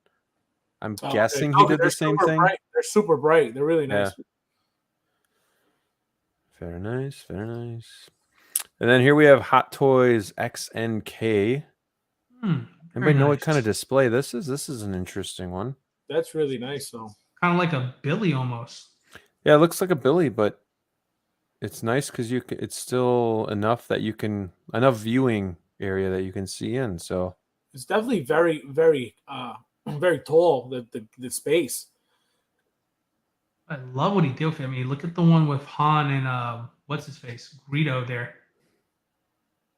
I'm guessing he did the same thing. Bright. They're super bright. They're really nice. Yeah. Very nice, very nice. And then here we have Hot Toys XNK. Anybody know what kind of display this is? This is an interesting one. That's really nice, though. Kind of like a Billy almost. Yeah, it looks like a Billy, but it's nice because it's still enough that you can enough viewing area that you can see in. So it's definitely very, very, very tall. The space. I love what he did with it. I mean, look at the one with Han and what's his face, Greedo there.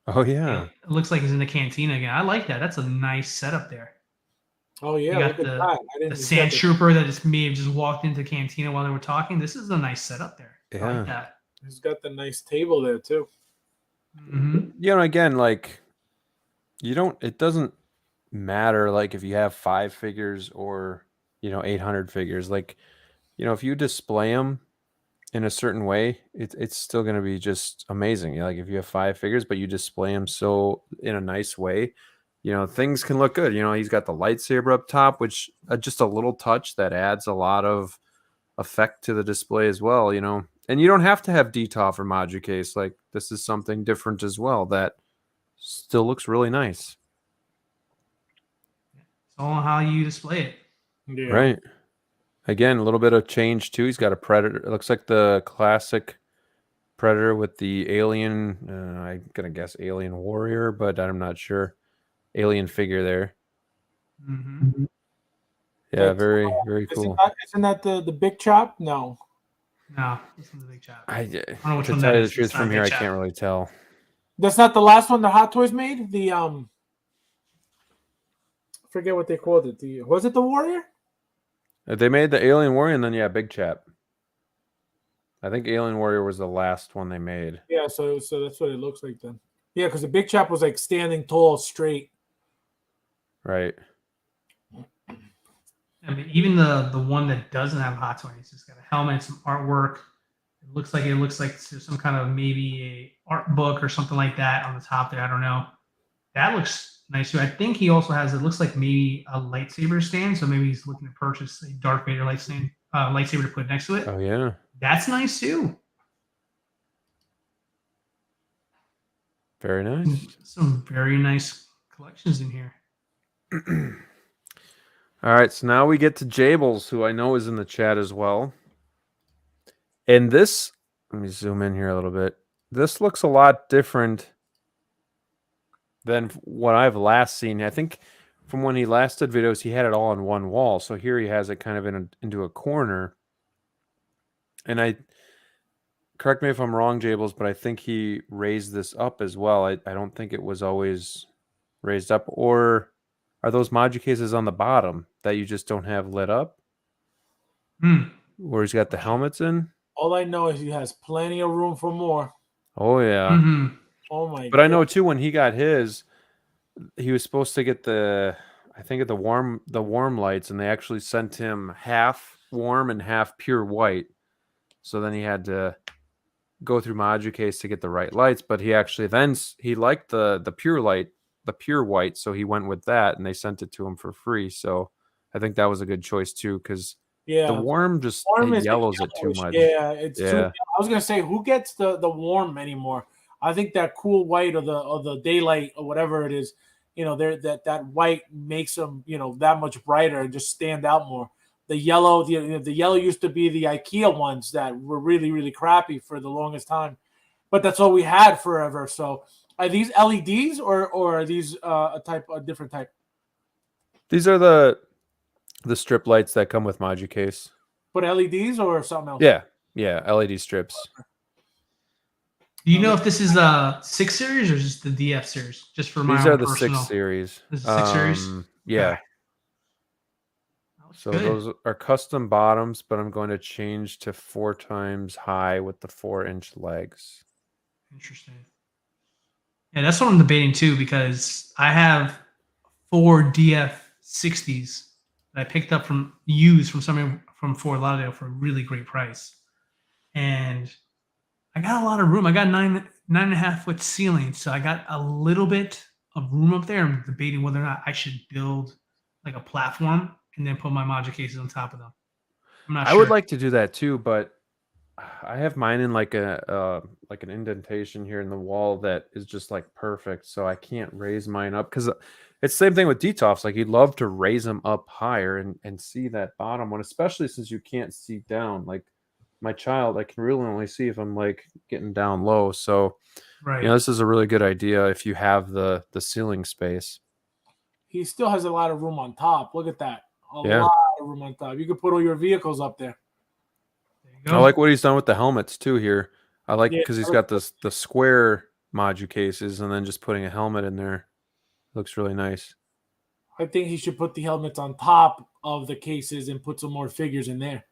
Oh yeah. It looks like he's in the cantina again. I like that. That's a nice setup there. Oh You yeah, got look at that. the sand trooper that just may have just walked into cantina while they were talking. This is a nice setup there. I like that. He's got the nice table there too. Mm-hmm. You know, again, like it doesn't matter like if you have 5 figures or 800 figures. Like, if you display them in a certain way, it's still going to be just amazing. Like if you have 5 figures but you display them so in a nice way, things can look good. He's got the lightsaber up top, which just a little touch that adds a lot of effect to the display as well. And you don't have to have DTOF or Module Case. Like, this is something different as well that still looks really nice. It's all on how you display it. Yeah. Right. Again, a little bit of change too. He's got a Predator. It looks like the classic Predator with the alien. I'm gonna guess alien warrior, but I'm not sure. Alien figure there. Mm-hmm. Yeah, very very cool. Isn't that the big chop? No. No, this one's a big chop. I don't know which to one tell that you the is. truth, It's not from Big here I Chap. can't really tell. That's not the last one the Hot Toys made? The I forget what they called it. Was it the Warrior? They made the Alien Warrior, and then Big Chap. I think Alien Warrior was the last one they made. Yeah, so that's what it looks like then. Yeah, because the Big Chap was like standing tall, straight. Right. I mean, even the one that doesn't have hot toy, it's just got a helmet, some artwork. It looks like some kind of maybe a art book or something like that on the top there. I don't know. That looks nice too. I think he also has, it looks like maybe a lightsaber stand. So maybe he's looking to purchase a Darth Vader lightsaber to put next to it. Oh yeah. That's nice too. Very nice. Some very nice collections in here. All right, so now we get to Jables, who I know is in the chat as well. And this, let me zoom in here a little bit. This looks a lot different than what I've last seen. I think from when he last did videos, he had it all on one wall. So here he has it kind of into a corner. And correct me if I'm wrong, Jables, but I think he raised this up as well. I don't think it was always raised up. Or are those module cases on the bottom that you just don't have lit up? Where he's got the helmets in? All I know is he has plenty of room for more. Oh, yeah. Mm-hmm. Oh, my God. But I know, too, when he got his, he was supposed to get the warm lights, and they actually sent him half warm and half pure white. So then he had to go through module case to get the right lights, but he actually he liked the pure light, the pure white, so he went with that, and they sent it to him for free. So I think that was a good choice too, because the warm just yellows it too much. Yeah, it's too. I was gonna say, who gets the warm anymore? I think that cool white or the daylight or whatever it is, that white makes them that much brighter and just stand out more. The yellow, the yellow used to be the IKEA ones that were really, really crappy for the longest time, but that's all we had forever. So are these LEDs or are these a different type? These are the strip lights that come with module case. But LEDs or something else? Yeah, LED strips. Do you know if this is the 6 series or just the DF series? Just for my These own are the personal. 6 series. This is 6 series? Yeah. Okay. So those are custom bottoms, but I'm going to change to 4 times high with the 4-inch legs. Interesting. Yeah, that's what I'm debating too, because I have 4 DF60s that I picked up from somebody from Fort Lauderdale for a really great price. And I got a lot of room. I got 9.5 foot ceiling. So I got a little bit of room up there. I'm debating whether or not I should build like a platform and then put my module cases on top of them. I'm not sure. I would like to do that too, but I have mine in like an indentation here in the wall that is just like perfect. So I can't raise mine up, because it's the same thing with DTOFs. Like, you'd love to raise them up higher and see that bottom one, especially since you can't see down. Like my child, I can really only see if I'm like getting down low. So right. This is a really good idea if you have the ceiling space. He still has a lot of room on top. Look at that. A lot of room on top. You could put all your vehicles up there. you I go. like what he's done with the helmets too here. I like Yeah, because he's got this the square modu cases and then just putting a helmet in there. Looks really nice. I think he should put the helmets on top of the cases and put some more figures in there.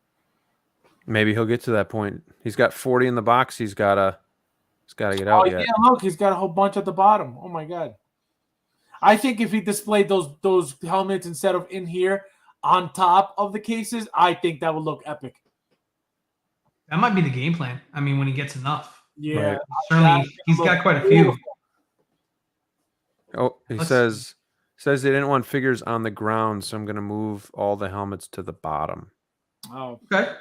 Maybe he'll get to that point. He's got 40 in the box. He's gotta get Oh out yeah, yet. look, he's got a whole bunch at the bottom. Oh my god. I think if he displayed those helmets instead of in here on top of the cases, I think that would look epic. That might be the game plan. I mean, when he gets enough. Yeah, Right. Certainly, he's got quite a few. Oh, he Let's says they didn't want figures on the ground, so I'm gonna move all the helmets to the bottom. Oh, Okay.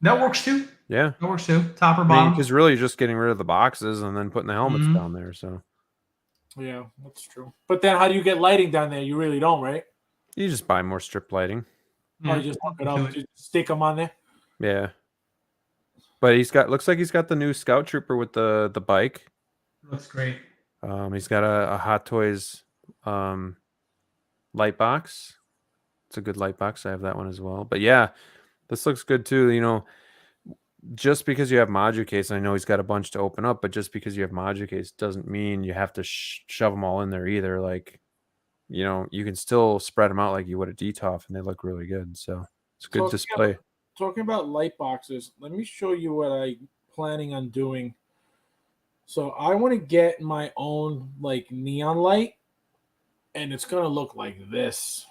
That works too. Yeah. That works too. Top or I mean, bottom. because really you're just getting rid of the boxes and then putting the helmets Mhm. down there. So yeah, that's true. But then how do you get lighting down there? You really don't, right? you just buy more strip lighting. Or you just hook it do up, just stick them on there. Yeah. But looks like he's got the new Scout Trooper with the bike. Looks great. He's got a Hot Toys light box. It's a good light box. I have that one as well. But yeah, this looks good too. You know, just because you have module case, I know he's got a bunch to open up, but just because you have module case doesn't mean you have to shove them all in there either. Like, you know, you can still spread them out like you would a DTOF, and they look really good. So it's a good display. Talking about light boxes, let me show you what I'm planning on doing. So I want to get my own like neon light, and it's gonna look like this.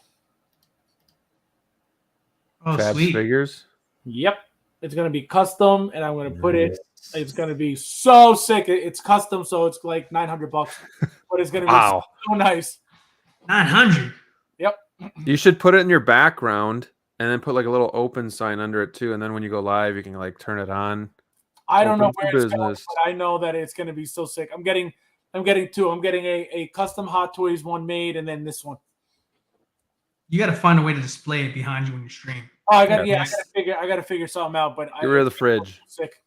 Oh, Fabs sweet. figures. Yep, it's gonna be custom, and I'm gonna put it. It's gonna be so sick. It's custom, so it's like $900, but it's gonna be Wow. so nice. 900. Yep. You should put it in your background and then put like a little open sign under it too. And then when you go live, you can like turn it on. I don't know Open where for it's going, business. but I know that it's gonna be so sick. I'm getting two. I'm getting a custom Hot Toys one made, and then this one. You got to find a way to display it behind you when you stream. Oh, I gotta figure something out. But Get rid of the fridge. Sick.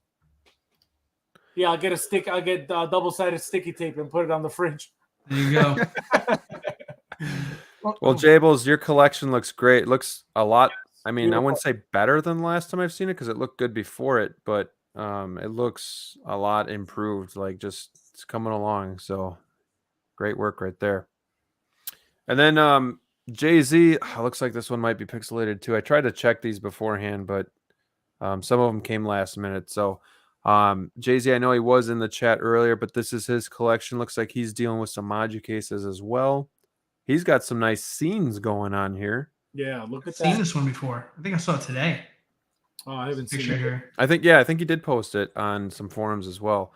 Yeah, I'll get double-sided sticky tape and put it on the fridge. There you go. Well, Jables, your collection looks great. It looks a lot. I mean, beautiful. I wouldn't say better than the last time I've seen it because it looked good before it, but it looks a lot improved. Like just it's coming along. So great work right there. And then Jay-Z, looks like this one might be pixelated too. I tried to check these beforehand, but some of them came last minute. So Jay-Z, I know he was in the chat earlier, but this is his collection. Looks like he's dealing with some modu cases as well. He's got some nice scenes going on here. Yeah, look at I've seen that. this one before. I think I saw it today. Oh, I haven't seen Picture it. here. I think he did post it on some forums as well.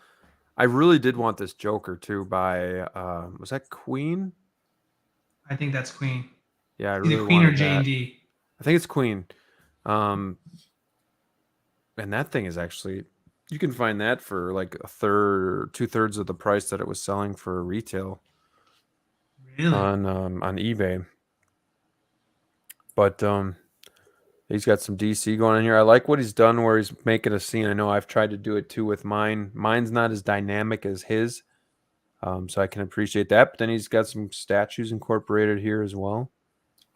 I really did want this Joker too by was that Queen? I think that's Queen. Yeah, I Either really Queen or wanted that. J&D. I think it's Queen. And that thing is actually, you can find that for like a third or 2/3 of the price that it was selling for retail Really? on eBay. But he's got some DC going on here. I like what he's done where he's making a scene. I know I've tried to do it too with mine. Mine's not as dynamic as his. So I can appreciate that. But then he's got some statues incorporated here as well.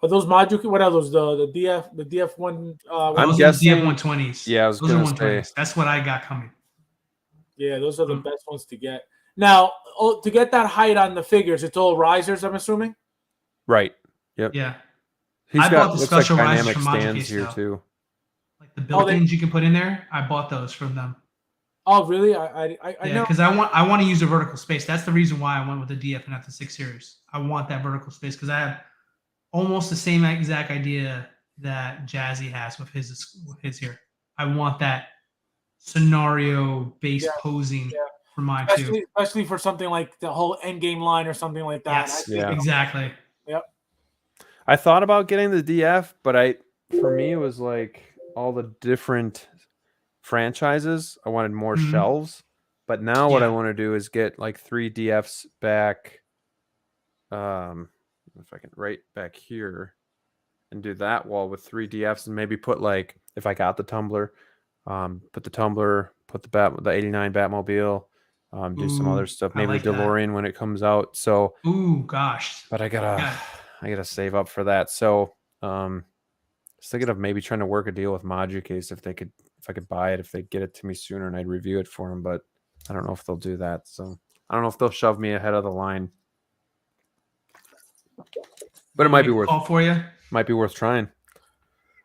Are those module? What are those? The DF one. I'm Those guessing- are the DF120s. Yeah, I was Those are gonna 120s. say. That's what I got coming. Yeah, those are the best ones to get. Now, to get that height on the figures, it's all risers. I'm assuming. Right. Yep. Yeah. He's I got bought the looks like special risers dynamic from Module stands Case here now. too. Like the built-ins you can put in there. I bought those from them. Oh, really? I Yeah, know. because I want to use a vertical space. That's the reason why I went with the DF and not the 6 series. I want that vertical space because I have almost the same exact idea that Jazzy has with his here. I want that scenario-based posing for mine too. Especially for something like the whole Endgame line or something like that. Yes, Yeah. exactly. Yep. I thought about getting the DF, but for me it was like all the different franchises. I wanted more Mhm. shelves. But now what I Yeah. want to do is get like 3 DFs back. If I can right back here and do that wall with 3 DFs and maybe put like, if I got the tumbler, put the tumbler, put the 89 Batmobile, do some other stuff, I maybe like the that. DeLorean when it comes out. So Ooh, gosh. but I Yeah. gotta save up for that. So, I was thinking of maybe trying to work a deal with Moducase if they could if I could buy it, if they get it to me sooner, and I'd review it for them. But I don't know if they'll do that. So I don't know if they'll shove me ahead of the line. But it might be worth call for you. Might be worth trying.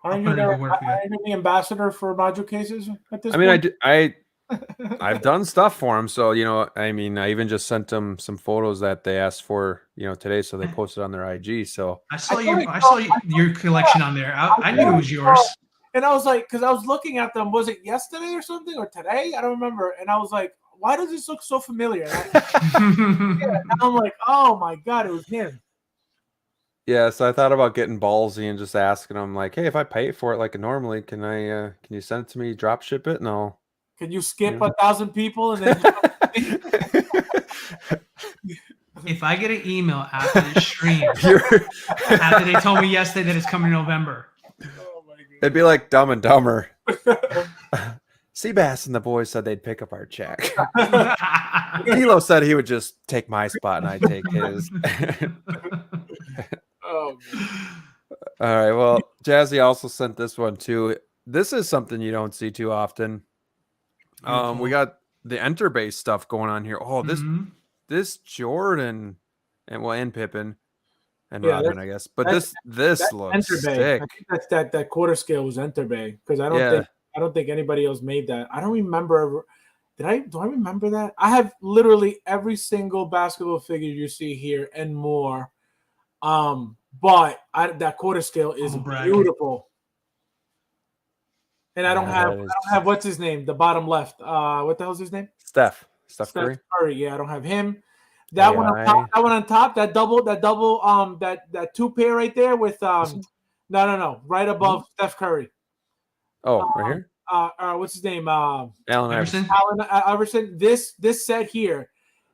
Aren't you the ambassador for module cases at this point? I've done stuff for them. So, I even just sent them some photos that they asked for, today. So they posted on their IG. So I saw your collection on there. I knew it was yours. And I was like, because I was looking at them, was it yesterday or something or today? I don't remember. And I was like, why does this look so familiar? And I'm like, oh my God, it was him. Yeah, so I thought about getting ballsy and just asking them, like, hey, if I pay for it like normally, can you send it to me, drop ship it? No. Can you skip 1,000 people and then? If I get an email after the stream, after they told me yesterday that it's coming in November, it'd be like Dumb and Dumber. Seabass and the boys said they'd pick up our check. Hilo said he would just take my spot and I'd take his. Oh, all right. Well, Jazzy also sent this one too. This is something you don't see too often. We got the Enter base stuff going on here. Oh, this Jordan and Pippin and Rodman, I guess. But this looks sick. I think that quarter scale was Enter Bay because I don't think anybody else made that. I don't remember. Do I remember that? I have literally every single basketball figure you see here and more. But that quarter scale is beautiful. And I don't have what's his name, the bottom left. What the hell's his name? Steph Curry. Yeah, I don't have him. That one on top, that double, that two pair right there with no, right above Steph Curry. Oh, right here. What's his name? Allen Iverson. Allen Iverson. This set here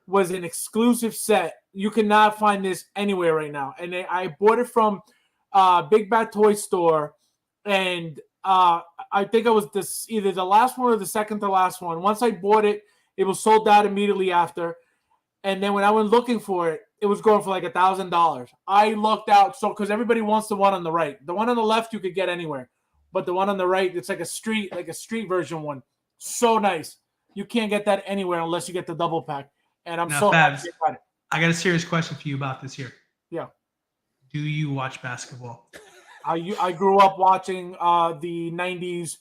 was an exclusive set. You cannot find this anywhere right now. And I bought it from Big Bad Toy Store, and I think I was either the last one or the second to last one. Once I bought it, it was sold out immediately after. And then when I went looking for it, it was going for like $1,000. I looked out because everybody wants the one on the right. The one on the left you could get anywhere, but the one on the right, it's like a street version one. So nice. You can't get that anywhere unless you get the double pack. And I'm so happy about it. I got a serious question for you about this here. Yeah. Do you watch basketball? I grew up watching the 90s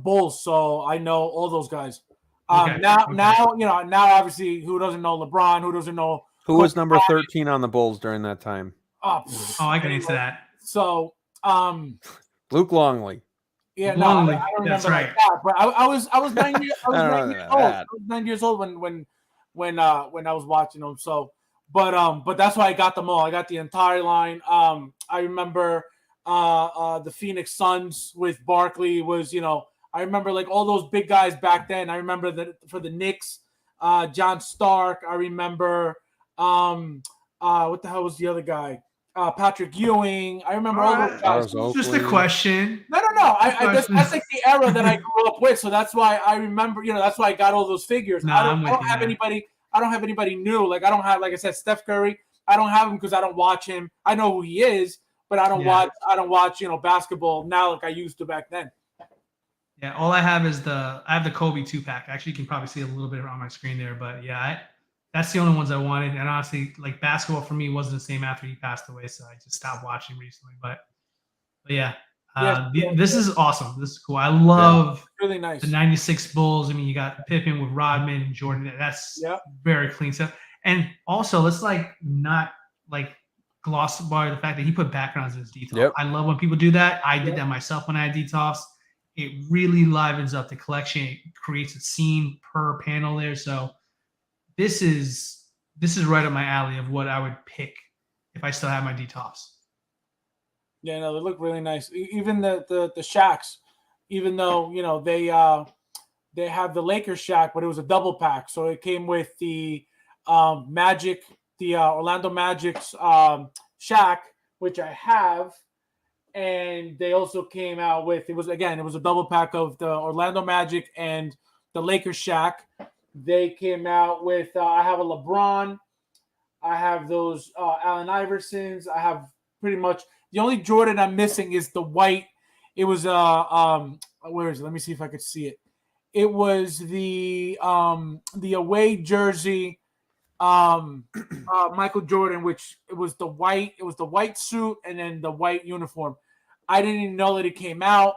Bulls, so I know all those guys. Now obviously, who doesn't know LeBron? Who doesn't know who was number 13 on the Bulls during that time? I can answer that. So, Luke Longley. Yeah, no, I don't remember. That's right. That, but I was 9 years old. I was 9 years old when I was watching them. So, but that's why I got them all. I got the entire line. I remember the Phoenix Suns with Barkley was, I remember like all those big guys back then. I remember that for the Knicks, John Stark. I remember what the hell was the other guy? Patrick Ewing. I remember all those guys. Just a question. No. That's like the era that I grew up with, so that's why I remember. That's why I got all those figures. I don't have anybody new. Like I don't have, like I said, Steph Curry. I don't have him because I don't watch him. I know who he is, but I don't watch. I don't watch basketball now like I used to back then. Yeah, all I have is I have the Kobe 2-pack. Actually, you can probably see a little bit on my screen there, but yeah, that's the only ones I wanted. And honestly, like basketball for me wasn't the same after he passed away, so I just stopped watching recently. But yeah, this is awesome. This is cool. I love really nice the '96 Bulls. I mean, you got Pippen with Rodman and Jordan. That's very clean stuff. And also, let's not gloss by the fact that he put backgrounds in his detail. Yep. I love when people do that. I did that myself when I had detox. It really livens up the collection. It creates a scene per panel there. So this is right up my alley of what I would pick if I still have my detox. Yeah, no, they look really nice. Even the Shaqs, even though they have the Lakers Shaq, but it was a double pack, so it came with the Magic, the Orlando Magic's Shaq, which I have. And they also came out with it was a double pack of the Orlando Magic and the Lakers Shaq. They came out with I have a LeBron, I have those Allen Iversons. I have pretty much the only Jordan I'm missing is the white. It was where is it? Let me see if I could see it. It was the away jersey, Michael Jordan, which it was the white suit and then the white uniform. I didn't even know that it came out.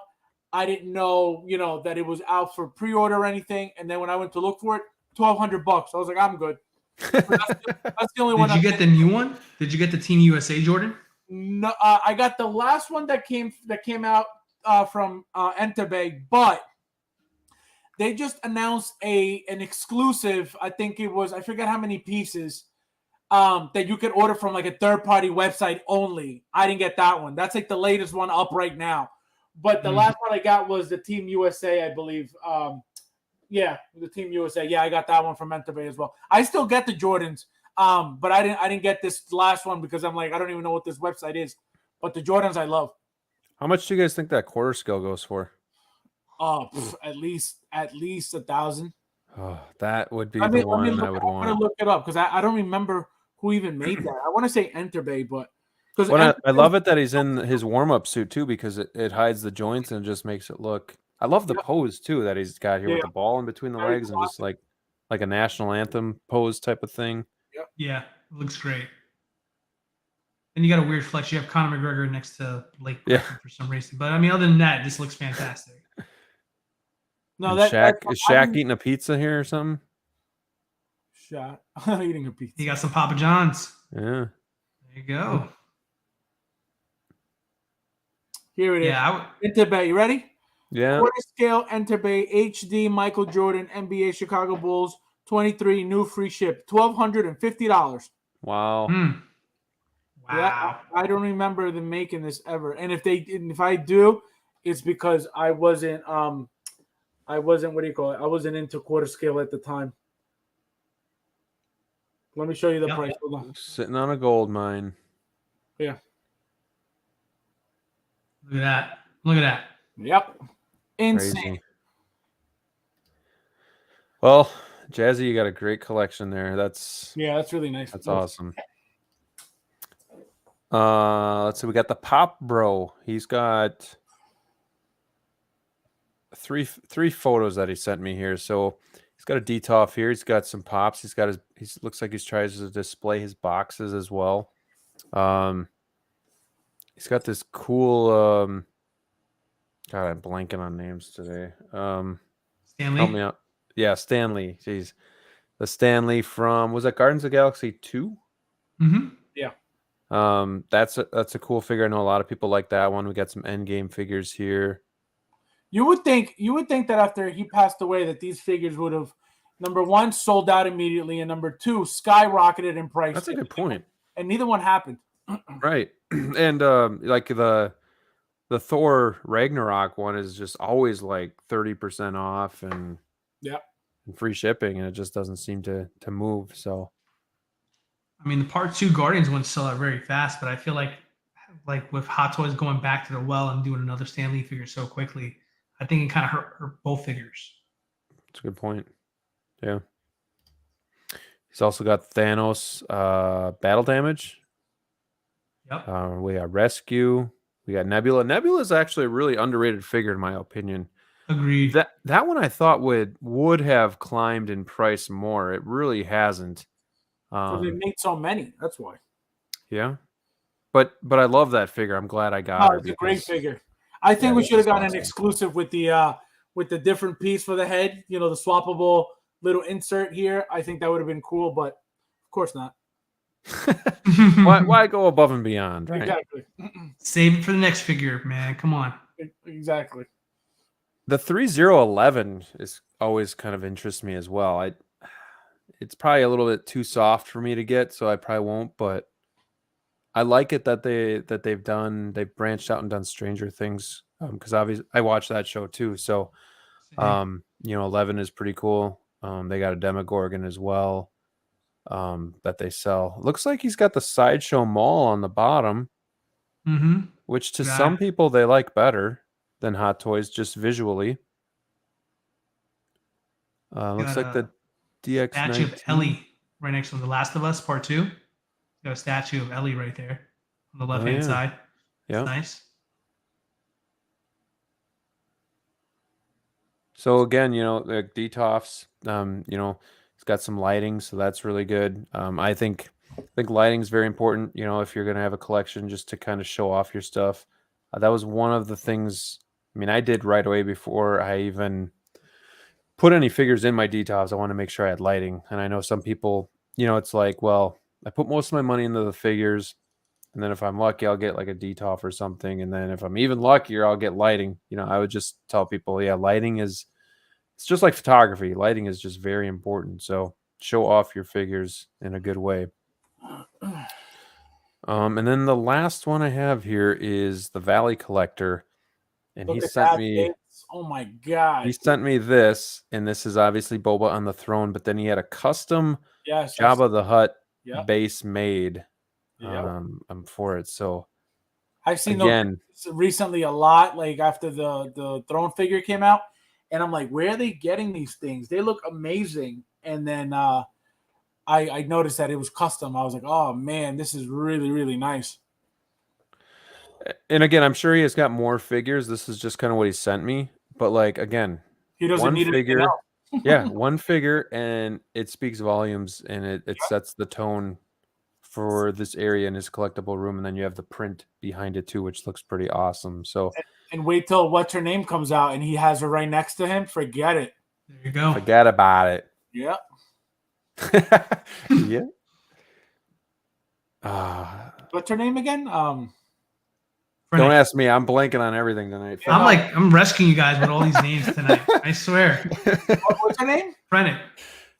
I didn't know, that it was out for pre-order or anything. And then when I went to look for it, $1,200. I was like, I'm good. That's the only one. Did you get the new one? Did you get the Team USA Jordan? No, I got the last one that came out from Entebbe, but they just announced an exclusive. I think it was, I forget how many pieces that you could order from like a third-party website only. I didn't get that one. That's like the latest one up right now. But the last one I got was the Team USA, I believe. The Team USA. Yeah, I got that one from Entebbe as well. I still get the Jordans, but I didn't get this last one because I'm like, I don't even know what this website is. But the Jordans I love. How much do you guys think that quarter scale goes for? At least 1,000. Oh, that would be the one I would want. I'm gonna look it up because I don't remember who even made that. I want to say Entebbe, but because I love it that he's in his warm-up suit too, because it hides the joints and just makes it look. I love the pose too that he's got here with the ball in between the legs and just like a national anthem pose type of thing. Yeah, it looks great. And you got a weird flex. You have Conor McGregor next to Blake Griffin for some reason, but I mean, other than that, this looks fantastic. No, is Shaq eating a pizza here or something? Shaq I'm eating a pizza. He got some Papa John's. Yeah. There you go. Here it is. Yeah, Entebbe, you ready? Yeah. Quarter scale Entebbe HD Michael Jordan NBA Chicago Bulls 23 new free ship $1,250. Wow. Wow. Yeah, I don't remember them making this ever. And if I do, it's because I wasn't what do you call it? I wasn't into quarter scale at the time. Let me show you the price. Hold on. Sitting on a gold mine. Yeah. Look at that. Yep. Insane. Crazy. Well, Jazzy, you got a great collection there. That's really nice. That's awesome. Let's see. We got the Pop Bro. He's got three photos that he sent me here. So he's got a DTOF here. He's got some pops. He looks like he's trying to display his boxes as well. He's got this cool. God, I'm blanking on names today. Stanley. Help me out. Yeah, Stanley. Jeez, the Stanley from, was that Guardians of the Galaxy 2? Mm-hmm. Yeah. That's a cool figure. I know a lot of people like that one. We got some Endgame figures here. You would think that after he passed away that these figures would have, number one, sold out immediately, and number two, skyrocketed in price. That's a good point. And neither one happened. Right. And like the Thor Ragnarok one is just always like 30% off and free shipping, and it just doesn't seem to move. So I mean, the part 2 Guardians ones sell out very fast, but I feel like with Hot Toys going back to the well and doing another Stan Lee figure so quickly, I think it kind of hurt both figures. That's a good point. Yeah. He's also got Thanos battle damage. Yep. We got Rescue. We got Nebula. Nebula is actually a really underrated figure in my opinion. Agreed. That one I thought would have climbed in price more. It really hasn't. Because they made so many. That's why. Yeah. But I love that figure. I'm glad I got it. It's a great figure. I think we should have gotten an exclusive with the different piece for the head, the swappable little insert here. I think that would have been cool, but of course not. Why go above and beyond, right? Exactly. Save it for the next figure, man. Come on. Exactly. The 3011 is always kind of interests me as well. It's probably a little bit too soft for me to get, so I probably won't, but I like it that they've branched out and done Stranger Things, because obviously I watched that show too. So 11 is pretty cool. They got a Demogorgon as well that they sell. Looks like he's got the Sideshow Mall on the bottom, which to some people they like better than Hot Toys just visually. Looks like the DX19. Statue of Ellie right next to The Last of Us Part 2. Got a statue of Ellie right there on the left-hand side. Yeah, nice. So again, the DTOFs, it's got some lighting, so that's really good. I think lighting is very important. If you're gonna have a collection, just to kind of show off your stuff. That was one of the things. I mean, I did right away before I even put any figures in my DTOFs. I want to make sure I had lighting, and I know some people, it's like, well, I put most of my money into the figures, and then if I'm lucky, I'll get like a DTOF or something, and then if I'm even luckier, I'll get lighting. I would just tell people, yeah, lighting is. It's just like photography. Lighting is just very important. So show off your figures in a good way. And then the last one I have here is the Valley Collector, and Look he at sent that, me. Gates. Oh my god. He sent me this, and this is obviously Boba on the throne, but then he had a custom Yes. Jabba the Hutt Yep. base made Yep. for it. So I've seen again, those recently a lot, like after the throne figure came out, and I'm like, where are they getting these things? They look amazing. And then I noticed that it was custom. I was like, oh man, this is really, really nice. and again, I'm sure he has got more figures. This is just kind of what he sent me. But like again, He doesn't one need anything figure, else. yeah, one figure, and it speaks volumes, and it sets the tone for this area in his collectible room, and then you have the print behind it too, which looks pretty awesome. So And wait till What's Her Name comes out and he has her right next to him. Forget it. There you go. forget about it. Yeah. Yeah. What's her name again? Don't ask me. I'm blanking on everything tonight. I'm rescuing you guys with all these names tonight. I swear. What's her name? Fennec.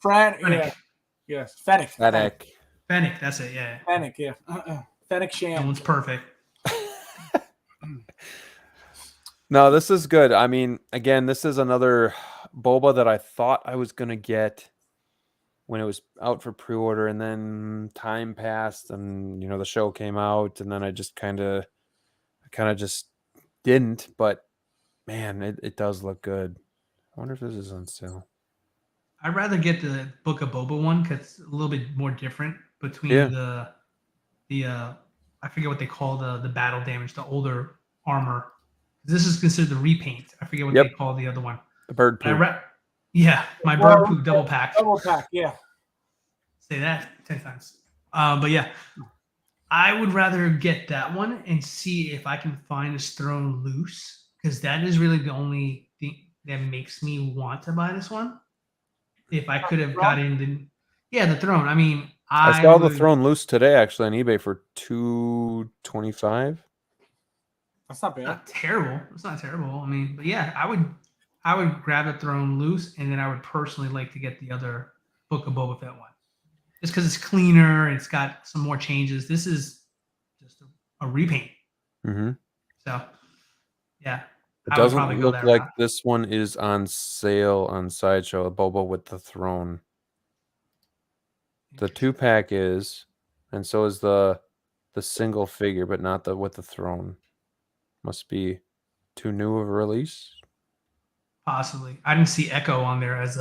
Fran. Fennec. Yeah. Yes. Fennec. Fennec. Fennec. That's it. Yeah. Fennec. Yeah. Fennec That Sham. one's perfect. No, this is good. I mean, again, this is another Boba that I thought I was gonna get when it was out for pre-order, and then time passed, and the show came out, and then I just kind of just didn't. But man, it does look good. I wonder if this is on sale. I'd rather get the Book of Boba one because it's a little bit more different between Yeah. the I forget what they call the battle damage, the older armor. This is considered the repaint. I forget what they call the other one. The bird poop. My bird poop double pack. Double pack, yeah. Say that 10 times. But yeah, I would rather get that one and see if I can find this throne loose, because that is really the only thing that makes me want to buy this one. If I could have gotten the throne. I mean, I saw the throne loose today actually on eBay for $225. That's not bad. Not terrible. It's not terrible. I mean, but yeah, I would grab the throne loose, and then I would personally like to get the other Book of Boba Fett one, just because it's cleaner and it's got some more changes. This is just a repaint. Mm-hmm. So, yeah, it doesn't look like this one is on sale on Sideshow. Boba with the throne. The 2-pack is, and so is the single figure, but not the with the throne. Must be too new of a release. Possibly. I didn't see Echo on there as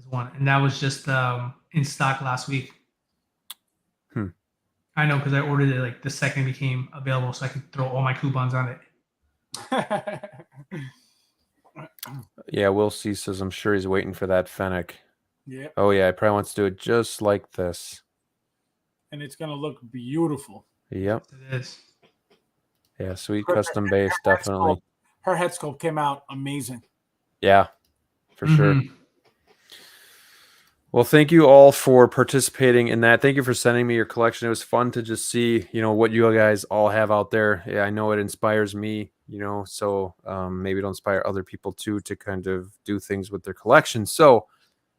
one, and that was just in stock last week. I know, because I ordered it like the second it became available, so I could throw all my coupons on it. Yeah, Will C says I'm sure he's waiting for that Fennec. Yeah. Oh yeah, he probably wants to do it just like this. And it's gonna look beautiful. Yep. It is. Yeah, sweet custom base, definitely. Her head sculpt came out amazing. Yeah, for sure. Well, thank you all for participating in that. Thank you for sending me your collection. It was fun to just see, what you guys all have out there. Yeah, I know it inspires me, so maybe it'll inspire other people too to kind of do things with their collection. So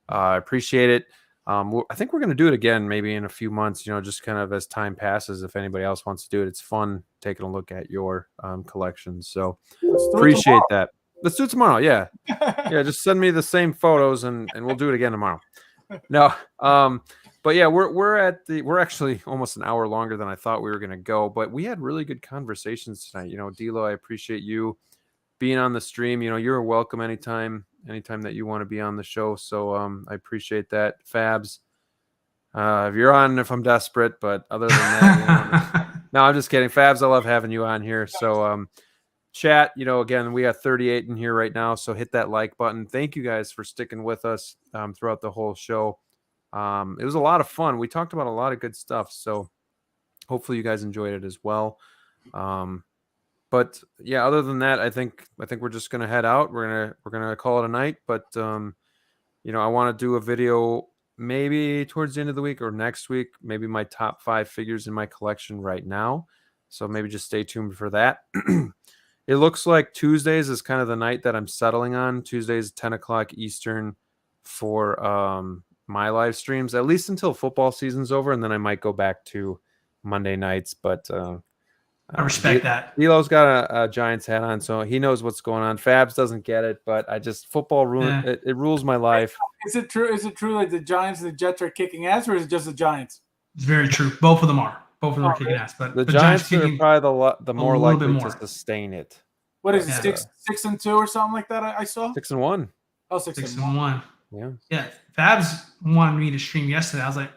I appreciate it. I think we're going to do it again, maybe in a few months, just kind of as time passes. If anybody else wants to do it, it's fun taking a look at your collections. So appreciate that. Let's do it tomorrow. Yeah. Yeah. Just send me the same photos and we'll do it again tomorrow. No. But yeah, we're actually almost an hour longer than I thought we were going to go, but we had really good conversations tonight. Dilo, I appreciate you being on the stream. You're welcome anytime that you want to be on the show. So I appreciate that. Fabs, if you're on, if I'm desperate, but other than that, no, I'm just kidding. Fabs, I love having you on here. So chat, again, we got 38 in here right now, so hit that like button. Thank you guys for sticking with us throughout the whole show. It was a lot of fun. We talked about a lot of good stuff, so hopefully you guys enjoyed it as well. But yeah, other than that, I think we're just gonna head out. We're gonna call it a night. But I want to do a video maybe towards the end of the week or next week. Maybe my top 5 figures in my collection right now. So maybe just stay tuned for that. It looks like Tuesdays is kind of the night that I'm settling on. Tuesdays 10 o'clock Eastern for my live streams, at least until football season's over, and then I might go back to Monday nights. But I respect that. Elo's got a Giants hat on, so he knows what's going on. Fabs doesn't get it, but football it rules my life. Is it true that the Giants and the Jets are kicking ass, or is it just the Giants? It's very true. Both of them are. Both of them are kicking ass. But the Giants are probably the more likely to sustain it. What is it? 6-2 or something like that? I saw 6-1. Oh, 6-1. Yeah. Yeah. Fabs wanted me to stream yesterday. I was like,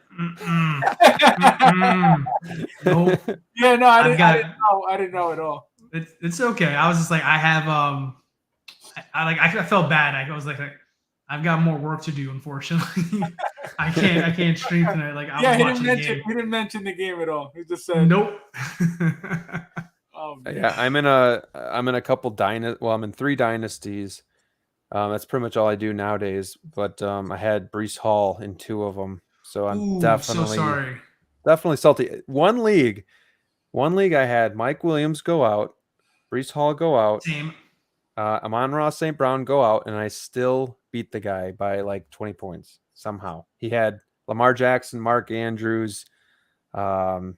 nope. Yeah, no, I didn't know at all. It's okay. I was just like, I have I felt bad. I was like I've got more work to do, unfortunately. I can't stream tonight. Like I was watching the game. We didn't mention the game at all. He just said nope. Yeah, I'm in a couple I'm in 3 dynasties. That's pretty much all I do nowadays. But I had Breece Hall in 2 of them, so I'm definitely salty. One league I had Mike Williams go out, Breece Hall go out, Same. Amon-Ra St. Brown go out, and I still beat the guy by like 20 points somehow. He had Lamar Jackson, Mark Andrews. He had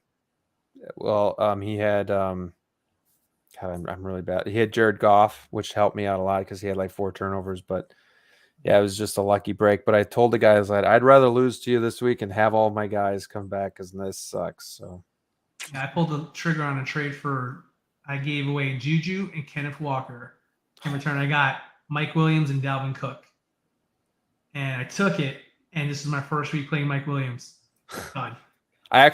God, I'm really bad. He had Jared Goff, which helped me out a lot because he had like 4 turnovers. But yeah, it was just a lucky break. But I told the guys that I'd rather lose to you this week and have all my guys come back because this sucks. So yeah, I pulled the trigger on a trade I gave away Juju and Kenneth Walker. In return, I got Mike Williams and Dalvin Cook. And I took it, and this is my first week playing Mike Williams. Done. I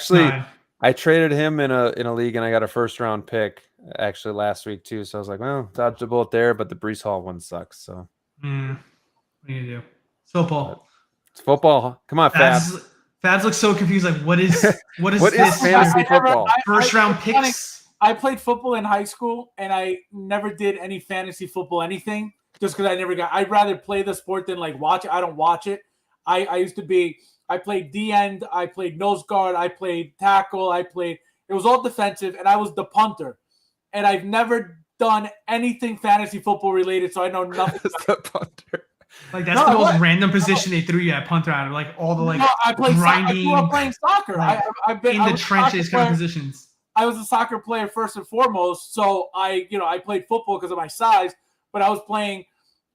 traded him in a league, and I got a 1st-round pick actually last week too. So I was like, well, dodged a bullet there, but the Breece Hall one sucks. So what are you gonna do? It's football. It's football. Come on, Fabs. Fabs looks so confused. Like, what is this? Is fantasy football? First-round picks. I played football in high school, and I never did any fantasy football anything just because I'd rather play the sport than like watch it. I don't watch it. I played D-end, I played nose guard, I played tackle, it was all defensive, and I was the punter. And I've never done anything fantasy football related, so I know nothing. The punter. Like that's the most random position they threw you at punter out of, like all the I played grinding. I grew up playing soccer. Like, I've been in the trenches kind of positions. I was a soccer player first and foremost, so I played football because of my size, but I was playing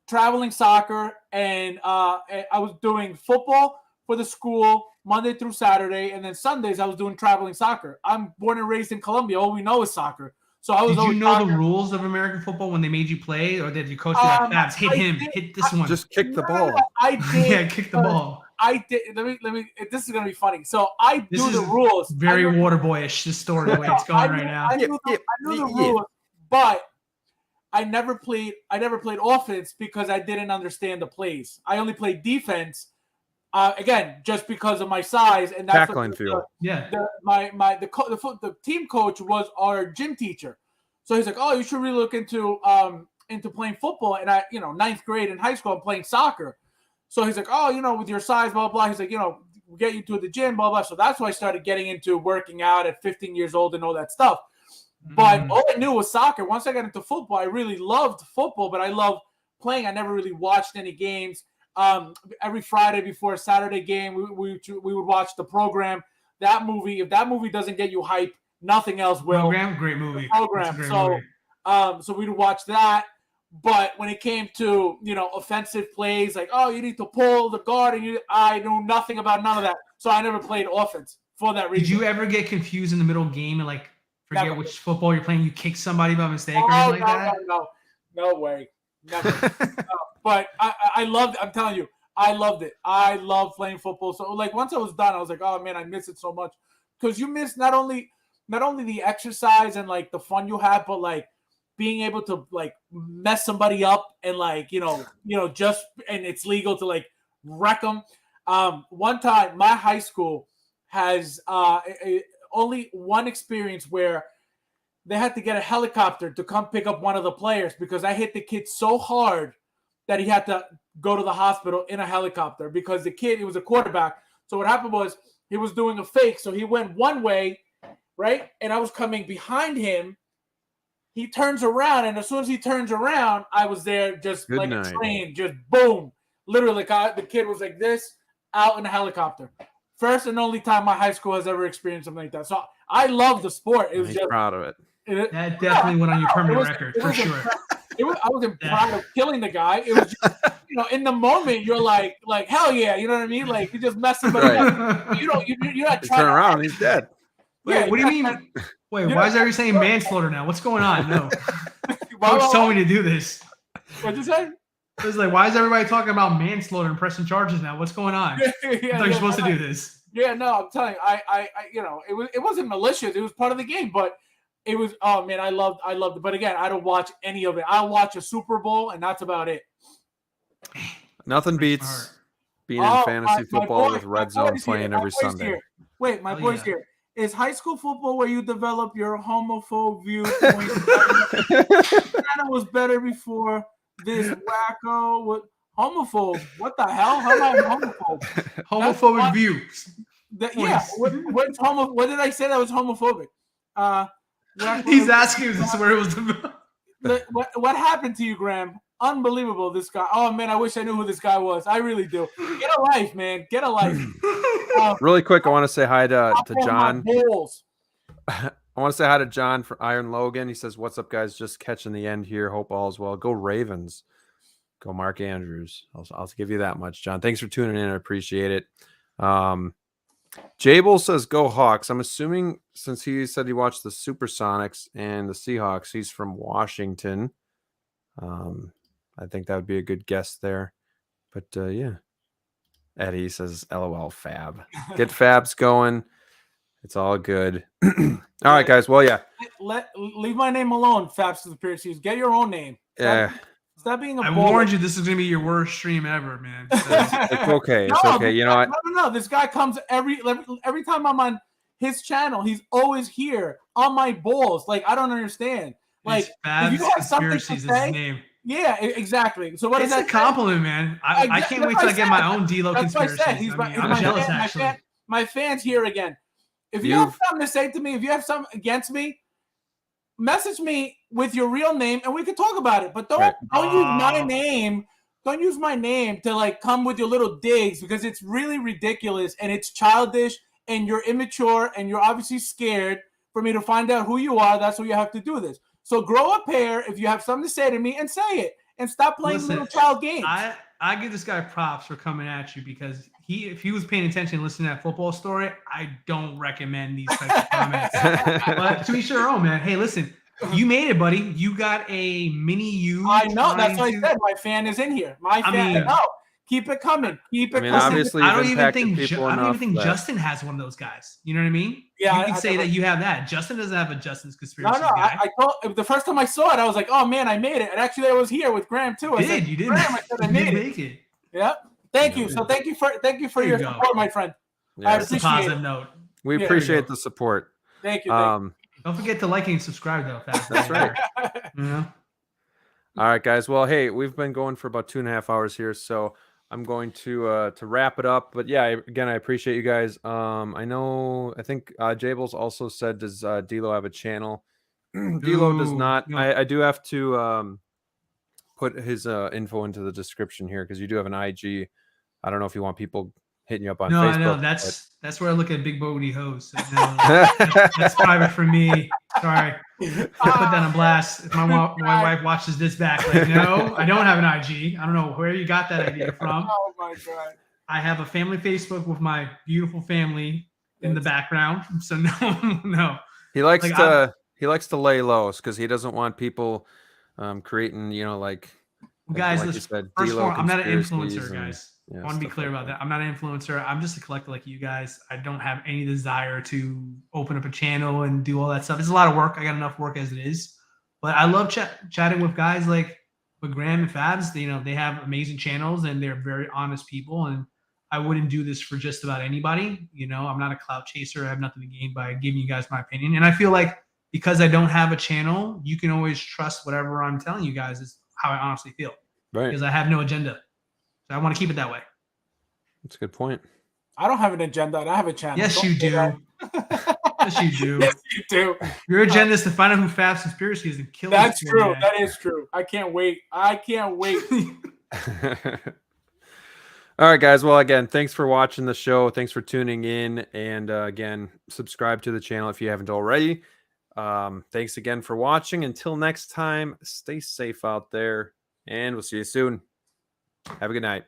traveling soccer, and I was doing football for the school Monday through Saturday, and then Sundays I was doing traveling soccer. I'm born and raised in Colombia. All we know is soccer. So I was. Did you know the rules of American football when they made you play, or did you coach you like Fabs? Hit this one. Just kick the ball. I did. Yeah, kick the ball. I did. Let me. This is gonna be funny. So I do the rules. Very Waterboyish. This story, the way it's going right now. I knew the rules, but I never played offense because I didn't understand the plays. I only played defense. Again, just because of my size, and that's tackling field. The team coach was our gym teacher, so he's like, "Oh, you should really look into playing football." And I, 9th grade in high school, I'm playing soccer, so he's like, "Oh, with your size, blah blah." He's like, "We'll get you to the gym, blah blah." So that's why I started getting into working out at 15 years old and all that stuff. But all I knew was soccer. Once I got into football, I really loved football, but I loved playing. I never really watched any games. Every Friday before a Saturday game, we would watch The Program. If that movie doesn't get you hype, nothing else will. Program, great movie. So we'd watch that. But when it came to offensive plays, like you need to pull the guard, and I knew nothing about none of that. So I never played offense for that reason. Did you ever get confused in the middle of the game and forget which football you're playing? You kick somebody by mistake or anything like that? No way, never. No. But I loved it. I'm telling you, I loved it. I love playing football. So once I was done, I was like, oh man, I miss it so much, because you miss not only the exercise and the fun you have, but being able to like mess somebody up and like just and it's legal to like wreck them. One time, my high school has only one experience where they had to get a helicopter to come pick up one of the players because I hit the kid so hard that he had to go to the hospital in a helicopter because the kid, he was a quarterback. So what happened was he was doing a fake. So he went one way, right? And I was coming behind him. He turns around, and as soon as he turns around, I was there just Good like night. a train, just boom. Literally, the kid was like this, out in a helicopter. First and only time my high school has ever experienced something like that. So I love the sport. It was He's just proud of it. That definitely went on your permanent record for sure. I wasn't proud of killing the guy. It was just, in the moment you're like hell yeah, you know what I mean? Like you just mess somebody up. You're not You trying turn to around, he's dead. Wait, what do you mean? Wait, why is everybody saying manslaughter now? What's going on? No. Coach told me to do this. What'd you say? It was like, why is everybody talking about manslaughter and pressing charges now? What's going on? I thought you're supposed to do this. Yeah, no, I'm telling you, I it wasn't malicious. It was part of the game, but it was. Oh man, I loved it. But again, I don't watch any of it. I'll watch a Super Bowl, and that's about it. Nothing beats being in fantasy football with Red Zone playing every Sunday. Here. Wait, my boy's here. Is high school football where you develop your homophobe viewpoint? China was better before this wacko. What homophobe? What the hell? How am I homophobe? Homophobic views. What did I say that was homophobic? He's asking if this is where it was developed. What happened to you, Graham? Unbelievable, this guy. Oh man, I wish I knew who this guy was. I really do. Get a life, man. Get a life. Really quick, I want to say hi to John. I want to say hi to John from Iron Logan. He says, "What's up, guys? Just catching the end here. Hope all is well. Go Ravens. Go Mark Andrews. I'll give you that much, John. Thanks for tuning in. I appreciate it." Jable says, "Go Hawks." I'm assuming since he said he watched the Supersonics and the Seahawks, he's from Washington. I think that would be a good guess there. But yeah. Eddie says, "LOL, Fab." Get Fabs going. It's all good. All right, guys. Well, yeah. Leave my name alone, Fabs to the Pierces. Get your own name. Stop being a I warned you this is going to be your worst stream ever, man. It's okay. It's okay. You know what? No. This guy comes every time I'm on his channel. He's always here on my balls. Like, I don't understand. Like, if you have something to say, name. Yeah, exactly. So what is that? It's a compliment, man. I can't wait till I get my own D-Lo conspiracy. I'm jealous, actually. My fans here again. If you have something to say to me, if you have something against me, message me with your real name and we can talk about it. But don't use my name. Don't use my name to like come with your little digs because it's really ridiculous and it's childish and you're immature and you're obviously scared for me to find out who you are. That's why you have to do this. So grow a pair if you have something to say to me and say it and stop playing little child games. I give this guy props for coming at you because if he was paying attention and listening to that football story, I don't recommend these types of comments. But to each their own, man. Hey, listen, you made it, buddy. You got a mini you. I know. That's what I said. My fan is in here. Keep it coming. Keep it coming. Obviously, I don't even think Justin has one of those guys. You know what I mean? Yeah, you can say that you have that. Justin doesn't have a Justin's conspiracy. No. I told the first time I saw it, I was like, "Oh man, I made it!" And actually, I was here with Graham too. You did. Graham, I said I made it. Yeah. Thank you. So thank you for your support, my friend. Yeah, I appreciate a positive note. We appreciate the support. Thank you. Don't forget to like and subscribe, though. That's right. All right, guys. Well, hey, we've been going for about 2.5 hours here, so I'm going to wrap it up. But yeah, again, I appreciate you guys. I think Jables also said, does D-Lo have a channel? D-Lo does not. No. I do have to put his info into the description here because you do have an IG. I don't know if you want people hitting you up on Facebook. No, that's where I look at big booty hoes. So that's private for me. Sorry. I put that on blast. If my wife watches this back, like, no, I don't have an IG. I don't know where you got that idea from. Oh my God. I have a family Facebook with my beautiful family in the background. So no. He likes to lay low because he doesn't want people creating, guys, like listen, you said, first of all, I'm not an influencer, and, guys. I want to be clear about that. I'm not an influencer. I'm just a collector like you guys. I don't have any desire to open up a channel and do all that stuff. It's a lot of work. I got enough work as it is. But I love chatting with guys like with Graham and Fabs. You know, they have amazing channels and they're very honest people. And I wouldn't do this for just about anybody. You know, I'm not a clout chaser. I have nothing to gain by giving you guys my opinion. And I feel like because I don't have a channel, you can always trust whatever I'm telling you guys is how I honestly feel. Right. Because I have no agenda. So I want to keep it that way. That's a good point. I don't have an agenda. And I have a channel. Yes, Don't you say do. that. Yes, you do. Yes, you do. Your agenda is to find out who Fab's conspiracy is and kill him. That's true. That is true. I can't wait. I can't wait. All right, guys. Well, again, thanks for watching the show. Thanks for tuning in. And again, subscribe to the channel if you haven't already. Thanks again for watching. Until next time, stay safe out there, and we'll see you soon. Have a good night.